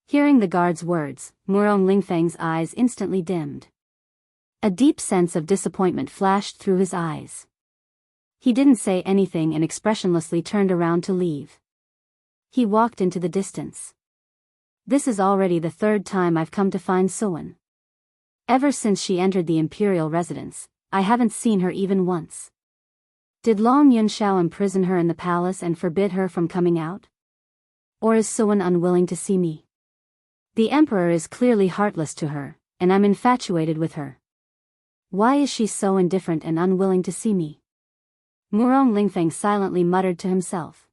Hearing the guard's words, Murong Lingfeng's eyes instantly dimmed. A deep sense of disappointment flashed through his eyes. He didn't say anything and expressionlessly turned around to leave. He walked into the distance. "This is already the 3rd time I've come to find Suan. Ever since she entered the imperial residence, I haven't seen her even once. Did Long Yunshao imprison her in the palace and forbid her from coming out? Or is Suan unwilling to see me? The emperor is clearly heartless to her, and I'm infatuated with her. Why is she so indifferent and unwilling to see me?" Murong Lingfeng silently muttered to himself.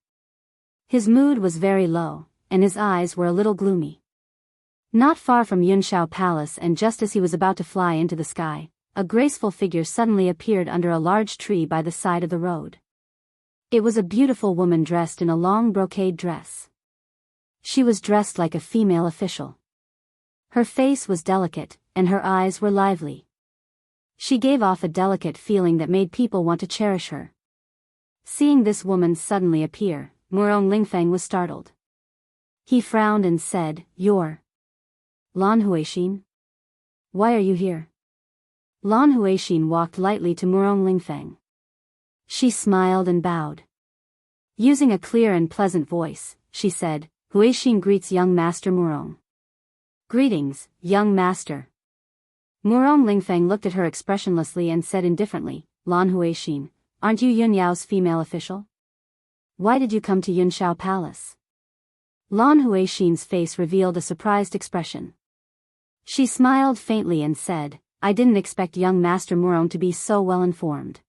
His mood was very low, and his eyes were a little gloomy. Not far from Yunshao Palace, and just as he was about to fly into the sky, a graceful figure suddenly appeared under a large tree by the side of the road. It was a beautiful woman dressed in a long brocade dress. She was dressed like a female official. Her face was delicate, and her eyes were lively. She gave off a delicate feeling that made people want to cherish her. Seeing this woman suddenly appear, Murong Lingfeng was startled. He frowned and said, "You're Lan Huixin? Why are you here?" Lan Huixin walked lightly to Murong Lingfeng. She smiled and bowed. Using a clear and pleasant voice, she said, "Huixin greets young Master Murong." "Greetings, young master." Murong Lingfeng looked at her expressionlessly and said indifferently, Lan Huixin, aren't you Yun Yao's female official? Why did you come to Yunshao Palace? Lan Huixin's face revealed a surprised expression. She smiled faintly and said, I didn't expect young Master Murong to be so well informed.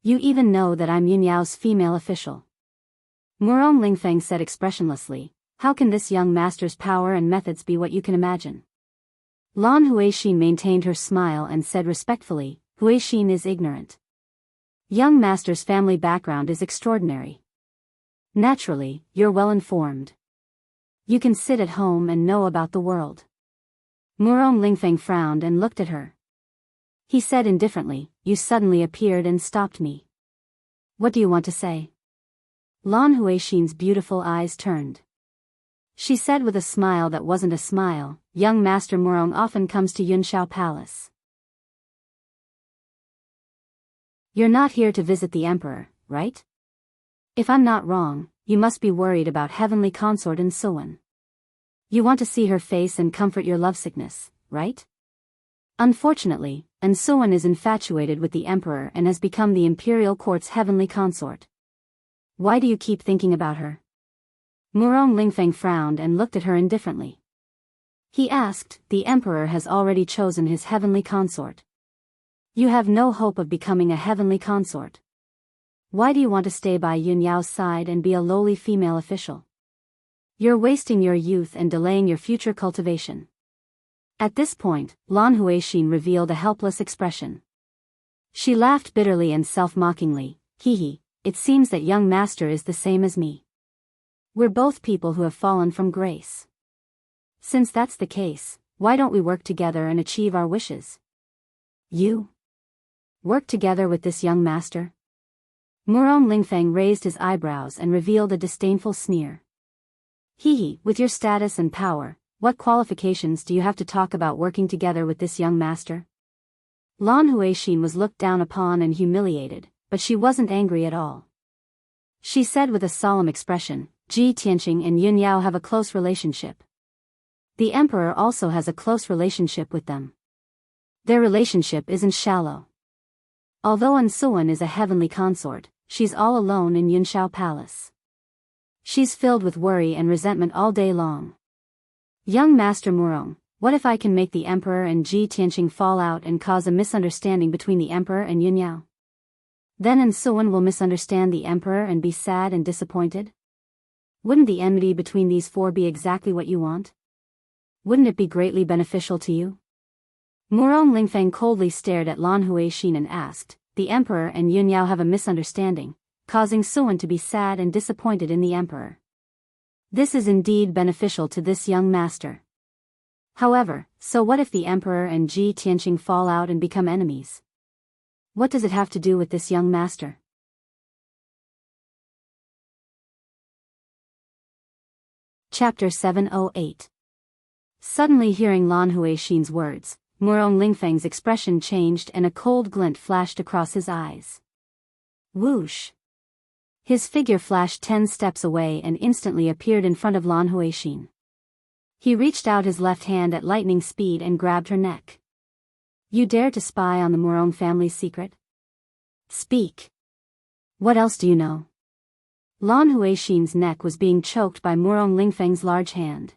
You even know that I'm Yun Yao's female official. Murong Lingfeng said expressionlessly, how can this young master's power and methods be what you can imagine? Lan Huixin maintained her smile and said respectfully, Huixin is ignorant. Young master's family background is extraordinary. Naturally, you're well informed. You can sit at home and know about the world. Murong Lingfeng frowned and looked at her. He said indifferently, you suddenly appeared and stopped me. What do you want to say? Lan Huixin's beautiful eyes turned. She said with a smile that wasn't a smile, young Master Murong often comes to Yunshao Palace. You're not here to visit the Emperor, right? If I'm not wrong, you must be worried about Heavenly Consort Suwen. You want to see her face and comfort your lovesickness, right? Unfortunately, Suwen is infatuated with the Emperor and has become the Imperial Court's Heavenly Consort. Why do you keep thinking about her? Murong Lingfeng frowned and looked at her indifferently. He asked, the Emperor has already chosen his Heavenly Consort. You have no hope of becoming a Heavenly Consort. Why do you want to stay by Yun Yao's side and be a lowly female official? You're wasting your youth and delaying your future cultivation. At this point, Lan Huixin revealed a helpless expression. She laughed bitterly and self-mockingly, hee, it seems that young master is the same as me. We're both people who have fallen from grace. Since that's the case, why don't we work together and achieve our wishes? You? Work together with this young master? Murong Lingfeng raised his eyebrows and revealed a disdainful sneer. Hee, with your status and power, what qualifications do you have to talk about working together with this young master? Lan Huixin was looked down upon and humiliated, but she wasn't angry at all. She said with a solemn expression, Ji Tianqing and Yun Yao have a close relationship. The Emperor also has a close relationship with them. Their relationship isn't shallow. Although Suwen is a heavenly consort, she's all alone in Yunshao Palace. She's filled with worry and resentment all day long. Young Master Murong, what if I can make the Emperor and Ji Tianqing fall out and cause a misunderstanding between the Emperor and Yun Yao? Then Suwen will misunderstand the Emperor and be sad and disappointed? Wouldn't the enmity between these four be exactly what you want? Wouldn't it be greatly beneficial to you? Murong Lingfeng coldly stared at Lan Huixin and asked, the Emperor and Yun Yao have a misunderstanding, causing Suwen to be sad and disappointed in the Emperor. This is indeed beneficial to this young master. However, so what if the Emperor and Ji Tianqing fall out and become enemies? What does it have to do with this young master? Chapter 708. Suddenly hearing Lan Huixin's words, Murong Lingfeng's expression changed and a cold glint flashed across his eyes. Whoosh! His figure flashed 10 steps away and instantly appeared in front of Lan Huixin. He reached out his left hand at lightning speed and grabbed her neck. You dare to spy on the Murong family's secret? Speak. What else do you know? Lan Huixin's neck was being choked by Murong Lingfeng's large hand.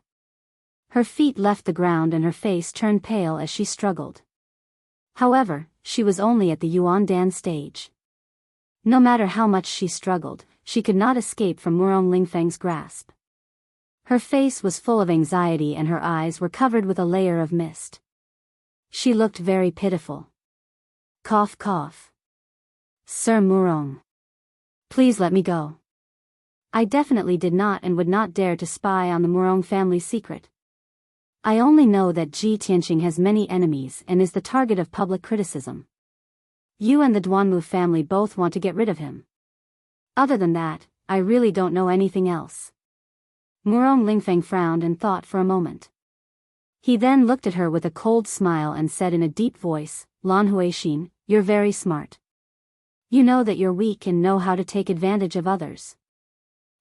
Her feet left the ground and her face turned pale as she struggled. However, she was only at the Yuandan stage. No matter how much she struggled, she could not escape from Murong Lingfeng's grasp. Her face was full of anxiety and her eyes were covered with a layer of mist. She looked very pitiful. Cough cough. Sir Murong. Please let me go. I definitely did not and would not dare to spy on the Murong family's secret. I only know that Ji Tianqing has many enemies and is the target of public criticism. You and the Duanmu family both want to get rid of him. Other than that, I really don't know anything else. Murong Lingfeng frowned and thought for a moment. He then looked at her with a cold smile and said in a deep voice, Lan Huixin, you're very smart. You know that you're weak and know how to take advantage of others.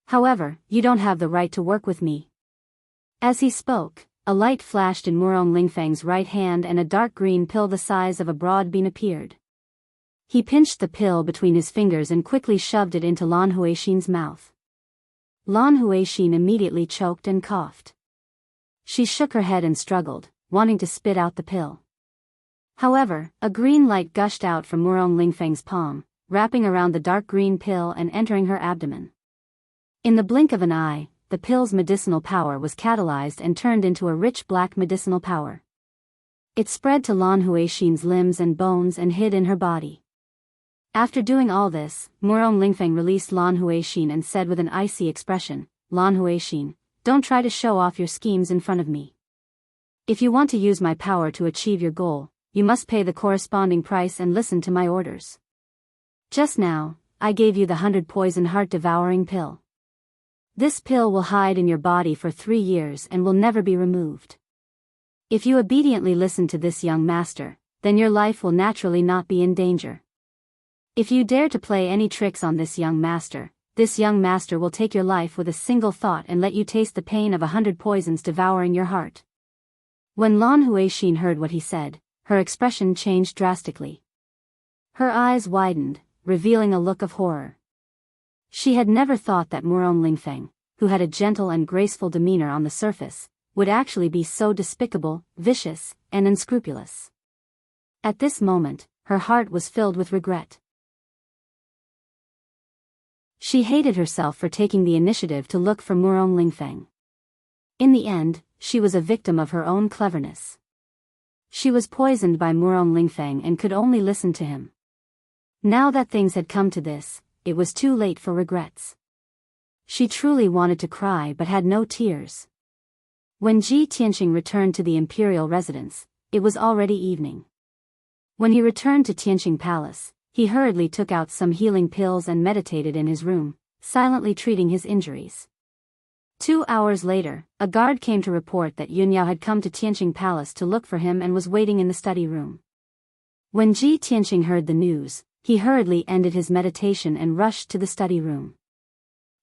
However, you don't have the right to work with me. As he spoke, a light flashed in Murong Lingfeng's right hand and a dark green pill the size of a broad bean appeared. He pinched the pill between his fingers and quickly shoved it into Lan Huixin's mouth. Lan Huixin immediately choked and coughed. She shook her head and struggled, wanting to spit out the pill. However, a green light gushed out from Murong Lingfeng's palm, wrapping around the dark green pill and entering her abdomen. In the blink of an eye, the pill's medicinal power was catalyzed and turned into a rich black medicinal power. It spread to Lan Huixin's limbs and bones and hid in her body. After doing all this, Murong Lingfeng released Lan Huixin and said with an icy expression, "Lan Huixin, don't try to show off your schemes in front of me. If you want to use my power to achieve your goal, you must pay the corresponding price and listen to my orders. Just now, I gave you the 100 poison heart-devouring pill. This pill will hide in your body for 3 years and will never be removed. If you obediently listen to this young master, then your life will naturally not be in danger. If you dare to play any tricks on this young master will take your life with a single thought and let you taste the pain of 100 poisons devouring your heart." When Lan Huixin heard what he said, her expression changed drastically. Her eyes widened, revealing a look of horror. She had never thought that Murong Lingfeng, who had a gentle and graceful demeanor on the surface, would actually be so despicable, vicious, and unscrupulous. At this moment, her heart was filled with regret. She hated herself for taking the initiative to look for Murong Lingfeng. In the end, she was a victim of her own cleverness. She was poisoned by Murong Lingfeng and could only listen to him. Now that things had come to this, it was too late for regrets. She truly wanted to cry but had no tears. When Ji Tianqing returned to the imperial residence, it was already evening. When he returned to Tianqing Palace, he hurriedly took out some healing pills and meditated in his room, silently treating his injuries. 2 hours later, a guard came to report that Yunyao had come to Tianqing Palace to look for him and was waiting in the study room. When Ji Tianqing heard the news, he hurriedly ended his meditation and rushed to the study room.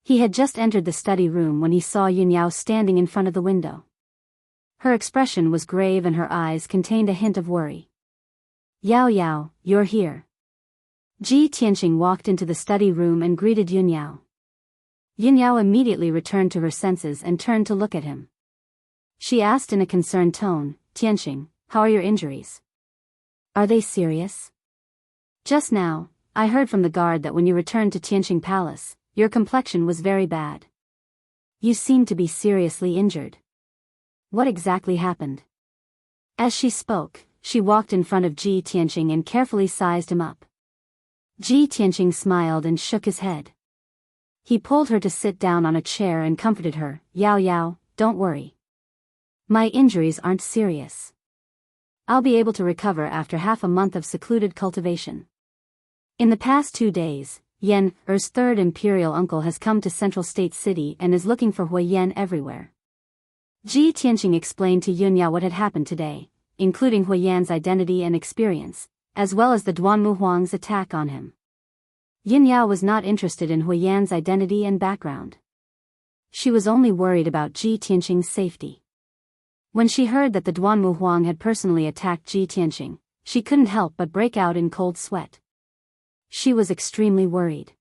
He had just entered the study room when he saw Yunyao standing in front of the window. Her expression was grave and her eyes contained a hint of worry. "Yao Yao, you're here." Ji Tianqing walked into the study room and greeted Yunyao. Yunyao immediately returned to her senses and turned to look at him. She asked in a concerned tone, "Tianqing, how are your injuries? Are they serious? Just now, I heard from the guard that when you returned to Tianqing Palace, your complexion was very bad. You seem to be seriously injured. What exactly happened?" As she spoke, she walked in front of Ji Tianqing and carefully sized him up. Ji Tianqing smiled and shook his head. He pulled her to sit down on a chair and comforted her. "Yao Yao, don't worry. My injuries aren't serious. I'll be able to recover after half a month of secluded cultivation. In the past 2 days, Yan Er's third imperial uncle has come to Central State City and is looking for Huiyan everywhere." Ji Tianqing explained to Yunyao what had happened today, including Huiyan's identity and experience, as well as the Duanmu Huang's attack on him. Yunyao was not interested in Huiyan's identity and background. She was only worried about Ji Tianqing's safety. When she heard that the Duanmu Huang had personally attacked Ji Tianqing, she couldn't help but break out in cold sweat. She was extremely worried.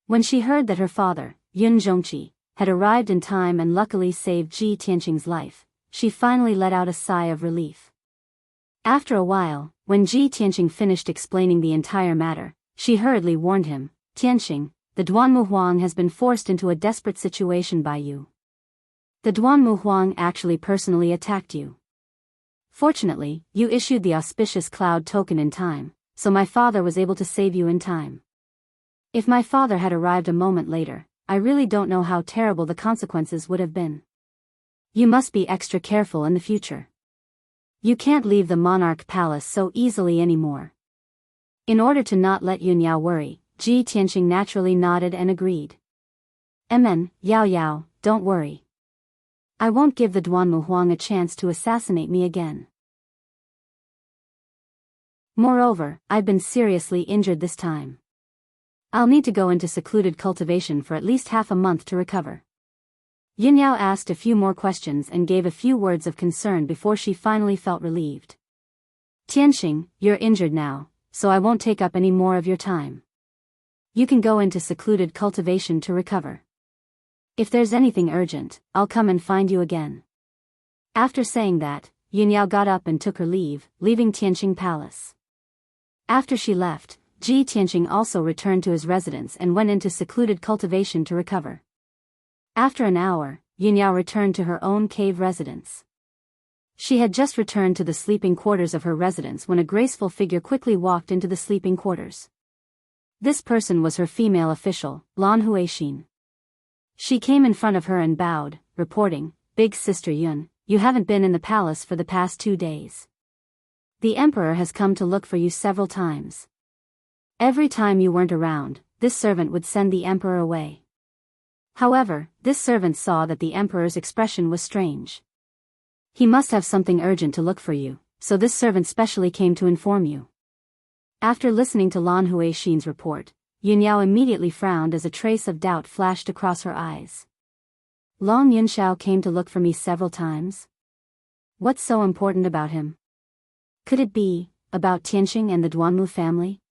When she heard that her father, Yun Zhongqi, had arrived in time and luckily saved Ji Tianqing's life, she finally let out a sigh of relief. After a while, when Ji Tianqing finished explaining the entire matter, she hurriedly warned him, "Tianqing, the Duanmu Huang has been forced into a desperate situation by you. The Duanmu Huang actually personally attacked you. Fortunately, you issued the auspicious cloud token in time, so my father was able to save you in time. If my father had arrived a moment later, I really don't know how terrible the consequences would have been. You must be extra careful in the future. You can't leave the monarch palace so easily anymore." In order to not let Yunyao worry, Ji Tianqing naturally nodded and agreed. Yao Yao, don't worry. I won't give the Duanmu Huang a chance to assassinate me again. Moreover, I've been seriously injured this time. I'll need to go into secluded cultivation for at least half a month to recover. Yunyao asked a few more questions and gave a few words of concern before she finally felt relieved. Tianxing, you're injured now, so I won't take up any more of your time. You can go into secluded cultivation to recover. If there's anything urgent, I'll come and find you again. After saying that, Yunyao got up and took her leave, leaving Tianxing Palace. After she left, Ji Tianxing also returned to his residence and went into secluded cultivation to recover. After an hour, Yunyao returned to her own cave residence. She had just returned to the sleeping quarters of her residence when a graceful figure quickly walked into the sleeping quarters. This person was her female official, Lan Huixin. She came in front of her and bowed, reporting, "Big Sister Yun, you haven't been in the palace for the past 2 days. The emperor has come to look for you several times. Every time you weren't around, this servant would send the emperor away. However, this servant saw that the emperor's expression was strange. He must have something urgent to look for you, so this servant specially came to inform you." After listening to Lan Huixin's report, Yunyao immediately frowned as a trace of doubt flashed across her eyes. Long Yunxiao came to look for me several times? What's so important about him? Could it be about Tianxing and the Duanmu family?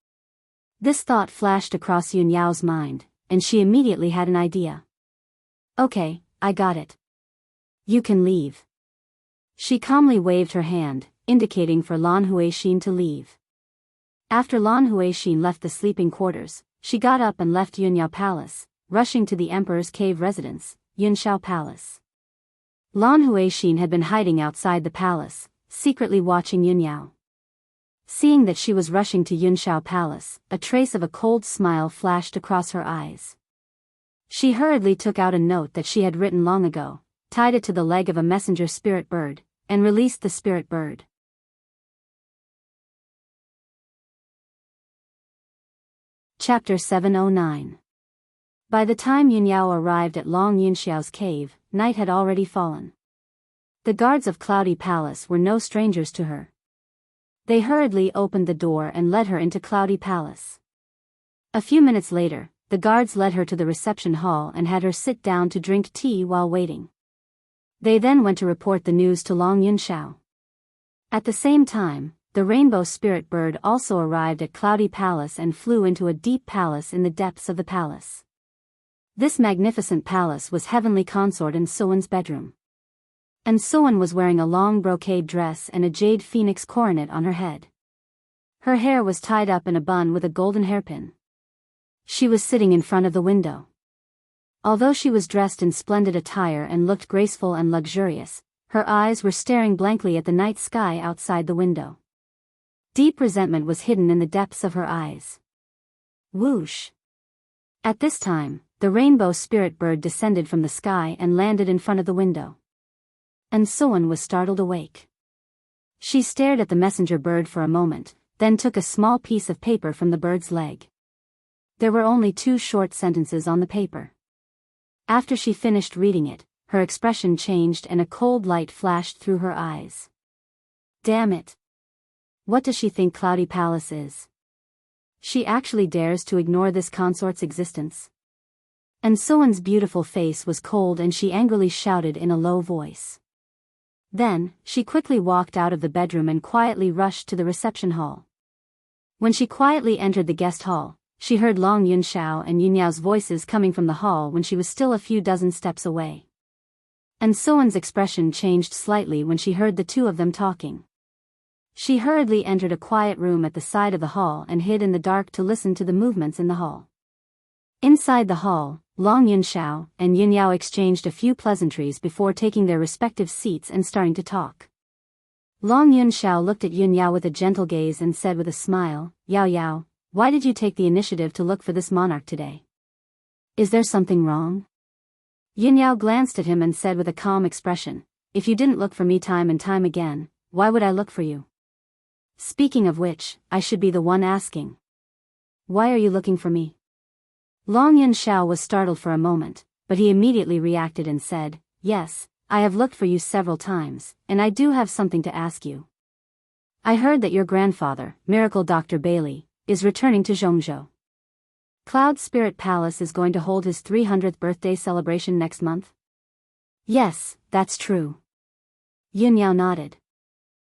This thought flashed across Yunyao's mind, and she immediately had an idea. "Okay, I got it. You can leave." She calmly waved her hand, indicating for Lan Huixin to leave. After Lan Huixin left the sleeping quarters, she got up and left Yunyao Palace, rushing to the emperor's cave residence, Yunxiao Palace. Lan Huixin had been hiding outside the palace, secretly watching Yunyao. Seeing that she was rushing to Yunxiao Palace, a trace of a cold smile flashed across her eyes. She hurriedly took out a note that she had written long ago, tied it to the leg of a messenger spirit bird, and released the spirit bird. Chapter 709. By the time Yunyao arrived at Long Yunxiao's cave, night had already fallen. The guards of Cloudy Palace were no strangers to her. They hurriedly opened the door and led her into Cloudy Palace. A few minutes later, the guards led her to the reception hall and had her sit down to drink tea while waiting. They then went to report the news to Long Yunxiao. At the same time, the rainbow spirit bird also arrived at Cloudy Palace and flew into a deep palace in the depths of the palace. This magnificent palace was heavenly consort and Suwen's bedroom. And Suwen was wearing a long brocade dress and a jade phoenix coronet on her head. Her hair was tied up in a bun with a golden hairpin. She was sitting in front of the window. Although she was dressed in splendid attire and looked graceful and luxurious, her eyes were staring blankly at the night sky outside the window. Deep resentment was hidden in the depths of her eyes. Whoosh! At this time, the rainbow spirit bird descended from the sky and landed in front of the window. And Suwen was startled awake. She stared at the messenger bird for a moment, then took a small piece of paper from the bird's leg. There were only 2 short sentences on the paper. After she finished reading it, her expression changed and a cold light flashed through her eyes. Damn it! What does she think Cloudy Palace is? She actually dares to ignore this consort's existence. And Suwen's beautiful face was cold and she angrily shouted in a low voice. Then, she quickly walked out of the bedroom and quietly rushed to the reception hall. When she quietly entered the guest hall, she heard Long Yunxiao and Yunyao's voices coming from the hall when she was still a few dozen steps away. And Suwen's expression changed slightly when she heard the 2 of them talking. She hurriedly entered a quiet room at the side of the hall and hid in the dark to listen to the movements in the hall. Inside the hall, Long Yunxiao and Yunyao exchanged a few pleasantries before taking their respective seats and starting to talk. Long Yunxiao looked at Yunyao with a gentle gaze and said with a smile, "Yao Yao, why did you take the initiative to look for this monarch today? Is there something wrong?" Yunyao glanced at him and said with a calm expression, "If you didn't look for me time and time again, why would I look for you? Speaking of which, I should be the one asking. Why are you looking for me?" Long Yunxiao was startled for a moment, but he immediately reacted and said, "Yes, I have looked for you several times, and I do have something to ask you. I heard that your grandfather, Miracle Dr. Bailey, is returning to Zhongzhou. Cloud Spirit Palace is going to hold his 300th birthday celebration next month. Yes, that's true. Yunyao nodded.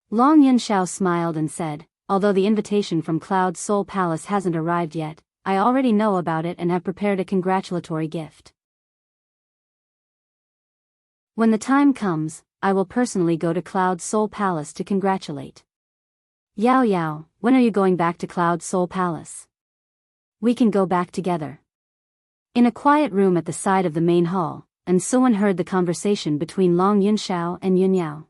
Long Yunxiao smiled and said, although the invitation from Cloud Soul Palace hasn't arrived yet, I already know about it and have prepared a congratulatory gift. When the time comes, I will personally go to Cloud Soul Palace to congratulate. Yao Yao, when are you going back to Cloud Soul Palace? We can go back together. In a quiet room at the side of the main hall, and Suan heard the conversation between Long Yunxiao and Yunyao.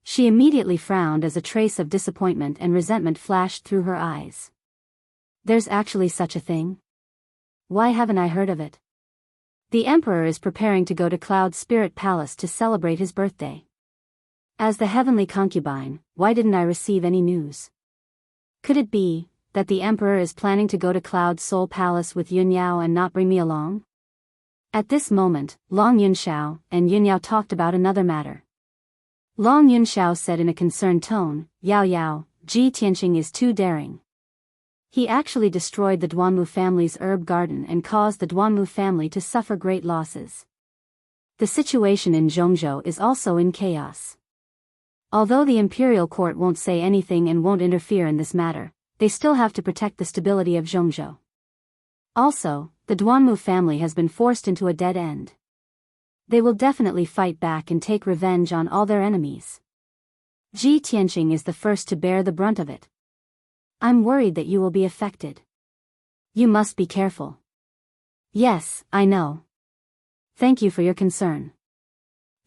She immediately frowned as a trace of disappointment and resentment flashed through her eyes. There's actually such a thing? Why haven't I heard of it? The Emperor is preparing to go to Cloud Spirit Palace to celebrate his birthday. As the heavenly concubine, why didn't I receive any news? Could it be that the Emperor is planning to go to Cloud Soul Palace with Yunyao and not bring me along? At this moment, Long Yunxiao and Yunyao talked about another matter. Long Yunxiao said in a concerned tone, Yao Yao, Ji Tianqing is too daring. He actually destroyed the Duanmu family's herb garden and caused the Duanmu family to suffer great losses. The situation in Zhongzhou is also in chaos. Although the imperial court won't say anything and won't interfere in this matter, they still have to protect the stability of Zhongzhou. Also, the Duanmu family has been forced into a dead end. They will definitely fight back and take revenge on all their enemies. Ji Tianqing is the first to bear the brunt of it. I'm worried that you will be affected. You must be careful. Yes, I know. Thank you for your concern.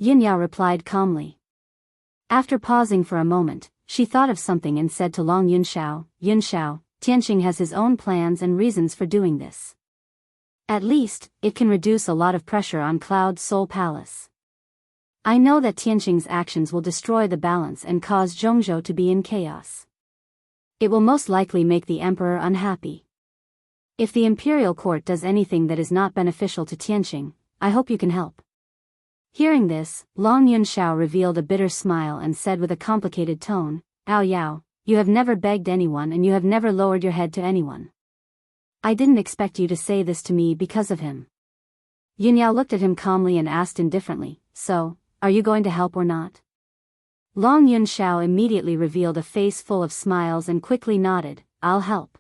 Yunyao replied calmly. After pausing for a moment, she thought of something and said to Long Yunxiao, Yunxiao, Tianqing has his own plans and reasons for doing this. At least, it can reduce a lot of pressure on Cloud Soul Palace. I know that Tianqing's actions will destroy the balance and cause Zhongzhou to be in chaos. It will most likely make the Emperor unhappy. If the Imperial Court does anything that is not beneficial to Tianqing, I hope you can help. Hearing this, Long Yunxiao revealed a bitter smile and said with a complicated tone, Ao Yao, you have never begged anyone and you have never lowered your head to anyone. I didn't expect you to say this to me because of him. Yunyao looked at him calmly and asked indifferently, so, are you going to help or not? Long Yunxiao immediately revealed a face full of smiles and quickly nodded, I'll help.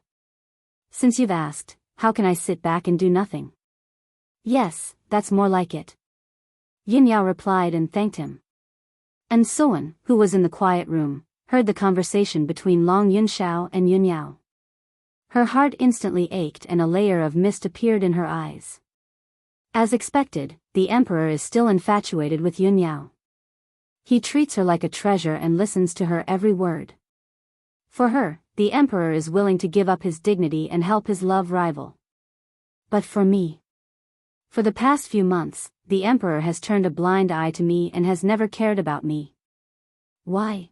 Since you've asked, how can I sit back and do nothing? Yes, that's more like it. Yunyao replied and thanked him. And Suan, who was in the quiet room, heard the conversation between Long Yunxiao and Yunyao. Her heart instantly ached and a layer of mist appeared in her eyes. As expected, the Emperor is still infatuated with Yunyao. He treats her like a treasure and listens to her every word. For her, the Emperor is willing to give up his dignity and help his love rival. But for me? For the past few months, the Emperor has turned a blind eye to me and has never cared about me. Why?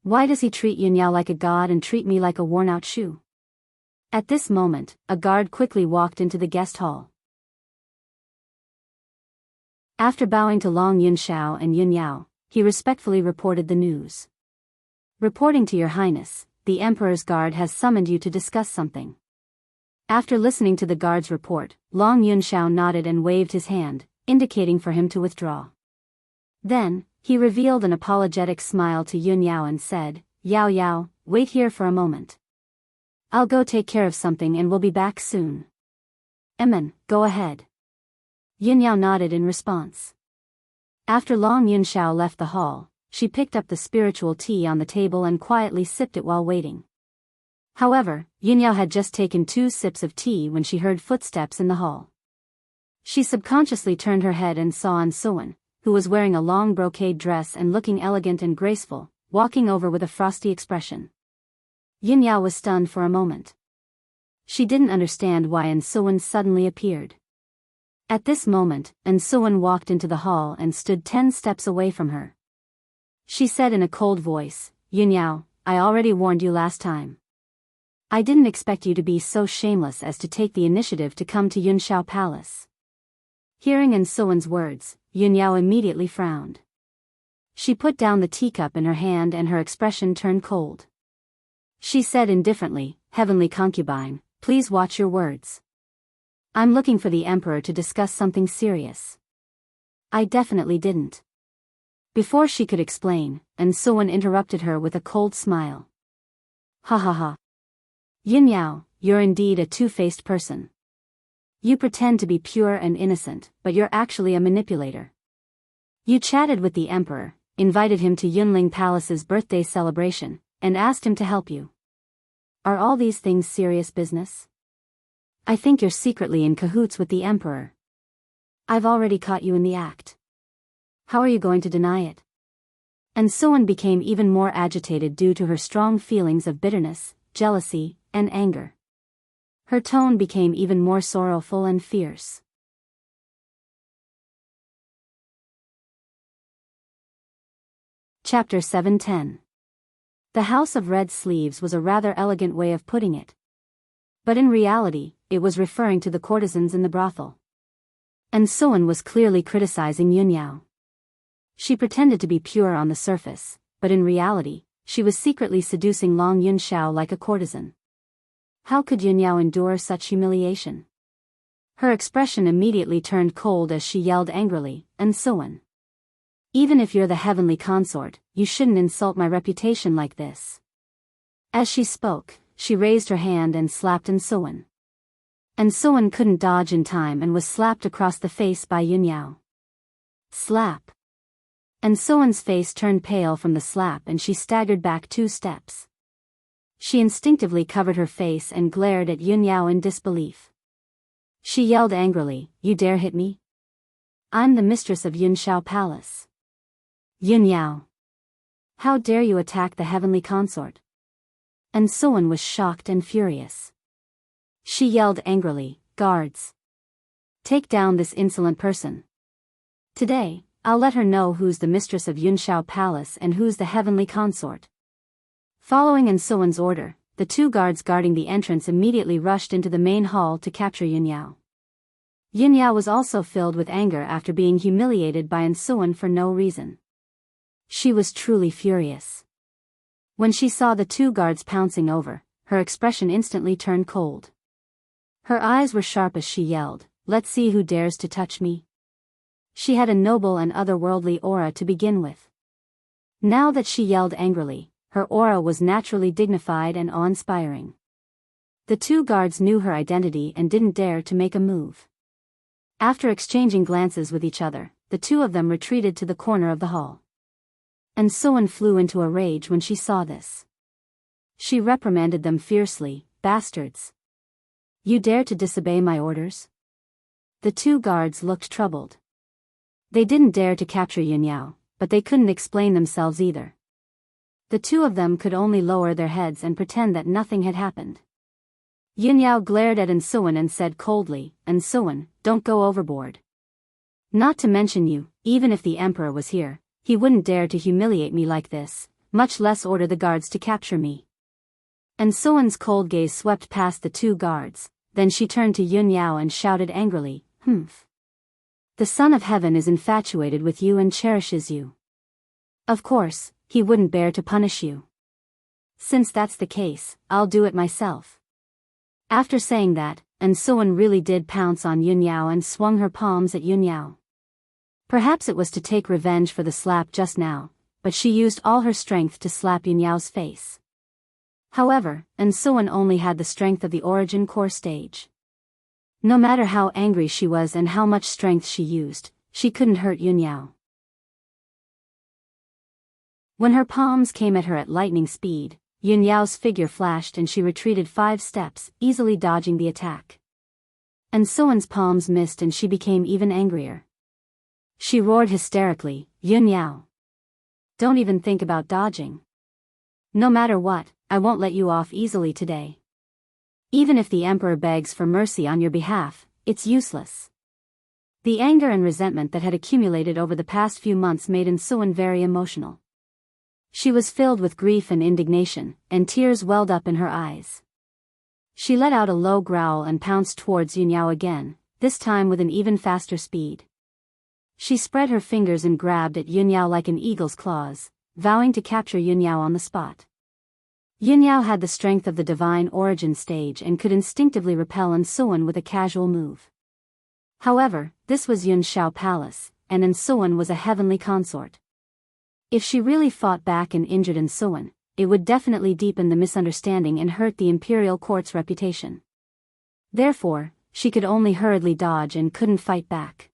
Why does he treat Yunyao like a god and treat me like a worn-out shoe? At this moment, a guard quickly walked into the guest hall. After bowing to Long Yunxiao and Yunyao, he respectfully reported the news. Reporting to Your Highness, the Emperor's guard has summoned you to discuss something. After listening to the guard's report, Long Yunxiao nodded and waved his hand, indicating for him to withdraw. Then, he revealed an apologetic smile to Yunyao and said, Yao Yao, wait here for a moment. I'll go take care of something and will be back soon. Emin, go ahead. Yunyao nodded in response. After Long Yunxiao left the hall, she picked up the spiritual tea on the table and quietly sipped it while waiting. However, Yunyao had just taken 2 sips of tea when she heard footsteps in the hall. She subconsciously turned her head and saw An Suan, who was wearing a long brocade dress and looking elegant and graceful, walking over with a frosty expression. Yunyao was stunned for a moment. She didn't understand why An Suan suddenly appeared. At this moment, An Suan walked into the hall and stood 10 steps away from her. She said in a cold voice, Yunyao, I already warned you last time. I didn't expect you to be so shameless as to take the initiative to come to Yunxiao Palace. Hearing An Suan's words, Yunyao immediately frowned. She put down the teacup in her hand and her expression turned cold. She said indifferently, Heavenly concubine, please watch your words. I'm looking for the Emperor to discuss something serious. I definitely didn't. Before she could explain, and someone interrupted her with a cold smile. Ha ha ha. Yunyao, you're indeed a two-faced person. You pretend to be pure and innocent, but you're actually a manipulator. You chatted with the emperor, invited him to Yunling Palace's birthday celebration, and asked him to help you. Are all these things serious business? I think you're secretly in cahoots with the emperor. I've already caught you in the act. How are you going to deny it? And Soan became even more agitated due to her strong feelings of bitterness, jealousy, and anger. Her tone became even more sorrowful and fierce. Chapter 7:10. The House of Red Sleeves was a rather elegant way of putting it. But in reality, it was referring to the courtesans in the brothel. And Soan was clearly criticizing Yunyao. She pretended to be pure on the surface, but in reality, she was secretly seducing Long Yunxiao like a courtesan. How could Yunyao endure such humiliation? Her expression immediately turned cold as she yelled angrily, "And Soan, even if you're the heavenly consort, you shouldn't insult my reputation like this." As she spoke, she raised her hand and slapped Soan. And Soan couldn't dodge in time and was slapped across the face by Yunyao. Slap. And Soan's face turned pale from the slap and she staggered back 2 steps. She instinctively covered her face and glared at Yunyao in disbelief. She yelled angrily, "You dare hit me? I'm the mistress of Yunxiao Palace. Yunyao, how dare you attack the heavenly consort?" And Soan was shocked and furious. She yelled angrily, "Guards! Take down this insolent person. Today, I'll let her know who's the mistress of Yunxiao Palace and who's the heavenly consort." Following Soan's order, the 2 guards guarding the entrance immediately rushed into the main hall to capture Yunyao. Yunyao was also filled with anger after being humiliated by Soan for no reason. She was truly furious. When she saw the 2 guards pouncing over, her expression instantly turned cold. Her eyes were sharp as she yelled, "Let's see who dares to touch me." She had a noble and otherworldly aura to begin with. Now that she yelled angrily, her aura was naturally dignified and awe-inspiring. The 2 guards knew her identity and didn't dare to make a move. After exchanging glances with each other, the 2 of them retreated to the corner of the hall. And Soan flew into a rage when she saw this. She reprimanded them fiercely, "Bastards! You dare to disobey my orders?" The 2 guards looked troubled. They didn't dare to capture Yunyao, but they couldn't explain themselves either. The 2 of them could only lower their heads and pretend that nothing had happened. Yunyao glared at Soan and said coldly, "Soan, don't go overboard. Not to mention you, even if the emperor was here, he wouldn't dare to humiliate me like this, much less order the guards to capture me." And Soan's cold gaze swept past the 2 guards, then she turned to Yunyao and shouted angrily, "Humph. The Son of Heaven is infatuated with you and cherishes you. Of course, he wouldn't bear to punish you. Since that's the case, I'll do it myself." After saying that, Soan really did pounce on Yunyao and swung her palms at Yunyao. Perhaps it was to take revenge for the slap just now, but she used all her strength to slap Yunyao's face. However, Soan only had the strength of the origin core stage. No matter how angry she was and how much strength she used, she couldn't hurt Yunyao. When her palms came at her at lightning speed, Yunyao's figure flashed and she retreated 5 steps, easily dodging the attack. Soan's palms missed and she became even angrier. She roared hysterically, "Yunyao! Don't even think about dodging. No matter what, I won't let you off easily today. Even if the emperor begs for mercy on your behalf, it's useless." The anger and resentment that had accumulated over the past few months made Soan very emotional. She was filled with grief and indignation, and tears welled up in her eyes. She let out a low growl and pounced towards Yunyao again, this time with an even faster speed. She spread her fingers and grabbed at Yunyao like an eagle's claws, vowing to capture Yunyao on the spot. Yunyao had the strength of the divine origin stage and could instinctively repel Soan with a casual move. However, this was Yunxiao Palace, and An-Suan was a heavenly consort. If she really fought back and injured An-Suan, it would definitely deepen the misunderstanding and hurt the imperial court's reputation. Therefore, she could only hurriedly dodge and couldn't fight back.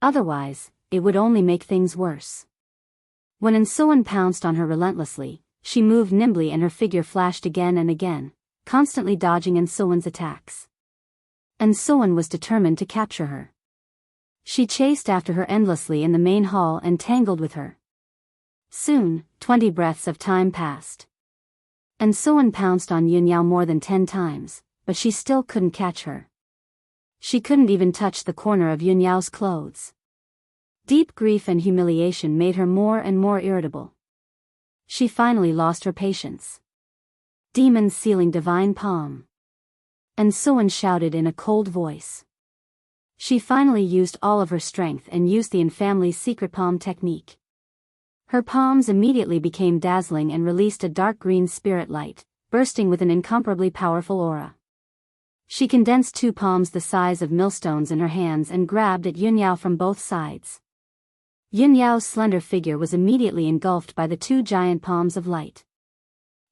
Otherwise, it would only make things worse. When An-Suan pounced on her relentlessly, she moved nimbly and her figure flashed again and again, constantly dodging An-Suan's attacks. An-Suan was determined to capture her. She chased after her endlessly in the main hall and tangled with her. Soon, 20 breaths of time passed. An-Suan pounced on Yunyao more than 10 times, but she still couldn't catch her. She couldn't even touch the corner of Yunyao's clothes. Deep grief and humiliation made her more and more irritable. She finally lost her patience. Demons sealing divine palm. An-Suan shouted in a cold voice. She finally used all of her strength and used the An family's secret palm technique. Her palms immediately became dazzling and released a dark green spirit light, bursting with an incomparably powerful aura. She condensed 2 palms the size of millstones in her hands and grabbed at Yunyao from both sides. Yunyao's slender figure was immediately engulfed by the 2 giant palms of light.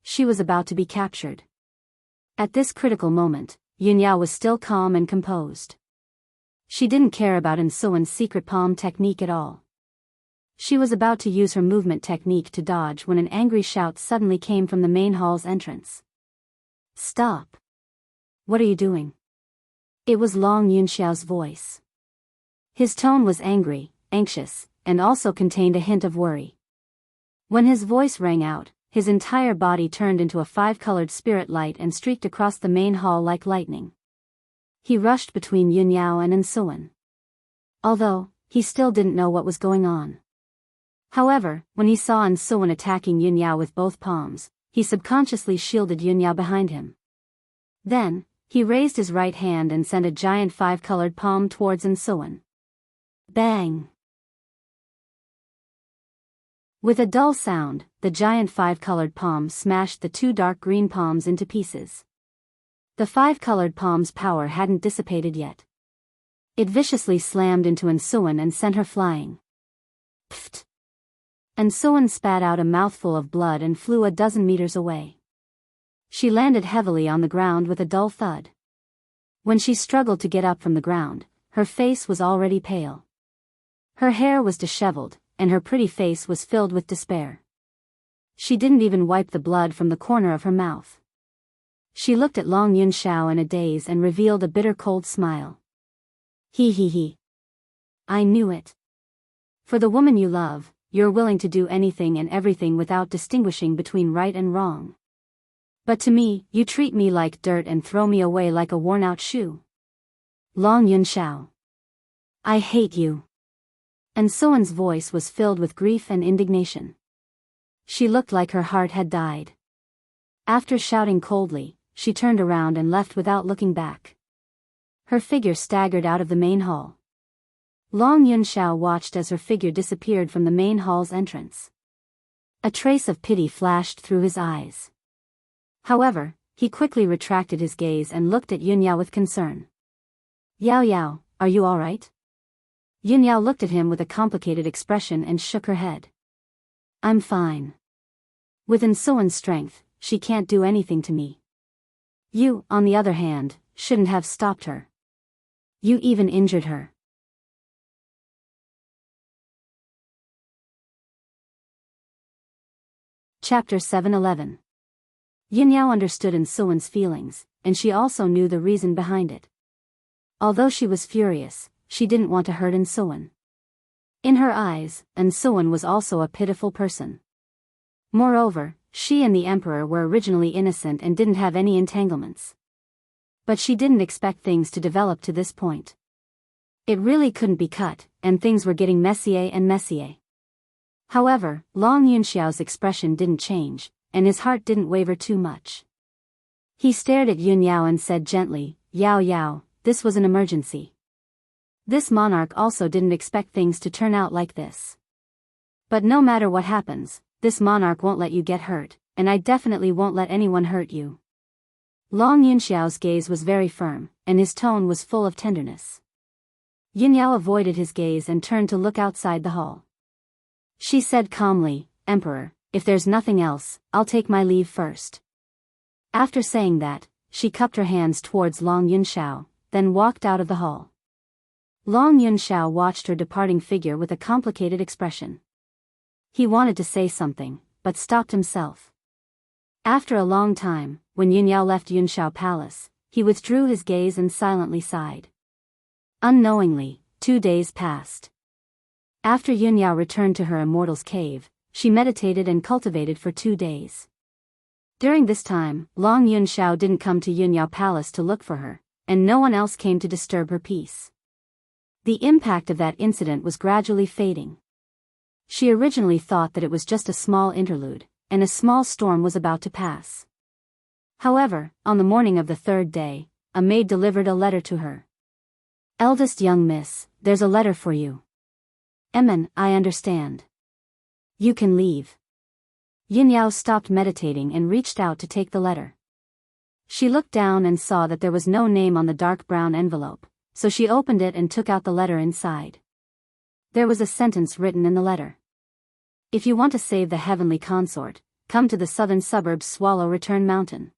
She was about to be captured. At this critical moment, Yunyao was still calm and composed. She didn't care about An-Suan's secret palm technique at all. She was about to use her movement technique to dodge when an angry shout suddenly came from the main hall's entrance. "Stop! What are you doing?" It was Long Yunxiao's voice. His tone was angry, anxious, and also contained a hint of worry. When his voice rang out, his entire body turned into a 5-colored spirit light and streaked across the main hall like lightning. He rushed between Yunyao and An-Suan. Although, he still didn't know what was going on. However, when he saw An-Suan attacking Yunyao with both palms, he subconsciously shielded Yunyao behind him. Then, he raised his right hand and sent a giant 5-colored palm towards An-Suan. Bang! With a dull sound, the giant 5-colored palm smashed the 2 dark green palms into pieces. The 5-colored palm's power hadn't dissipated yet. It viciously slammed into An-Suan and sent her flying. Pfft! An-Suan spat out a mouthful of blood and flew a dozen meters away. She landed heavily on the ground with a dull thud. When she struggled to get up from the ground, her face was already pale. Her hair was disheveled, and her pretty face was filled with despair. She didn't even wipe the blood from the corner of her mouth. She looked at Long Yunxiao in a daze and revealed a bitter cold smile. He. I knew it. For the woman you love, you're willing to do anything and everything without distinguishing between right and wrong. But to me, you treat me like dirt and throw me away like a worn-out shoe. Long Yunxiao. I hate you. An-Suan's voice was filled with grief and indignation. She looked like her heart had died. After shouting coldly, she turned around and left without looking back. Her figure staggered out of the main hall. Long Yunxiao watched as her figure disappeared from the main hall's entrance. A trace of pity flashed through his eyes. However, he quickly retracted his gaze and looked at Yunyao with concern. Yao, are you all right? Yunyao looked at him with a complicated expression and shook her head. I'm fine. With An-Suan's strength, she can't do anything to me. You, on the other hand, shouldn't have stopped her. You even injured her. Chapter 7:11. Yunyao understood An-Suan's feelings, and she also knew the reason behind it. Although she was furious, she didn't want to hurt An-Suan. In her eyes, An-Suan was also a pitiful person. Moreover, she and the emperor were originally innocent and didn't have any entanglements. But she didn't expect things to develop to this point. It really couldn't be cut, and things were getting messier and messier. However, Long Yunxiao's expression didn't change, and his heart didn't waver too much. He stared at Yunyao and said gently, Yao, this was an emergency. This monarch also didn't expect things to turn out like this. But no matter what happens, this monarch won't let you get hurt, and I definitely won't let anyone hurt you. Long Yunxiao's gaze was very firm, and his tone was full of tenderness. Yunyao avoided his gaze and turned to look outside the hall. She said calmly, "Emperor, if there's nothing else, I'll take my leave first." After saying that, she cupped her hands towards Long Yunxiao, then walked out of the hall. Long Yunxiao watched her departing figure with a complicated expression. He wanted to say something, but stopped himself. After a long time, when Yunyao left Yunxiao Palace, he withdrew his gaze and silently sighed. Unknowingly, 2 days passed. After Yunyao returned to her immortal's cave, she meditated and cultivated for 2 days. During this time, Long Yunxiao didn't come to Yunyao Palace to look for her, and no one else came to disturb her peace. The impact of that incident was gradually fading. She originally thought that it was just a small interlude, and a small storm was about to pass. However, on the morning of the 3rd day, a maid delivered a letter to her. "Eldest young miss, there's a letter for you." I understand. You can leave." Yunyao stopped meditating and reached out to take the letter. She looked down and saw that there was no name on the dark brown envelope, so she opened it and took out the letter inside. There was a sentence written in the letter. "If you want to save the heavenly consort, come to the southern suburbs Swallow Return Mountain."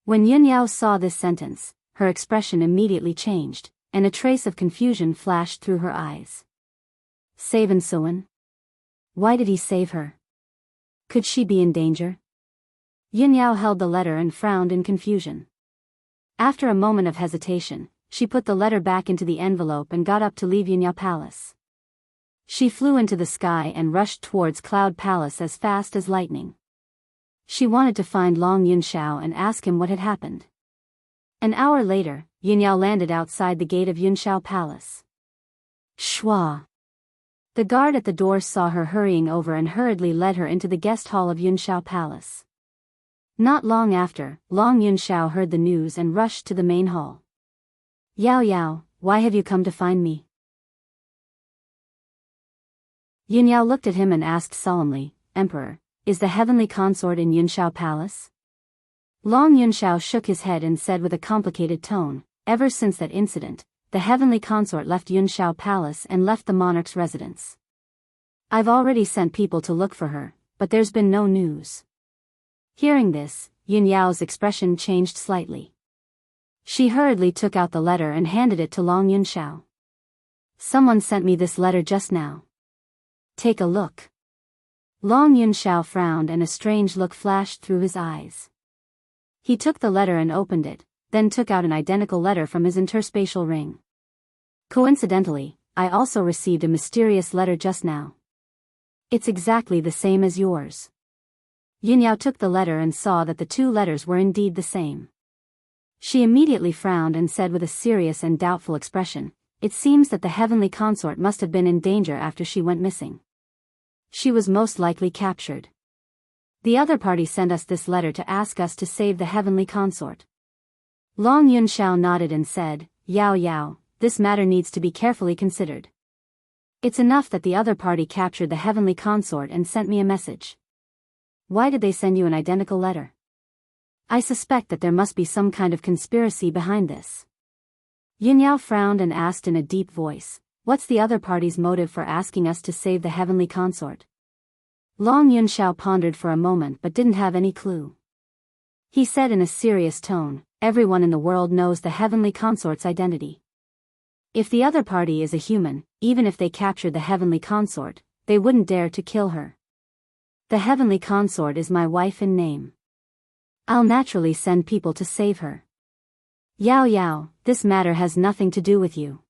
When Yunyao saw this sentence, her expression immediately changed, and a trace of confusion flashed through her eyes. Save Suan? Why did he save her? Could she be in danger? Yunyao held the letter and frowned in confusion. After a moment of hesitation, she put the letter back into the envelope and got up to leave Yunyao Palace. She flew into the sky and rushed towards Cloud Palace as fast as lightning. She wanted to find Long Yunxiao and ask him what had happened. An hour later, Yunyao landed outside the gate of Yunxiao Palace. Shua! The guard at the door saw her hurrying over and hurriedly led her into the guest hall of Yunxiao Palace. Not long after, Long Yunxiao heard the news and rushed to the main hall. "Yao Yao, why have you come to find me?" Yunyao looked at him and asked solemnly, "Emperor, is the heavenly consort in Yunxiao Palace?" Long Yunxiao shook his head and said with a complicated tone, "Ever since that incident, the heavenly consort left Yunxiao Palace and left the monarch's residence. I've already sent people to look for her, but there's been no news." Hearing this, Yunyao's expression changed slightly. She hurriedly took out the letter and handed it to Long Yunxiao. "Someone sent me this letter just now. Take a look." Long Yunxiao frowned and a strange look flashed through his eyes. He took the letter and opened it, then took out an identical letter from his interspatial ring. "Coincidentally, I also received a mysterious letter just now. It's exactly the same as yours." Yunyao took the letter and saw that the 2 letters were indeed the same. She immediately frowned and said with a serious and doubtful expression, "It seems that the heavenly consort must have been in danger after she went missing. She was most likely captured. The other party sent us this letter to ask us to save the heavenly consort." Long Yunxiao nodded and said, "Yao Yao, this matter needs to be carefully considered. It's enough that the other party captured the heavenly consort and sent me a message. Why did they send you an identical letter? I suspect that there must be some kind of conspiracy behind this." Yunyao frowned and asked in a deep voice, "What's the other party's motive for asking us to save the heavenly consort?" Long Yunxiao pondered for a moment but didn't have any clue. He said in a serious tone, "Everyone in the world knows the heavenly consort's identity. If the other party is a human, even if they captured the heavenly consort, they wouldn't dare to kill her. The heavenly consort is my wife in name. I'll naturally send people to save her. Yao Yao, this matter has nothing to do with you.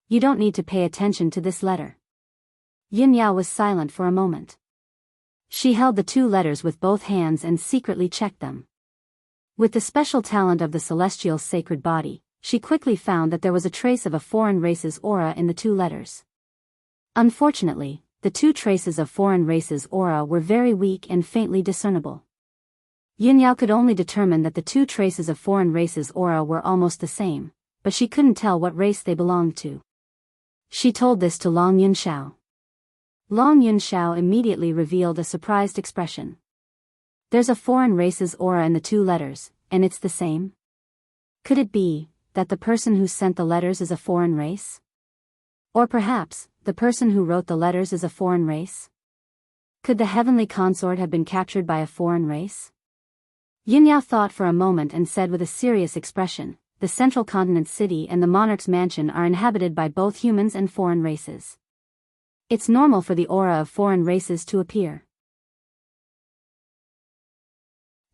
You don't need to pay attention to this letter." Yunyao was silent for a moment. She held the 2 letters with both hands and secretly checked them. With the special talent of the celestial sacred body, she quickly found that there was a trace of a foreign race's aura in the 2 letters. Unfortunately, the 2 traces of foreign race's aura were very weak and faintly discernible. Yunyao could only determine that the 2 traces of foreign race's aura were almost the same, but she couldn't tell what race they belonged to. She told this to Long Yunxiao. Long Yunxiao immediately revealed a surprised expression. "There's a foreign race's aura in the 2 letters, and it's the same? Could it be that the person who sent the letters is a foreign race?" Or perhaps, the person who wrote the letters is a foreign race? Could the heavenly consort have been captured by a foreign race? Yunyao thought for a moment and said with a serious expression, the central continent city and the monarch's mansion are inhabited by both humans and foreign races. It's normal for the aura of foreign races to appear.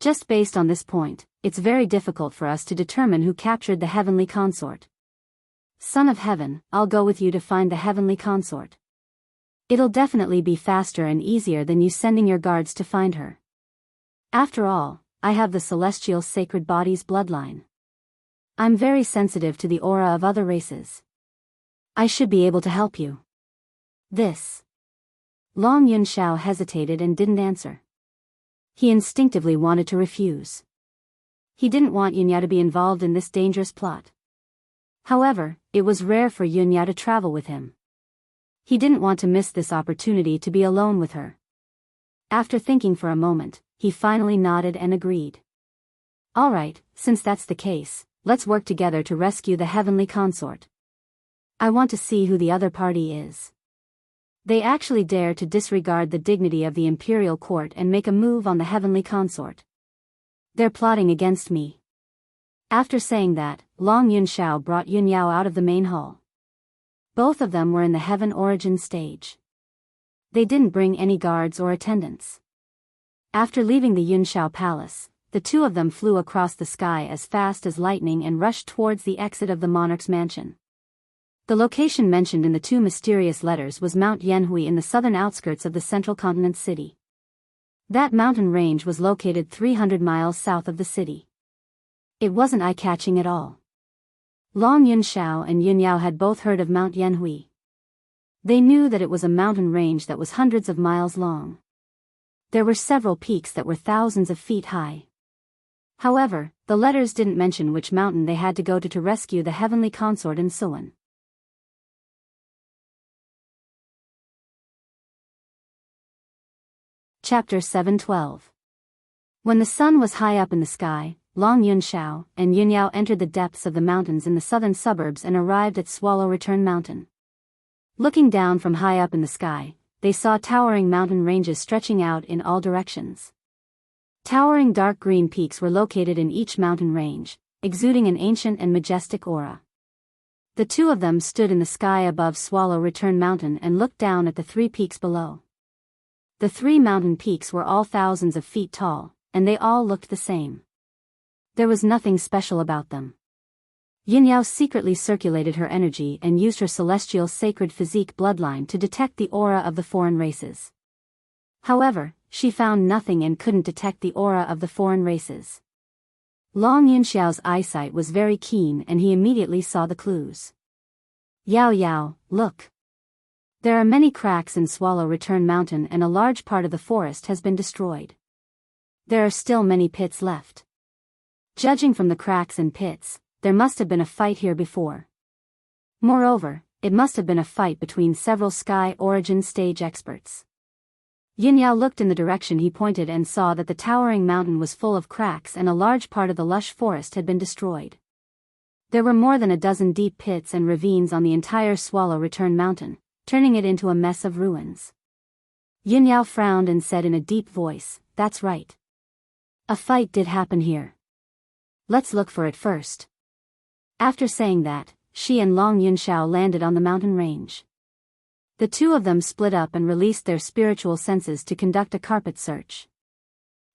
Just based on this point, it's very difficult for us to determine who captured the heavenly consort. Son of Heaven, I'll go with you to find the heavenly consort. It'll definitely be faster and easier than you sending your guards to find her. After all, I have the celestial sacred body's bloodline. I'm very sensitive to the aura of other races. I should be able to help you. This. Long Yunxiao hesitated and didn't answer. He instinctively wanted to refuse. He didn't want Yunyao to be involved in this dangerous plot. However, it was rare for Yunyao to travel with him. He didn't want to miss this opportunity to be alone with her. After thinking for a moment, he finally nodded and agreed. All right, since that's the case, let's work together to rescue the heavenly consort. I want to see who the other party is. They actually dare to disregard the dignity of the imperial court and make a move on the heavenly consort. They're plotting against me. After saying that, Long Yunxiao brought Yunyao out of the main hall. Both of them were in the heaven origin stage. They didn't bring any guards or attendants. After leaving the Yunxiao palace, the two of them flew across the sky as fast as lightning and rushed towards the exit of the monarch's mansion. The location mentioned in the two mysterious letters was Mount Yanhui in the southern outskirts of the central continent city. That mountain range was located 300 miles south of the city. It wasn't eye-catching at all. Long Yunxiao and Yunyao had both heard of Mount Yanhui. They knew that it was a mountain range that was hundreds of miles long. There were several peaks that were thousands of feet high. However, the letters didn't mention which mountain they had to go to rescue the heavenly consort and so on. Chapter 7:12. When the sun was high up in the sky, Long Yunxiao and Yunyao entered the depths of the mountains in the southern suburbs and arrived at Swallow Return Mountain. Looking down from high up in the sky, they saw towering mountain ranges stretching out in all directions. Towering dark green peaks were located in each mountain range, exuding an ancient and majestic aura. The two of them stood in the sky above Swallow Return Mountain and looked down at the three peaks below. The three mountain peaks were all thousands of feet tall, and they all looked the same. There was nothing special about them. Yunyao secretly circulated her energy and used her celestial sacred physique bloodline to detect the aura of the foreign races. However, she found nothing and couldn't detect the aura of the foreign races. Long Yunxiao's eyesight was very keen and he immediately saw the clues. Yao Yao, look. There are many cracks in Swallow Return Mountain and a large part of the forest has been destroyed. There are still many pits left. Judging from the cracks and pits, there must have been a fight here before. Moreover, it must have been a fight between several sky origin stage experts. Yunyao looked in the direction he pointed and saw that the towering mountain was full of cracks and a large part of the lush forest had been destroyed. There were more than a dozen deep pits and ravines on the entire Swallow Return Mountain, turning it into a mess of ruins. Yunyao frowned and said in a deep voice, "That's right. A fight did happen here. Let's look for it first." After saying that, she and Long Yunxiao landed on the mountain range. The two of them split up and released their spiritual senses to conduct a carpet search.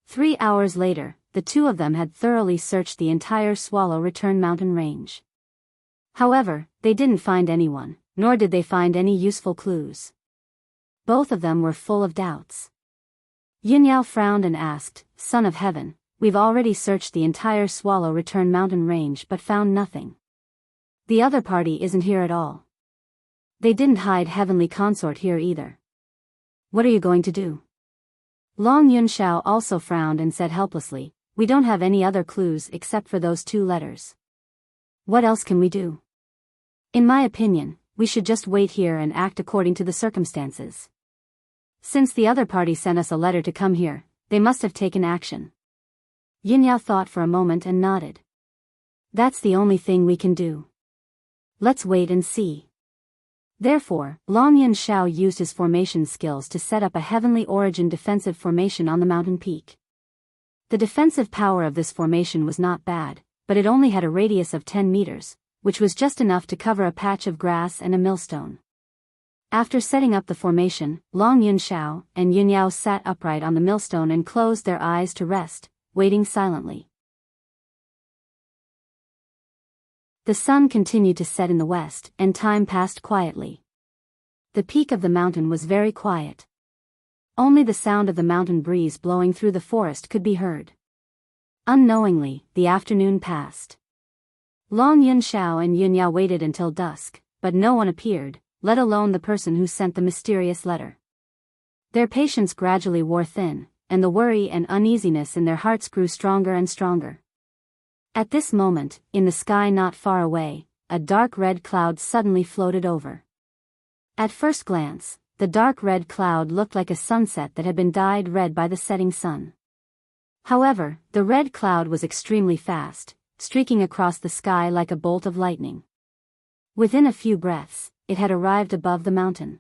3 hours later, the two of them had thoroughly searched the entire Swallow Return Mountain range. However, they didn't find anyone, nor did they find any useful clues. Both of them were full of doubts. Yunyao frowned and asked, "Son of Heaven, we've already searched the entire Swallow Return Mountain range but found nothing. The other party isn't here at all. They didn't hide heavenly consort here either. What are you going to do?" Long Yunxiao also frowned and said helplessly, "We don't have any other clues except for those 2 letters. What else can we do? In my opinion, we should just wait here and act according to the circumstances. Since the other party sent us a letter to come here, they must have taken action." Yunyao thought for a moment and nodded. "That's the only thing we can do. Let's wait and see." Therefore, Long Yunxiao used his formation skills to set up a heavenly origin defensive formation on the mountain peak. The defensive power of this formation was not bad, but it only had a radius of 10 meters, which was just enough to cover a patch of grass and a millstone. After setting up the formation, Long Yunxiao and Yunyao sat upright on the millstone and closed their eyes to rest, waiting silently. The sun continued to set in the west, and time passed quietly. The peak of the mountain was very quiet. Only the sound of the mountain breeze blowing through the forest could be heard. Unknowingly, the afternoon passed. Long Yunxiao and Yunyao waited until dusk, but no one appeared, let alone the person who sent the mysterious letter. Their patience gradually wore thin, and the worry and uneasiness in their hearts grew stronger and stronger. At this moment, in the sky not far away, a dark red cloud suddenly floated over. At first glance, the dark red cloud looked like a sunset that had been dyed red by the setting sun. However, the red cloud was extremely fast, streaking across the sky like a bolt of lightning. Within a few breaths, it had arrived above the mountain.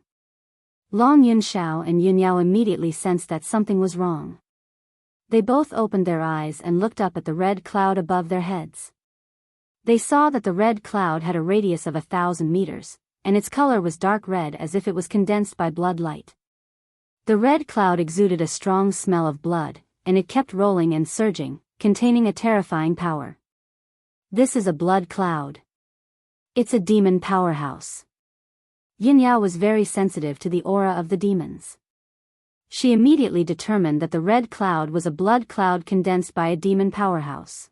Long Yunxiao and Yunyao immediately sensed that something was wrong. They both opened their eyes and looked up at the red cloud above their heads. They saw that the red cloud had a radius of 1,000 meters, and its color was dark red as if it was condensed by blood light. The red cloud exuded a strong smell of blood, and it kept rolling and surging, containing a terrifying power. This is a blood cloud. It's a demon powerhouse. Yunyao was very sensitive to the aura of the demons. She immediately determined that the red cloud was a blood cloud condensed by a demon powerhouse.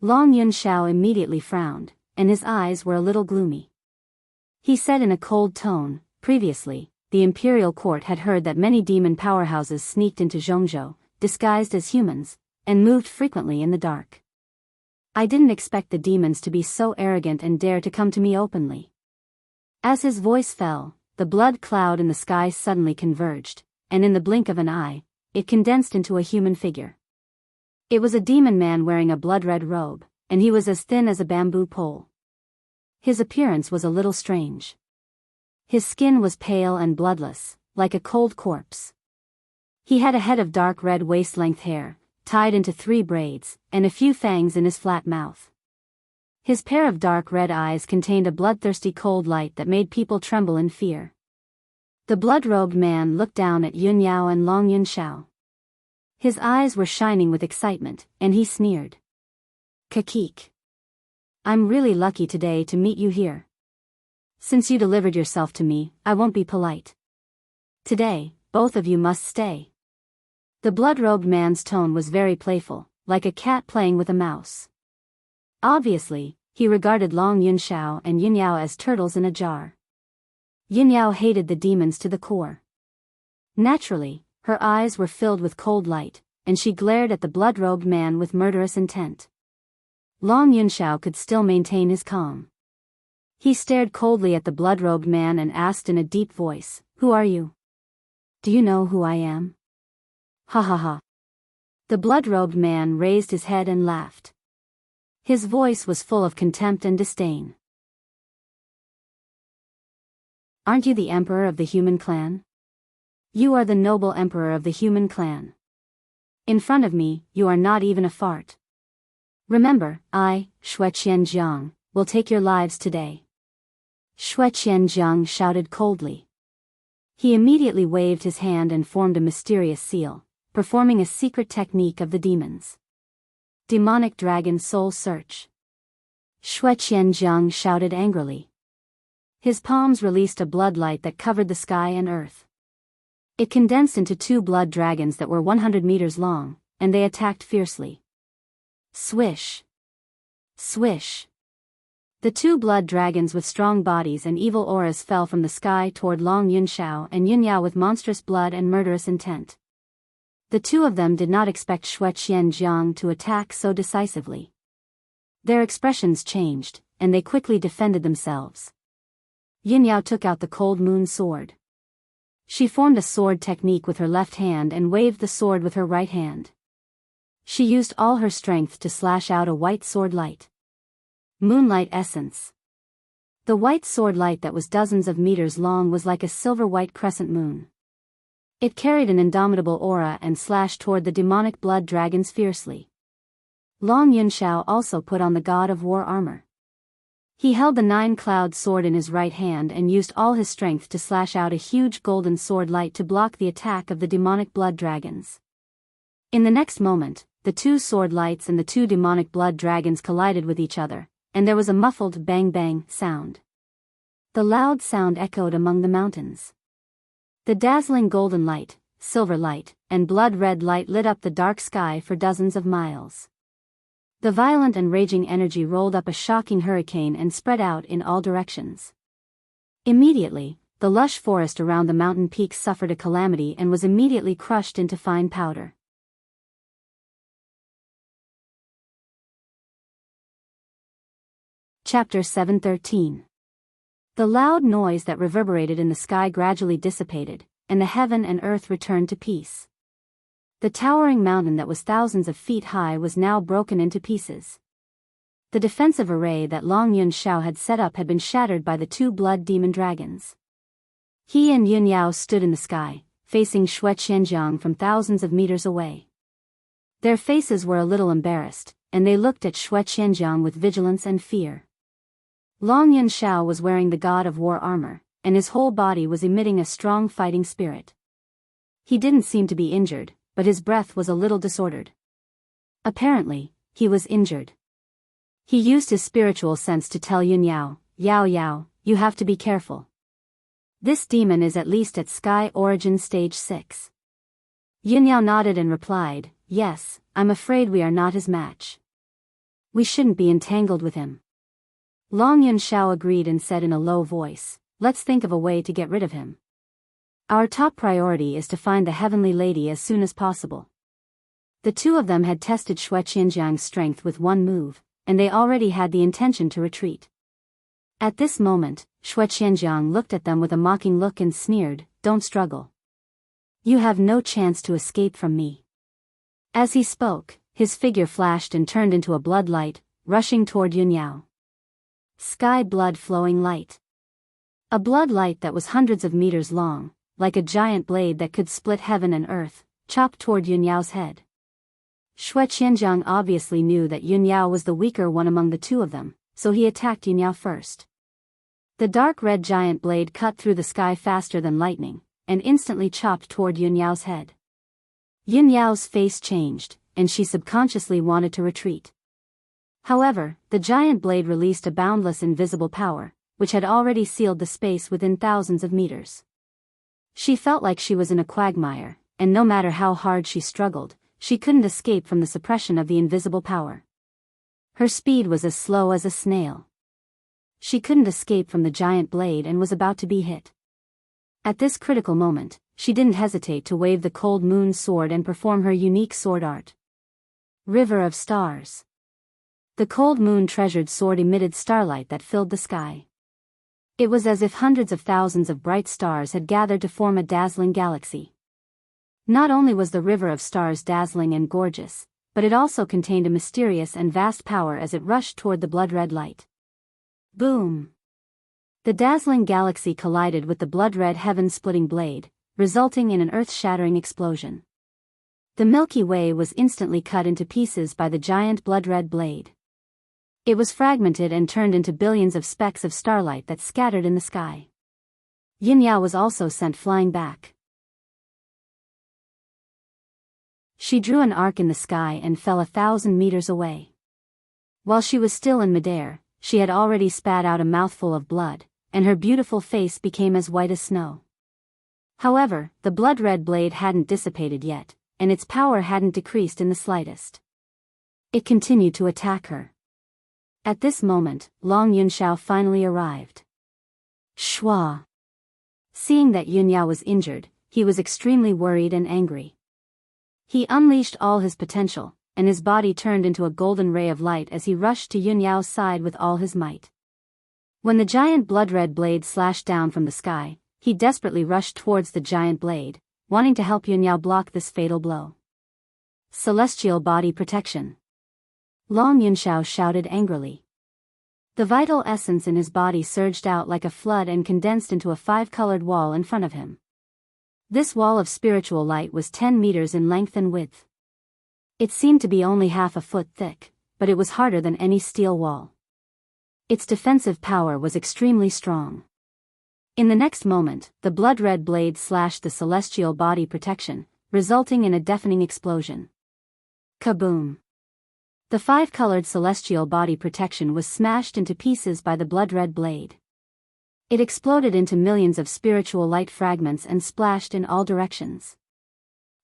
Long Yunxiao immediately frowned, and his eyes were a little gloomy. He said in a cold tone, "Previously, the imperial court had heard that many demon powerhouses sneaked into Zhongzhou, disguised as humans, and moved frequently in the dark. I didn't expect the demons to be so arrogant and dare to come to me openly." As his voice fell, the blood cloud in the sky suddenly converged, and in the blink of an eye, it condensed into a human figure. It was a demon man wearing a blood-red robe, and he was as thin as a bamboo pole. His appearance was a little strange. His skin was pale and bloodless, like a cold corpse. He had a head of dark red waist-length hair, tied into 3 braids, and a few fangs in his flat mouth. His pair of dark red eyes contained a bloodthirsty cold light that made people tremble in fear. The blood-robed man looked down at Yunyao and Long Yunxiao. His eyes were shining with excitement, and he sneered. "Kakik. I'm really lucky today to meet you here. Since you delivered yourself to me, I won't be polite. Today, both of you must stay." The blood-robed man's tone was very playful, like a cat playing with a mouse. Obviously, he regarded Long Yunxiao and Yunyao as turtles in a jar. Yunyao hated the demons to the core. Naturally, her eyes were filled with cold light, and she glared at the blood-robed man with murderous intent. Long Yunxiao could still maintain his calm. He stared coldly at the blood-robed man and asked in a deep voice, "Who are you? Do you know who I am?" "Ha ha ha." The blood-robed man raised his head and laughed. His voice was full of contempt and disdain. "Aren't you the emperor of the human clan? You are the noble emperor of the human clan. In front of me, you are not even a fart. Remember, I, Shui Qianjiang, will take your lives today." Shui Qianjiang shouted coldly. He immediately waved his hand and formed a mysterious seal, performing a secret technique of the demons. Demonic Dragon Soul Search. Shui Qianjiang shouted angrily. His palms released a blood light that covered the sky and earth. It condensed into 2 blood dragons that were 100 meters long, and they attacked fiercely. Swish! Swish! The 2 blood dragons with strong bodies and evil auras fell from the sky toward Long Yunxiao and Yunyao with monstrous blood and murderous intent. The 2 of them did not expect Shui Qianjiang to attack so decisively. Their expressions changed, and they quickly defended themselves. Yunyao took out the cold moon sword. She formed a sword technique with her left hand and waved the sword with her right hand. She used all her strength to slash out a white sword light. Moonlight essence. The white sword light that was dozens of meters long was like a silver-white crescent moon. It carried an indomitable aura and slashed toward the demonic blood dragons fiercely. Long Yunxiao also put on the god of war armor. He held the nine-cloud sword in his right hand and used all his strength to slash out a huge golden sword light to block the attack of the demonic blood dragons. In the next moment, the two sword lights and the two demonic blood dragons collided with each other, and there was a muffled bang-bang sound. The loud sound echoed among the mountains. The dazzling golden light, silver light, and blood-red light lit up the dark sky for dozens of miles. The violent and raging energy rolled up a shocking hurricane and spread out in all directions. Immediately, the lush forest around the mountain peaks suffered a calamity and was immediately crushed into fine powder. Chapter 7:13. The loud noise that reverberated in the sky gradually dissipated, and the heaven and earth returned to peace. The towering mountain that was thousands of feet high was now broken into pieces. The defensive array that Long Yunxiao had set up had been shattered by the two blood demon dragons. He and Yunyao stood in the sky, facing Xue Qianjiang from thousands of meters away. Their faces were a little embarrassed, and they looked at Xue Qianjiang with vigilance and fear. Long Yunxiao was wearing the god of war armor, and his whole body was emitting a strong fighting spirit. He didn't seem to be injured, but his breath was a little disordered. Apparently, he was injured. He used his spiritual sense to tell Yunyao, "Yao Yao, you have to be careful. This demon is at least at Sky Origin Stage 6. Yunyao nodded and replied, "Yes, I'm afraid we are not his match. We shouldn't be entangled with him." Long Yunxiao agreed and said in a low voice, "Let's think of a way to get rid of him. Our top priority is to find the Heavenly Lady as soon as possible." The two of them had tested Xue Qianjiang's strength with one move, and they already had the intention to retreat. At this moment, Xue Qianjiang looked at them with a mocking look and sneered, "Don't struggle. You have no chance to escape from me." As he spoke, his figure flashed and turned into a blood light, rushing toward Yunyao. Sky blood flowing light. A blood light that was hundreds of meters long, like a giant blade that could split heaven and earth, chopped toward Yunyao's head. Xue Qianjiang obviously knew that Yunyao was the weaker one among the two of them, so he attacked Yunyao first. The dark red giant blade cut through the sky faster than lightning, and instantly chopped toward Yunyao's head. Yunyao's face changed, and she subconsciously wanted to retreat. However, the giant blade released a boundless invisible power, which had already sealed the space within thousands of meters. She felt like she was in a quagmire, and no matter how hard she struggled, she couldn't escape from the suppression of the invisible power. Her speed was as slow as a snail. She couldn't escape from the giant blade and was about to be hit. At this critical moment, she didn't hesitate to wave the cold moon sword and perform her unique sword art. River of Stars. The cold moon treasured sword emitted starlight that filled the sky. It was as if hundreds of thousands of bright stars had gathered to form a dazzling galaxy. Not only was the river of stars dazzling and gorgeous, but it also contained a mysterious and vast power as it rushed toward the blood-red light. Boom! The dazzling galaxy collided with the blood-red heaven-splitting blade, resulting in an earth-shattering explosion. The Milky Way was instantly cut into pieces by the giant blood-red blade. It was fragmented and turned into billions of specks of starlight that scattered in the sky. Yunyao was also sent flying back. She drew an arc in the sky and fell 1,000 meters away. While she was still in midair, she had already spat out a mouthful of blood, and her beautiful face became as white as snow. However, the blood-red blade hadn't dissipated yet, and its power hadn't decreased in the slightest. It continued to attack her. At this moment, Long Yunxiao finally arrived. Shua! Seeing that Yunyao was injured, he was extremely worried and angry. He unleashed all his potential, and his body turned into a golden ray of light as he rushed to Yunyao's side with all his might. When the giant blood-red blade slashed down from the sky, he desperately rushed towards the giant blade, wanting to help Yunyao block this fatal blow. Celestial body protection. Long Yunxiao shouted angrily. The vital essence in his body surged out like a flood and condensed into a 5-colored wall in front of him. This wall of spiritual light was 10 meters in length and width. It seemed to be only half a foot thick, but it was harder than any steel wall. Its defensive power was extremely strong. In the next moment, the blood-red blade slashed the celestial body protection, resulting in a deafening explosion. Kaboom! The 5-colored celestial body protection was smashed into pieces by the blood-red blade. It exploded into millions of spiritual light fragments and splashed in all directions.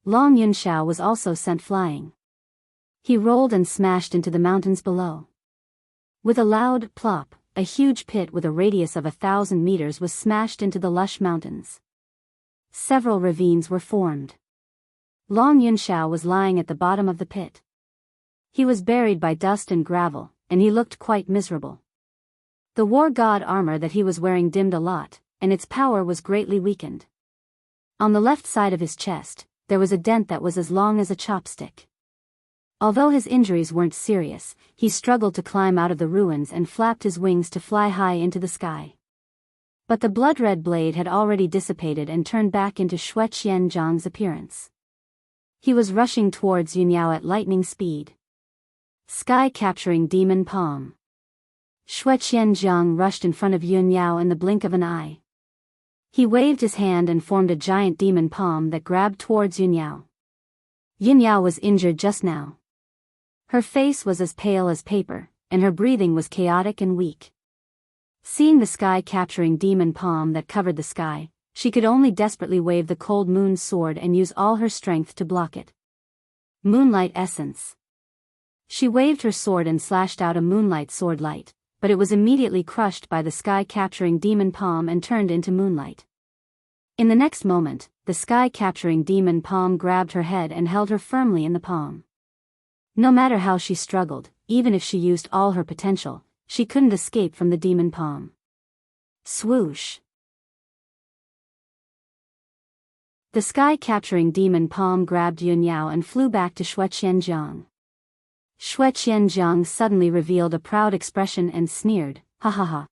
Long Yunxiao was also sent flying. He rolled and smashed into the mountains below. With a loud plop, a huge pit with a radius of 1,000 meters was smashed into the lush mountains. Several ravines were formed. Long Yunxiao was lying at the bottom of the pit. He was buried by dust and gravel, and he looked quite miserable. The war god armor that he was wearing dimmed a lot, and its power was greatly weakened. On the left side of his chest, there was a dent that was as long as a chopstick. Although his injuries weren't serious, he struggled to climb out of the ruins and flapped his wings to fly high into the sky. But the blood-red blade had already dissipated and turned back into Shui Qianzhang's appearance. He was rushing towards Yunyao at lightning speed. Sky-capturing demon palm. Shui Qianzhang rushed in front of Yunyao in the blink of an eye. He waved his hand and formed a giant demon palm that grabbed towards Yunyao. Yunyao was injured just now. Her face was as pale as paper, and her breathing was chaotic and weak. Seeing the sky-capturing demon palm that covered the sky, she could only desperately wave the cold moon sword and use all her strength to block it. Moonlight essence. She waved her sword and slashed out a moonlight sword light, but it was immediately crushed by the sky-capturing demon palm and turned into moonlight. In the next moment, the sky-capturing demon palm grabbed her head and held her firmly in the palm. No matter how she struggled, even if she used all her potential, she couldn't escape from the demon palm. Swoosh! The sky-capturing demon palm grabbed Yunyao and flew back to Shui Qianzhang. Shui Qianzhang suddenly revealed a proud expression and sneered, "Ha ha ha.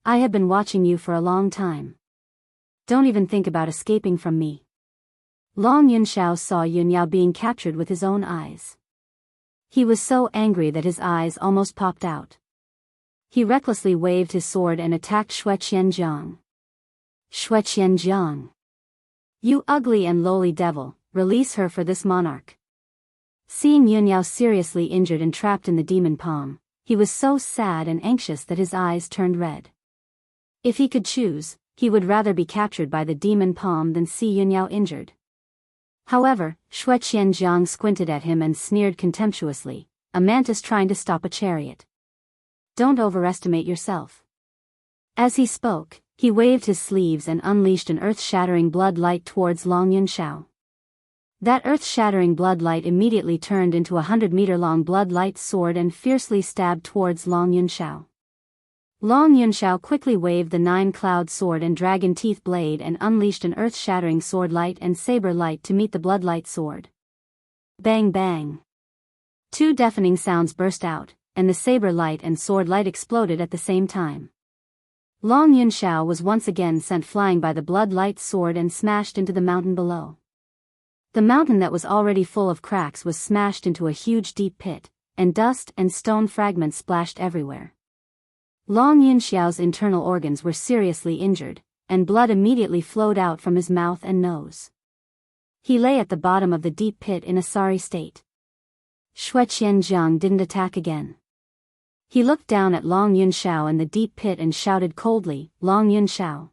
I have been watching you for a long time. Don't even think about escaping from me." Long Yunxiao saw Yunyao being captured with his own eyes. He was so angry that his eyes almost popped out. He recklessly waved his sword and attacked Shui Qianzhang. Shui Qianzhang! You ugly and lowly devil, release her for this monarch. Seeing Yunyao seriously injured and trapped in the demon palm, he was so sad and anxious that his eyes turned red. If he could choose, he would rather be captured by the demon palm than see Yunyao injured. However, Shui Qianzhang squinted at him and sneered contemptuously, "A mantis trying to stop a chariot. Don't overestimate yourself." As he spoke, he waved his sleeves and unleashed an earth-shattering blood light towards Long Yunxiao. That earth-shattering blood light immediately turned into a 100-meter-long blood light sword and fiercely stabbed towards Long Yunxiao. Long Yunxiao quickly waved the 9-cloud sword and dragon teeth blade and unleashed an earth-shattering sword light and saber light to meet the blood light sword. Bang bang! 2 deafening sounds burst out, and the saber light and sword light exploded at the same time. Long Yunxiao was once again sent flying by the blood light sword and smashed into the mountain below. The mountain that was already full of cracks was smashed into a huge deep pit, and dust and stone fragments splashed everywhere. Long Yunxiao's internal organs were seriously injured, and blood immediately flowed out from his mouth and nose. He lay at the bottom of the deep pit in a sorry state. Shui Qianzhang didn't attack again. He looked down at Long Yunxiao in the deep pit and shouted coldly, "Long Yunxiao,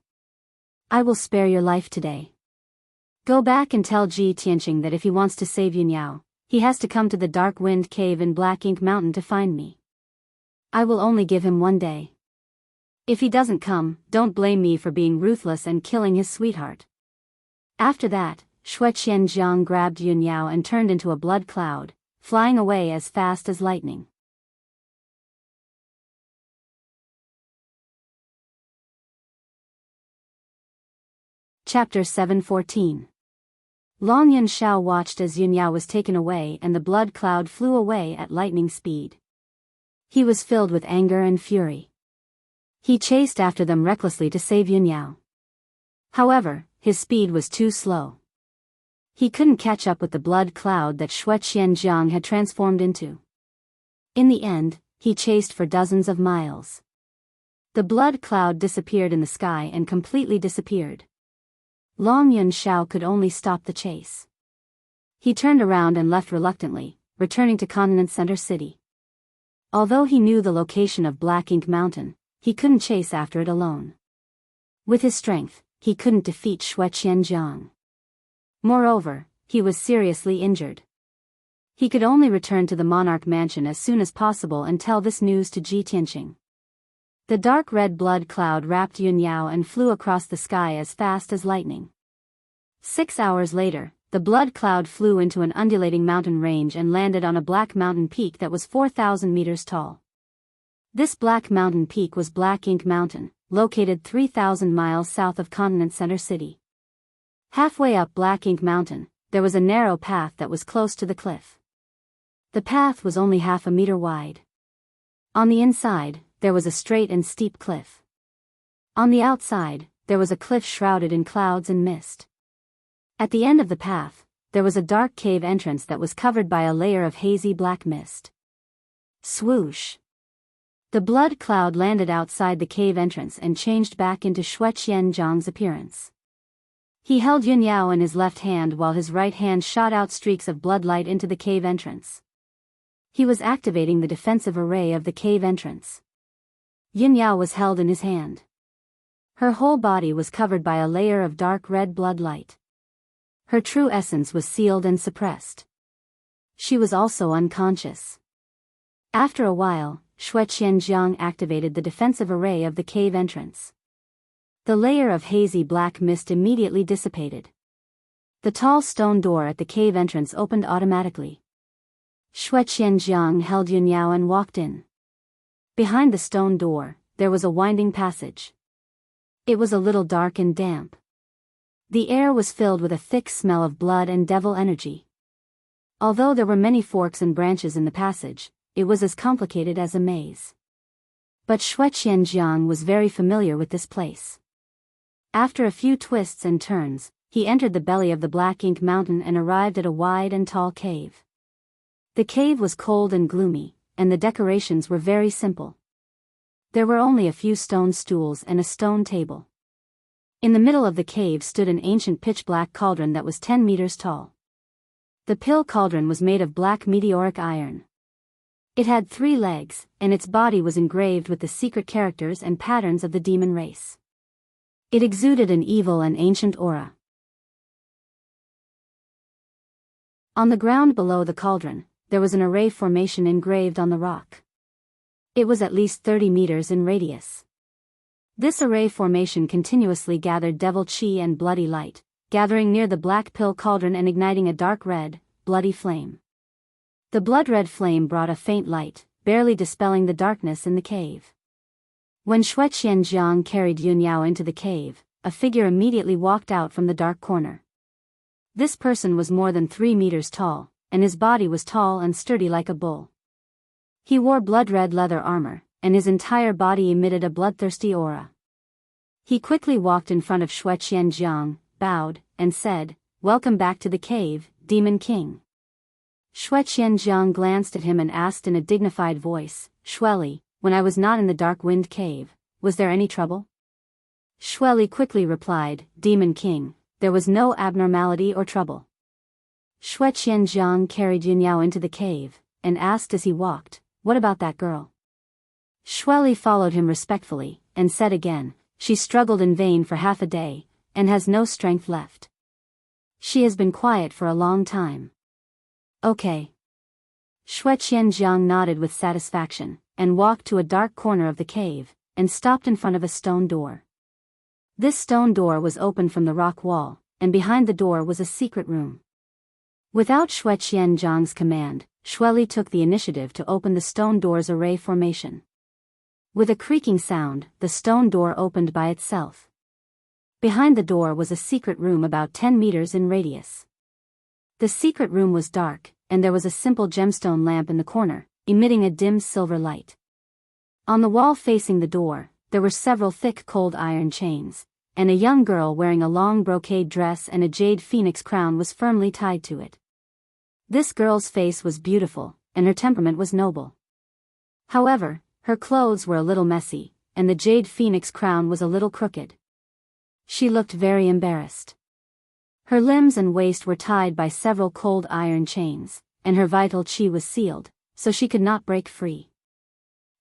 I will spare your life today. Go back and tell Ji Tianqing that if he wants to save Yunyao, he has to come to the Dark Wind Cave in Black Ink Mountain to find me. I will only give him 1 day. If he doesn't come, don't blame me for being ruthless and killing his sweetheart." After that, Shui Qianzhang grabbed Yunyao and turned into a blood cloud, flying away as fast as lightning. Chapter 714. Long Yunxiao watched as Yunyao was taken away and the blood cloud flew away at lightning speed. He was filled with anger and fury. He chased after them recklessly to save Yunyao. However, his speed was too slow. He couldn't catch up with the blood cloud that Xue Qianjiang had transformed into. In the end, he chased for dozens of miles. The blood cloud disappeared in the sky and completely disappeared. Long Yun Shao could only stop the chase. He turned around and left reluctantly, returning to Continent Center City. Although he knew the location of Black Ink Mountain, he couldn't chase after it alone. With his strength, he couldn't defeat Xue Qianjiang. Moreover, he was seriously injured. He could only return to the monarch mansion as soon as possible and tell this news to Ji Tianqing. The dark red blood cloud wrapped Yunyao and flew across the sky as fast as lightning. 6 hours later, the blood cloud flew into an undulating mountain range and landed on a black mountain peak that was 4,000 meters tall. This black mountain peak was Black Ink Mountain, located 3,000 miles south of Continent Center City. Halfway up Black Ink Mountain, there was a narrow path that was close to the cliff. The path was only half a meter wide. On the inside, there was a straight and steep cliff. On the outside, there was a cliff shrouded in clouds and mist. At the end of the path, there was a dark cave entrance that was covered by a layer of hazy black mist. Swoosh! The blood cloud landed outside the cave entrance and changed back into Xue Qianjiang's appearance. He held Yunyao in his left hand while his right hand shot out streaks of blood light into the cave entrance. He was activating the defensive array of the cave entrance. Yunyao was held in his hand. Her whole body was covered by a layer of dark red blood light. Her true essence was sealed and suppressed. She was also unconscious. After a while, Xue Qianjiang activated the defensive array of the cave entrance. The layer of hazy black mist immediately dissipated. The tall stone door at the cave entrance opened automatically. Xue Qianjiang held Yunyao and walked in. Behind the stone door, there was a winding passage. It was a little dark and damp. The air was filled with a thick smell of blood and devil energy. Although there were many forks and branches in the passage, it was as complicated as a maze. But Xue Qianjiang was very familiar with this place. After a few twists and turns, he entered the belly of the Black Ink Mountain and arrived at a wide and tall cave. The cave was cold and gloomy, and the decorations were very simple. There were only a few stone stools and a stone table. In the middle of the cave stood an ancient pitch-black cauldron that was 10 meters tall. The pill cauldron was made of black meteoric iron. It had 3 legs, and its body was engraved with the secret characters and patterns of the demon race. It exuded an evil and ancient aura. On the ground below the cauldron, there was an array formation engraved on the rock. It was at least 30 meters in radius. This array formation continuously gathered devil chi and bloody light, gathering near the black pill cauldron and igniting a dark red, bloody flame. The blood-red flame brought a faint light, barely dispelling the darkness in the cave. When Xue Qianjiang carried Yunyao into the cave, a figure immediately walked out from the dark corner. This person was more than 3 meters tall, and his body was tall and sturdy like a bull. He wore blood-red leather armor, and his entire body emitted a bloodthirsty aura. He quickly walked in front of Xue Qianjiang, bowed, and said, "Welcome back to the cave, Demon King." Xue Qianjiang glanced at him and asked in a dignified voice, "Xueli, when I was not in the Dark Wind Cave, was there any trouble?" Xueli quickly replied, "Demon King, there was no abnormality or trouble." Xue Qianjiang carried Yunyao into the cave, and asked as he walked, "What about that girl?" Xueli followed him respectfully, and said again, "She struggled in vain for half a day, and has no strength left. She has been quiet for a long time." "Okay." Xue Qianjiang nodded with satisfaction, and walked to a dark corner of the cave, and stopped in front of a stone door. This stone door was open from the rock wall, and behind the door was a secret room. Without Xue Qianjiang's command, Xueli took the initiative to open the stone door's array formation. With a creaking sound, the stone door opened by itself. Behind the door was a secret room about 10 meters in radius. The secret room was dark, and there was a simple gemstone lamp in the corner, emitting a dim silver light. On the wall facing the door, there were several thick cold iron chains, and a young girl wearing a long brocade dress and a jade phoenix crown was firmly tied to it. This girl's face was beautiful, and her temperament was noble. However, her clothes were a little messy, and the jade phoenix crown was a little crooked. She looked very embarrassed. Her limbs and waist were tied by several cold iron chains, and her vital qi was sealed, so she could not break free.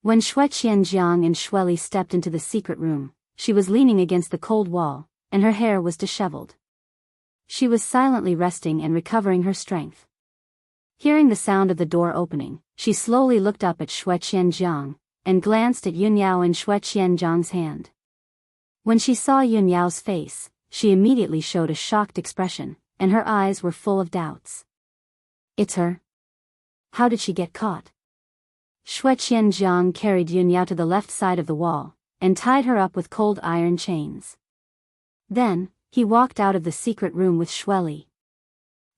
When Xue Qianjiang and Xue Li stepped into the secret room, she was leaning against the cold wall, and her hair was disheveled. She was silently resting and recovering her strength. Hearing the sound of the door opening, she slowly looked up at Xue Qianjiang, and glanced at Yunyao in Xue Qianjiang's hand. When she saw Yunyao's face, she immediately showed a shocked expression, and her eyes were full of doubts. It's her. How did she get caught? Xue Qianjiang carried Yunyao to the left side of the wall, and tied her up with cold iron chains. Then, he walked out of the secret room with Xue Li.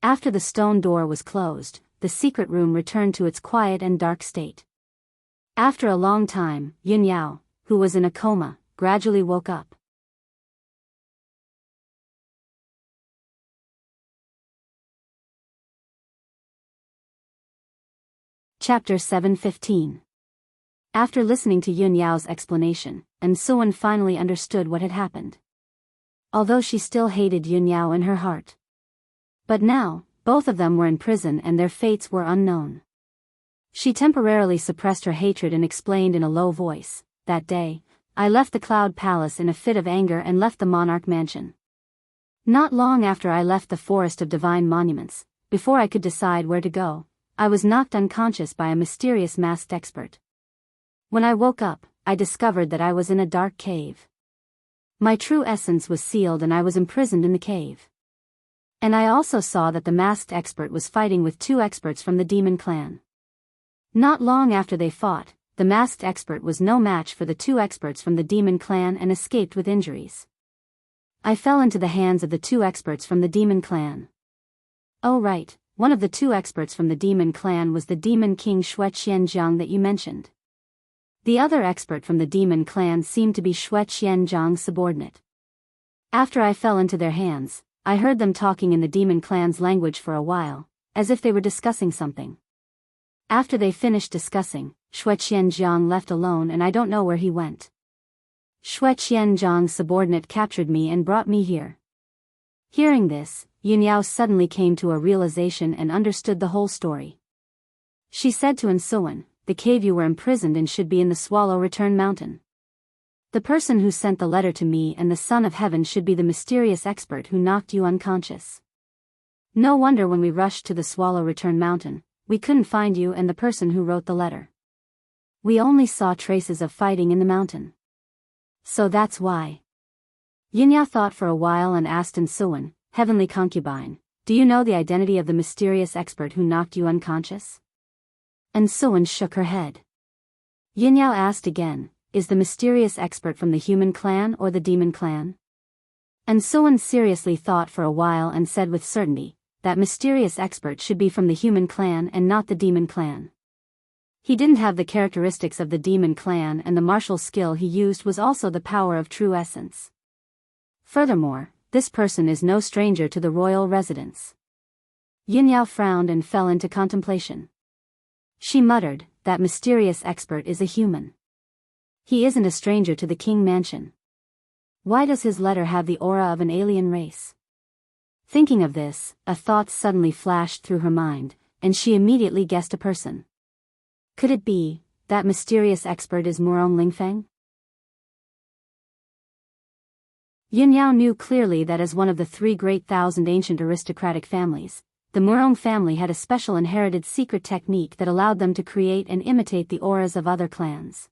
After the stone door was closed, the secret room returned to its quiet and dark state. After a long time, Yunyao, who was in a coma, gradually woke up. Chapter 7:15. After listening to Yunyao's explanation, Suan finally understood what had happened. Although she still hated Yunyao in her heart. But now, both of them were in prison and their fates were unknown. She temporarily suppressed her hatred and explained in a low voice, "That day, I left the Cloud Palace in a fit of anger and left the monarch mansion. Not long after I left the Forest of Divine Monuments, before I could decide where to go, I was knocked unconscious by a mysterious masked expert. When I woke up, I discovered that I was in a dark cave. My true essence was sealed and I was imprisoned in the cave. And I also saw that the masked expert was fighting with two experts from the demon clan. Not long after they fought, the masked expert was no match for the two experts from the demon clan and escaped with injuries. I fell into the hands of the two experts from the demon clan. Oh right, one of the two experts from the demon clan was the demon king Xue Qianjiang that you mentioned. The other expert from the demon clan seemed to be Xue Qianjiang's subordinate. After I fell into their hands, I heard them talking in the demon clan's language for a while, as if they were discussing something. After they finished discussing, Xue Qianjiang left alone and I don't know where he went. Xue Qianjiang's subordinate captured me and brought me here." Hearing this, Yunyao suddenly came to a realization and understood the whole story. She said to Suan, "The cave you were imprisoned in should be in the Swallow Return Mountain. The person who sent the letter to me and the Son of Heaven should be the mysterious expert who knocked you unconscious. No wonder when we rushed to the Swallow Return Mountain, we couldn't find you and the person who wrote the letter. We only saw traces of fighting in the mountain. So that's why." Yunyao thought for a while and asked Suan, "Heavenly concubine, do you know the identity of the mysterious expert who knocked you unconscious?" Suan shook her head. Yunyao asked again, "Is the mysterious expert from the human clan or the demon clan?" Suan seriously thought for a while and said with certainty, "That mysterious expert should be from the human clan and not the demon clan. He didn't have the characteristics of the demon clan and the martial skill he used was also the power of true essence. Furthermore, this person is no stranger to the royal residence." Yunyao frowned and fell into contemplation. She muttered, "That mysterious expert is a human. He isn't a stranger to the king mansion. Why does his letter have the aura of an alien race?" Thinking of this, a thought suddenly flashed through her mind, and she immediately guessed a person. Could it be, that mysterious expert is Murong Lingfeng? Yunyao knew clearly that as one of the 3 great thousand ancient aristocratic families, the Murong family had a special inherited secret technique that allowed them to create and imitate the auras of other clans.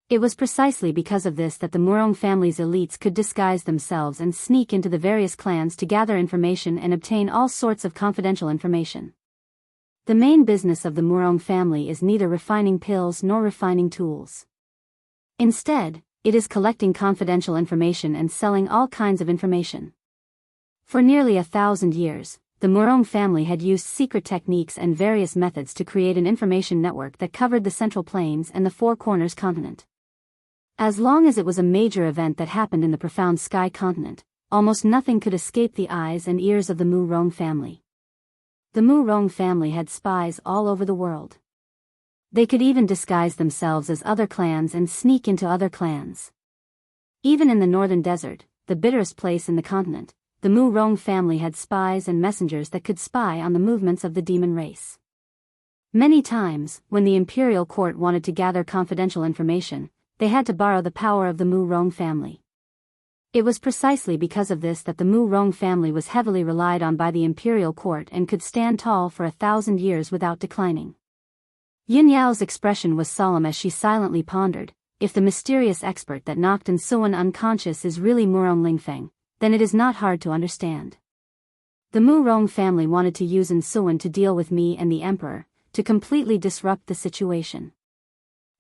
It was precisely because of this that the Murong family's elites could disguise themselves and sneak into the various clans to gather information and obtain all sorts of confidential information. The main business of the Murong family is neither refining pills nor refining tools. Instead, it is collecting confidential information and selling all kinds of information. For nearly 1,000 years, the Murong family had used secret techniques and various methods to create an information network that covered the Central Plains and the Four Corners continent. As long as it was a major event that happened in the profound sky continent, almost nothing could escape the eyes and ears of the Murong family. The Murong family had spies all over the world. They could even disguise themselves as other clans and sneak into other clans. Even in the northern desert, the bitterest place in the continent, the Murong family had spies and messengers that could spy on the movements of the demon race. Many times, when the imperial court wanted to gather confidential information, they had to borrow the power of the Murong family. It was precisely because of this that the Murong family was heavily relied on by the imperial court and could stand tall for 1,000 years without declining. Yin Yao's expression was solemn as she silently pondered, if the mysterious expert that knocked Suan unconscious is really Murong Lingfeng, then it is not hard to understand. The Murong family wanted to use Suan to deal with me and the emperor, to completely disrupt the situation.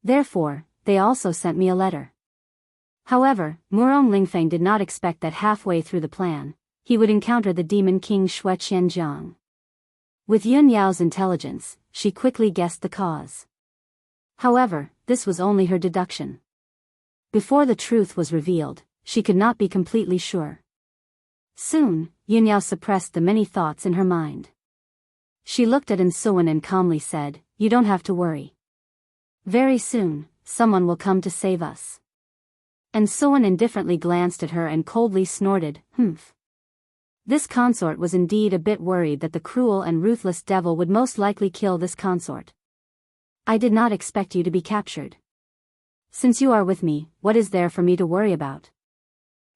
Therefore, they also sent me a letter. However, Murong Lingfeng did not expect that halfway through the plan, he would encounter the demon king Xue Qianjiang. With Yun Yao's intelligence, she quickly guessed the cause. However, this was only her deduction. Before the truth was revealed, she could not be completely sure. Soon, Yun Yao suppressed the many thoughts in her mind. She looked at Suan and calmly said, "You don't have to worry. Very soon, someone will come to save us." Suan indifferently glanced at her and coldly snorted, "Humph." This consort was indeed a bit worried that the cruel and ruthless devil would most likely kill this consort. "I did not expect you to be captured. Since you are with me, what is there for me to worry about?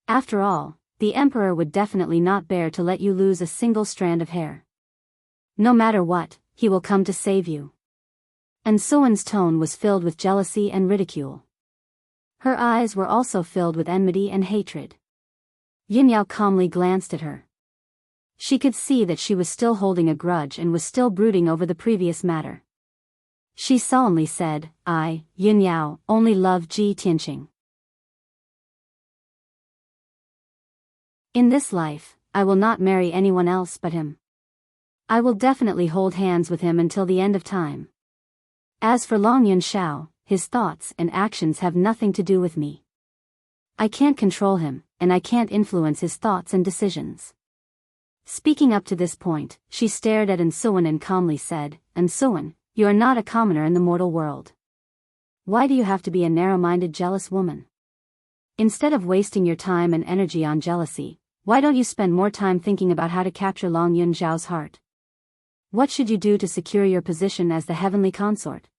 After all, the emperor would definitely not bear to let you lose a single strand of hair. No matter what, he will come to save you." Suan's tone was filled with jealousy and ridicule. Her eyes were also filled with enmity and hatred. Yin Yao calmly glanced at her. She could see that she was still holding a grudge and was still brooding over the previous matter. She solemnly said, "I, Yin Yao, only love Ji Tianqing. In this life, I will not marry anyone else but him. I will definitely hold hands with him until the end of time. As for Long Yunshao, his thoughts and actions have nothing to do with me. I can't control him, and I can't influence his thoughts and decisions." Speaking up to this point, she stared at Suan and calmly said, "Suan, you are not a commoner in the mortal world. Why do you have to be a narrow-minded jealous woman? Instead of wasting your time and energy on jealousy, why don't you spend more time thinking about how to capture Long Yunzhao's heart? What should you do to secure your position as the heavenly consort?"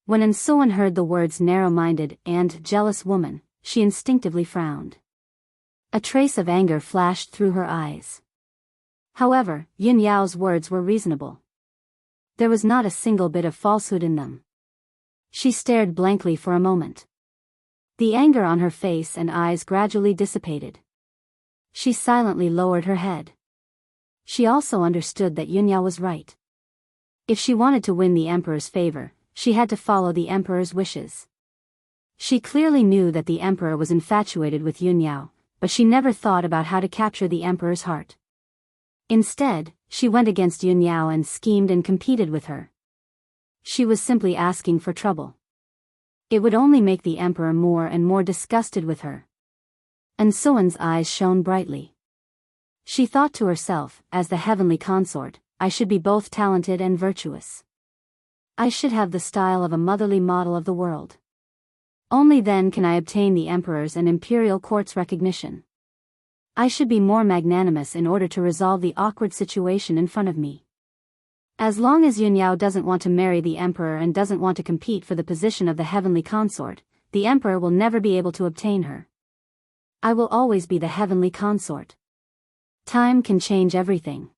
When Suan heard the words narrow-minded and jealous woman, she instinctively frowned. A trace of anger flashed through her eyes. However, Yin Yao's words were reasonable. There was not a single bit of falsehood in them. She stared blankly for a moment. The anger on her face and eyes gradually dissipated. She silently lowered her head. She also understood that Yin Yao was right. If she wanted to win the emperor's favor, she had to follow the emperor's wishes. She clearly knew that the emperor was infatuated with Yin Yao, but she never thought about how to capture the emperor's heart. Instead, she went against Yin Yao and schemed and competed with her. She was simply asking for trouble. It would only make the emperor more and more disgusted with her. Suan's eyes shone brightly. She thought to herself, as the heavenly consort, I should be both talented and virtuous. I should have the style of a motherly model of the world. Only then can I obtain the emperor's and imperial court's recognition. I should be more magnanimous in order to resolve the awkward situation in front of me. As long as Yin Yao doesn't want to marry the emperor and doesn't want to compete for the position of the heavenly consort, the emperor will never be able to obtain her. I will always be the heavenly consort. Time can change everything.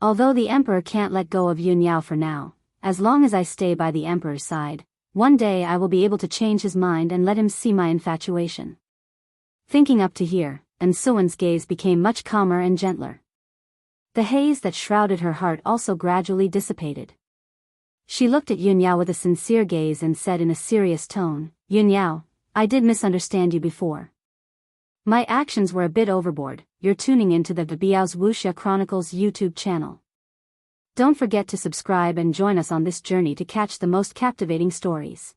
Although the emperor can't let go of Yin Yao for now, as long as I stay by the emperor's side, one day I will be able to change his mind and let him see my infatuation. Thinking up to here, Suan's gaze became much calmer and gentler. The haze that shrouded her heart also gradually dissipated. She looked at Yin Yao with a sincere gaze and said in a serious tone, "Yin Yao, I did misunderstand you before. My actions were a bit overboard, you're tuning into the Biyao's Wuxia Chronicles YouTube channel. Don't forget to subscribe and join us on this journey to catch the most captivating stories.